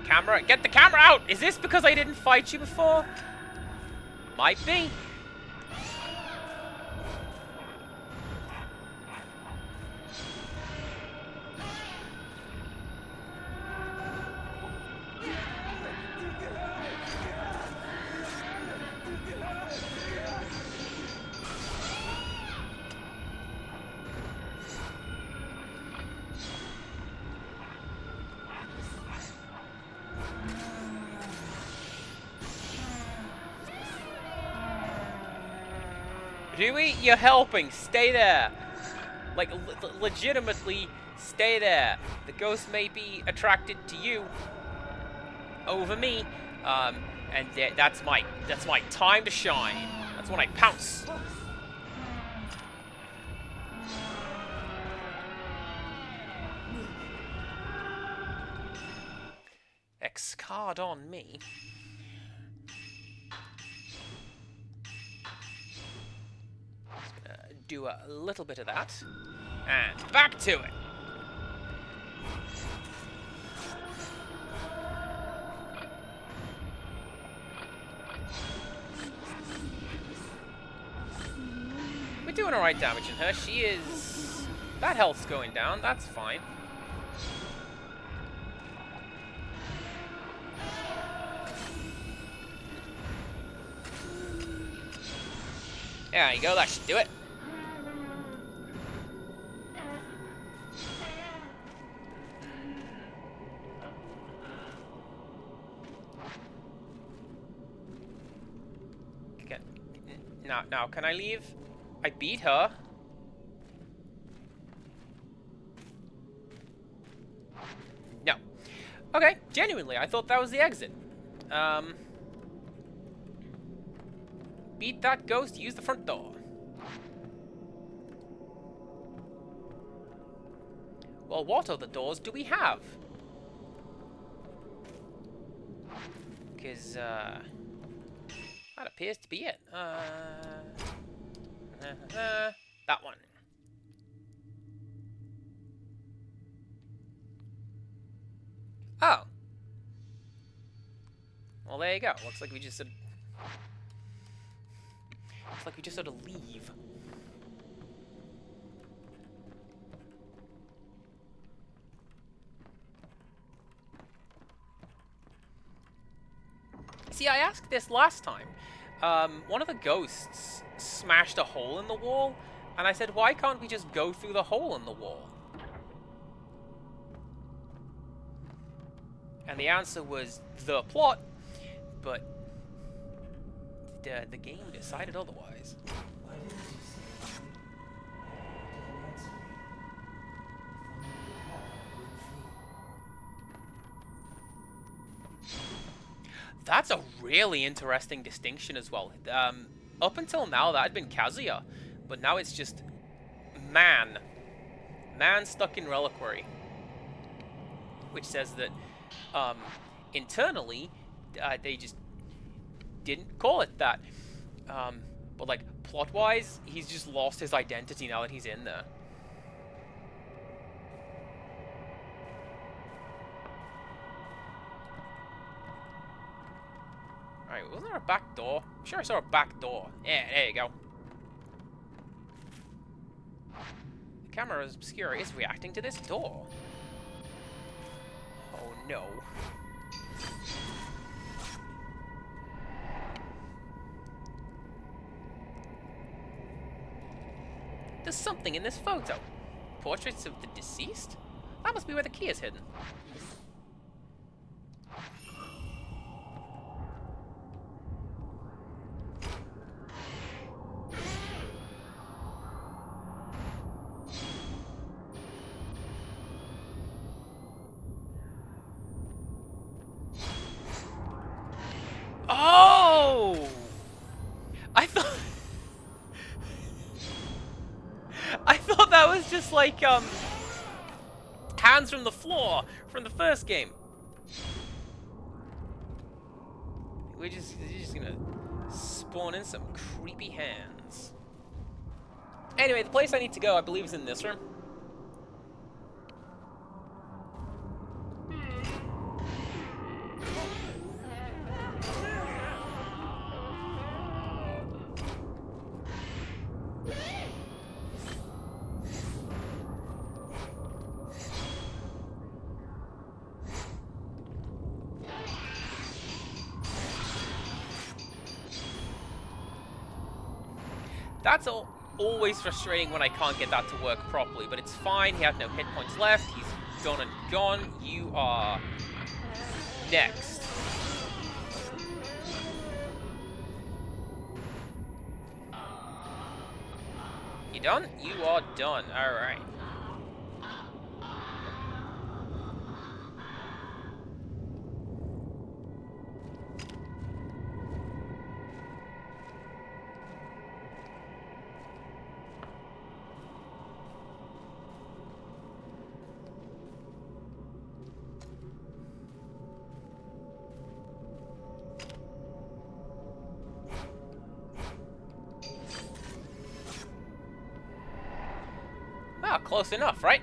S1: Camera, get the camera out! Is this because I didn't fight you before? Might be. Dewey, you're helping. Stay there. Like, legitimately, stay there. The ghost may be attracted to you over me, and that's my time to shine. That's when I pounce. X-card on me. Do a little bit of that, and back to it. We're doing alright damaging her. She is... That health's going down, that's fine. There you go, that should do it. Now, can I leave? I beat her. No. Okay, genuinely, I thought that was the exit. Beat that ghost, use the front door. Well, what other doors do we have? Because, that appears to be it. That one. Oh. Well, there you go. Looks like we just said... Looks like we just had to leave. See, I asked this last time. One of the ghosts smashed a hole in the wall, and I said, why can't we just go through the hole in the wall? And the answer was the plot, but the game decided otherwise.
S2: Why didn't you say anything? Didn't answer me.
S1: That's a really interesting distinction as well. Up until now, that had been Kazuya, but now it's just man. Man stuck in reliquary. Which says that internally, they just didn't call it that. But like, plot-wise, he's just lost his identity now that he's in there. Alright, wasn't there a back door? I'm sure I saw a back door. Yeah, there you go. The camera's obscure is reacting to this door. Oh no. There's something in this photo. Portraits of the deceased? That must be where the key is hidden. that was just like, hands from the floor from the first game. You're just gonna spawn in some creepy hands. Anyway, the place I need to go, I believe, is in this room. That's always frustrating when I can't get that to work properly, but it's fine. He had no hit points left. He's done and gone. You are next. You done? You are done. Alright. Ah, close enough, right?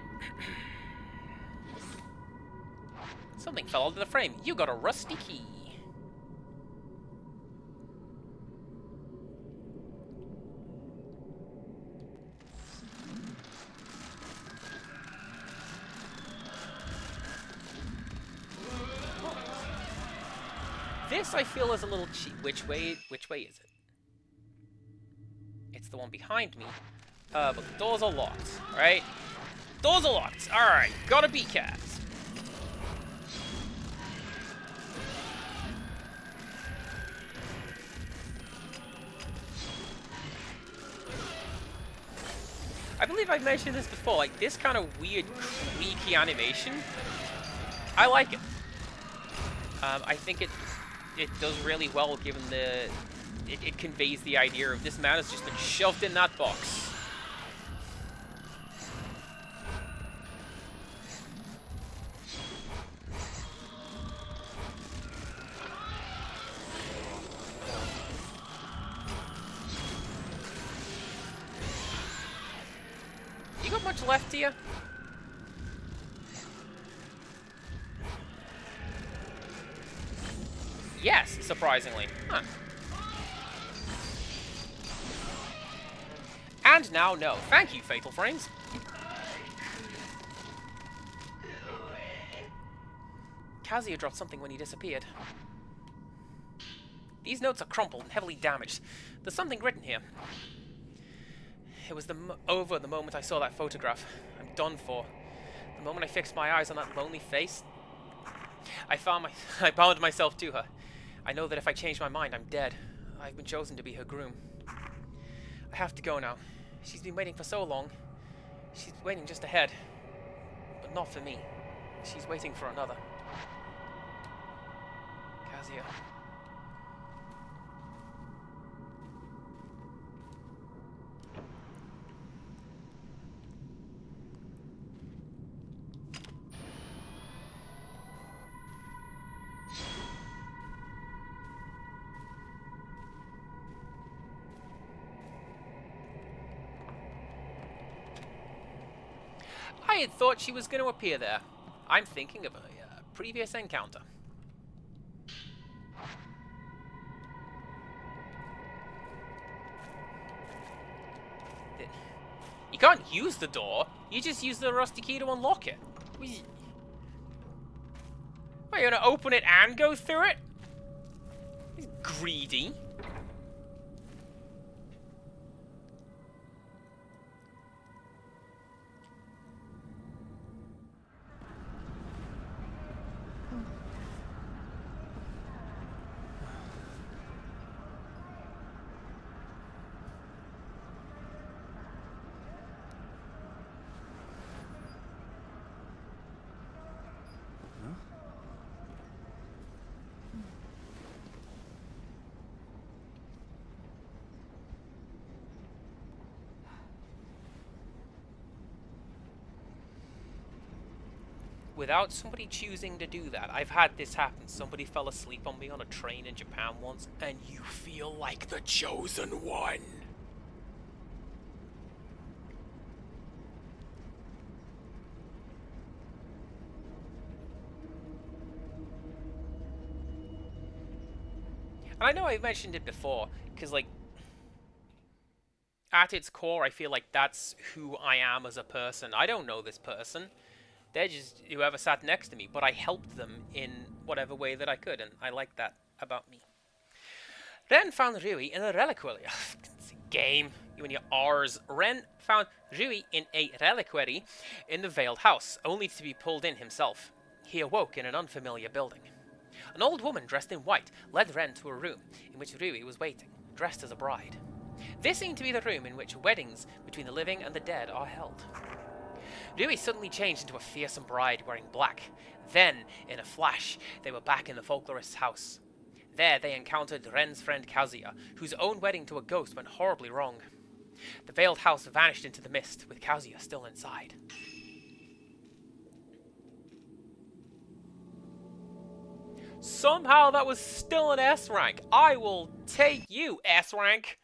S1: Something fell out of the frame. You got a rusty key. This, I feel, is a little cheap. Which way is it? It's the one behind me. But the doors are locked, right? Doors are locked. Alright, gotta be cat. I believe I've mentioned this before, like, this kind of weird, creaky animation, I like it. I think it does really well, given the... It conveys the idea of this man has just been shoved in that box. You got much left to you? Yes, surprisingly. Huh. And now, no. Thank you, Fatal Frames. Kazuya dropped something when he disappeared. These notes are crumpled and heavily damaged. There's something written here. It was over the moment I saw that photograph. I'm done for. The moment I fixed my eyes on that lonely face, I bound myself to her. I know that if I change my mind, I'm dead. I've been chosen to be her groom. I have to go now. She's been waiting for so long. She's waiting just ahead. But not for me. She's waiting for another. Kazuya. I had thought she was going to appear there. I'm thinking of a previous encounter. You can't use the door. You just use the rusty key to unlock it. What, you want to open it and go through it? He's greedy. without somebody choosing to do that. I've had this happen. Somebody fell asleep on me on a train in Japan once, and you feel like the chosen one. And I know I've mentioned it before, because, like, at its core, I feel like that's who I am as a person. I don't know this person. They're just whoever sat next to me, but I helped them in whatever way that I could, and I like that about me. Ren found Rui in a reliquary. It's a game, you and your R's. Ren found Rui in a reliquary in the Veiled House, only to be pulled in himself. He awoke in an unfamiliar building. An old woman dressed in white led Ren to a room in which Rui was waiting, dressed as a bride. This seemed to be the room in which weddings between the living and the dead are held. Rui suddenly changed into a fearsome bride wearing black. Then, in a flash, they were back in the folklorist's house. There they encountered Ren's friend Kazuya, whose own wedding to a ghost went horribly wrong. The veiled house vanished into the mist, with Kazuya still inside. Somehow that was still an S rank. I will take you, S rank.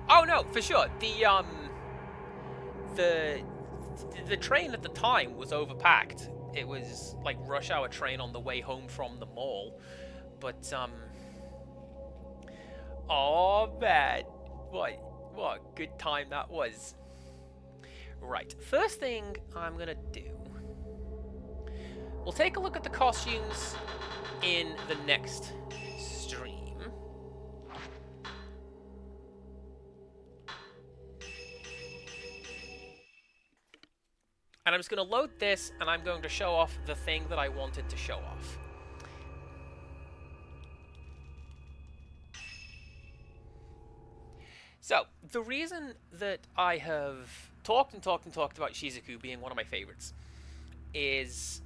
S1: Oh no, for sure. The train at the time was overpacked. It was like rush hour train on the way home from the mall. But oh man, what good time that was. Right, first thing I'm gonna do. We'll take a look at the costumes in the next stream. And I'm just going to load this, and I'm going to show off the thing that I wanted to show off. So, the reason that I have talked about Shizuku being one of my favorites is,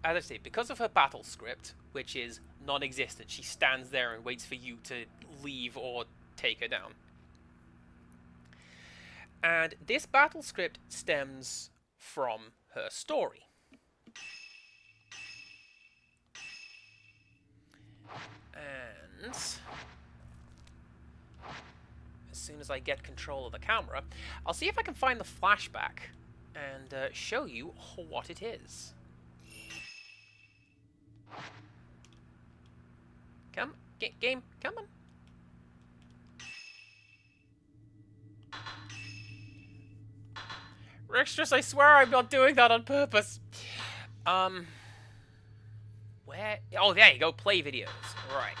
S1: as I say, because of her battle script, which is non-existent. She stands there and waits for you to leave or take her down. And this battle script stems from her story. And as soon as I get control of the camera, I'll see if I can find the flashback and show you what it is. Come, game, come on. Rextras, I swear I'm not doing that on purpose. Where? Oh, there you go, play videos. Right.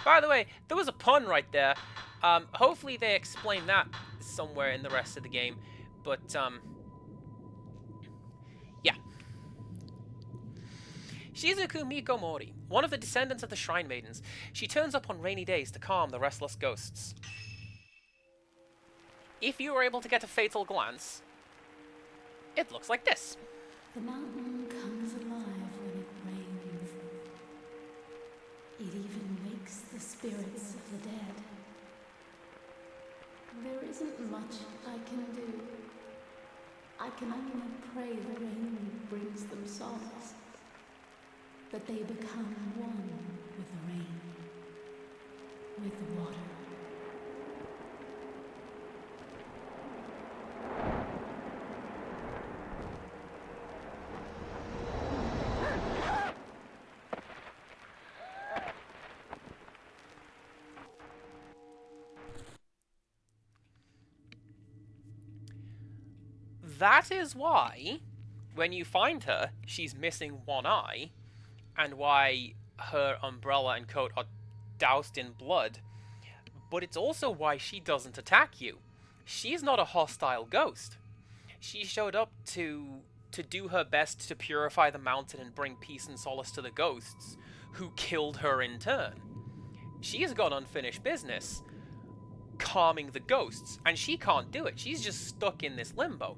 S1: By the way, there was a pun right there. Hopefully they explain that somewhere in the rest of the game. But, yeah. Shizuku Mikomori, one of the descendants of the Shrine Maidens. She turns up on rainy days to calm the restless ghosts. If you were able to get a fatal glance, it looks like this.
S8: The mountain comes alive when it rains. It even wakes the spirits of the dead. There isn't much I can do. I can only pray the rain brings them solace, that they become one with the rain, with the water.
S1: That is why, when you find her, she's missing one eye, and why her umbrella and coat are doused in blood. But it's also why she doesn't attack you. She's not a hostile ghost. She showed up to do her best to purify the mountain and bring peace and solace to the ghosts, who killed her in turn. She has got unfinished business calming the ghosts, and she can't do it. She's just stuck in this limbo.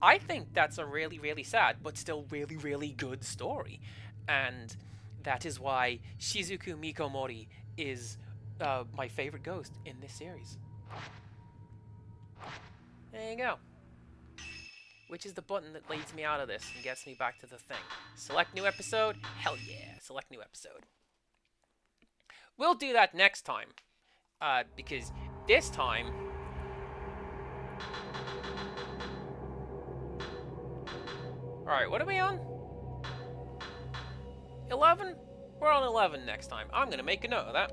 S1: I think that's a really, really sad, but still really, really good story. And that is why Shizuku Mikomori is my favorite ghost in this series. There you go. Which is the button that leads me out of this and gets me back to the thing. Select new episode? Hell yeah, select new episode. We'll do that next time. Because this time... Alright, what are we on? 11? We're on 11 next time. I'm going to make a note of that.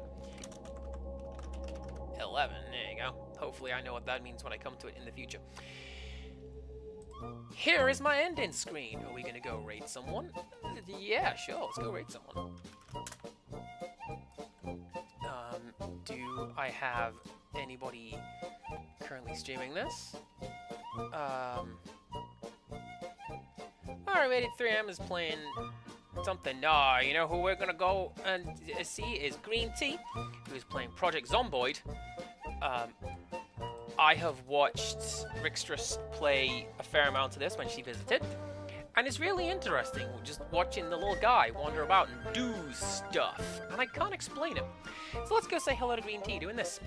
S1: 11, there you go. Hopefully I know what that means when I come to it in the future. Here is my ending screen. Are we going to go raid someone? Yeah, sure, let's go raid someone. Do I have anybody currently streaming this? Alright, 83M is playing something. No, you know who we're gonna go and see is Green Tea, who's playing Project Zomboid. I have watched Rixtress play a fair amount of this when she visited, and it's really interesting just watching the little guy wander about and do stuff, and I can't explain it. So let's go say hello to Green Tea doing this.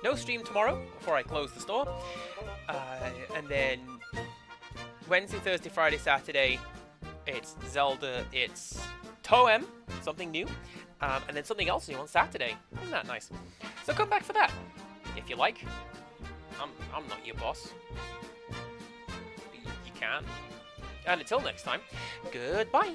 S1: No stream tomorrow before I close the store, and then Wednesday, Thursday, Friday, Saturday, it's Zelda, it's Toem, something new, and then something else new on Saturday. Isn't that nice? So come back for that, if you like. I'm not your boss. You can. And until next time, goodbye.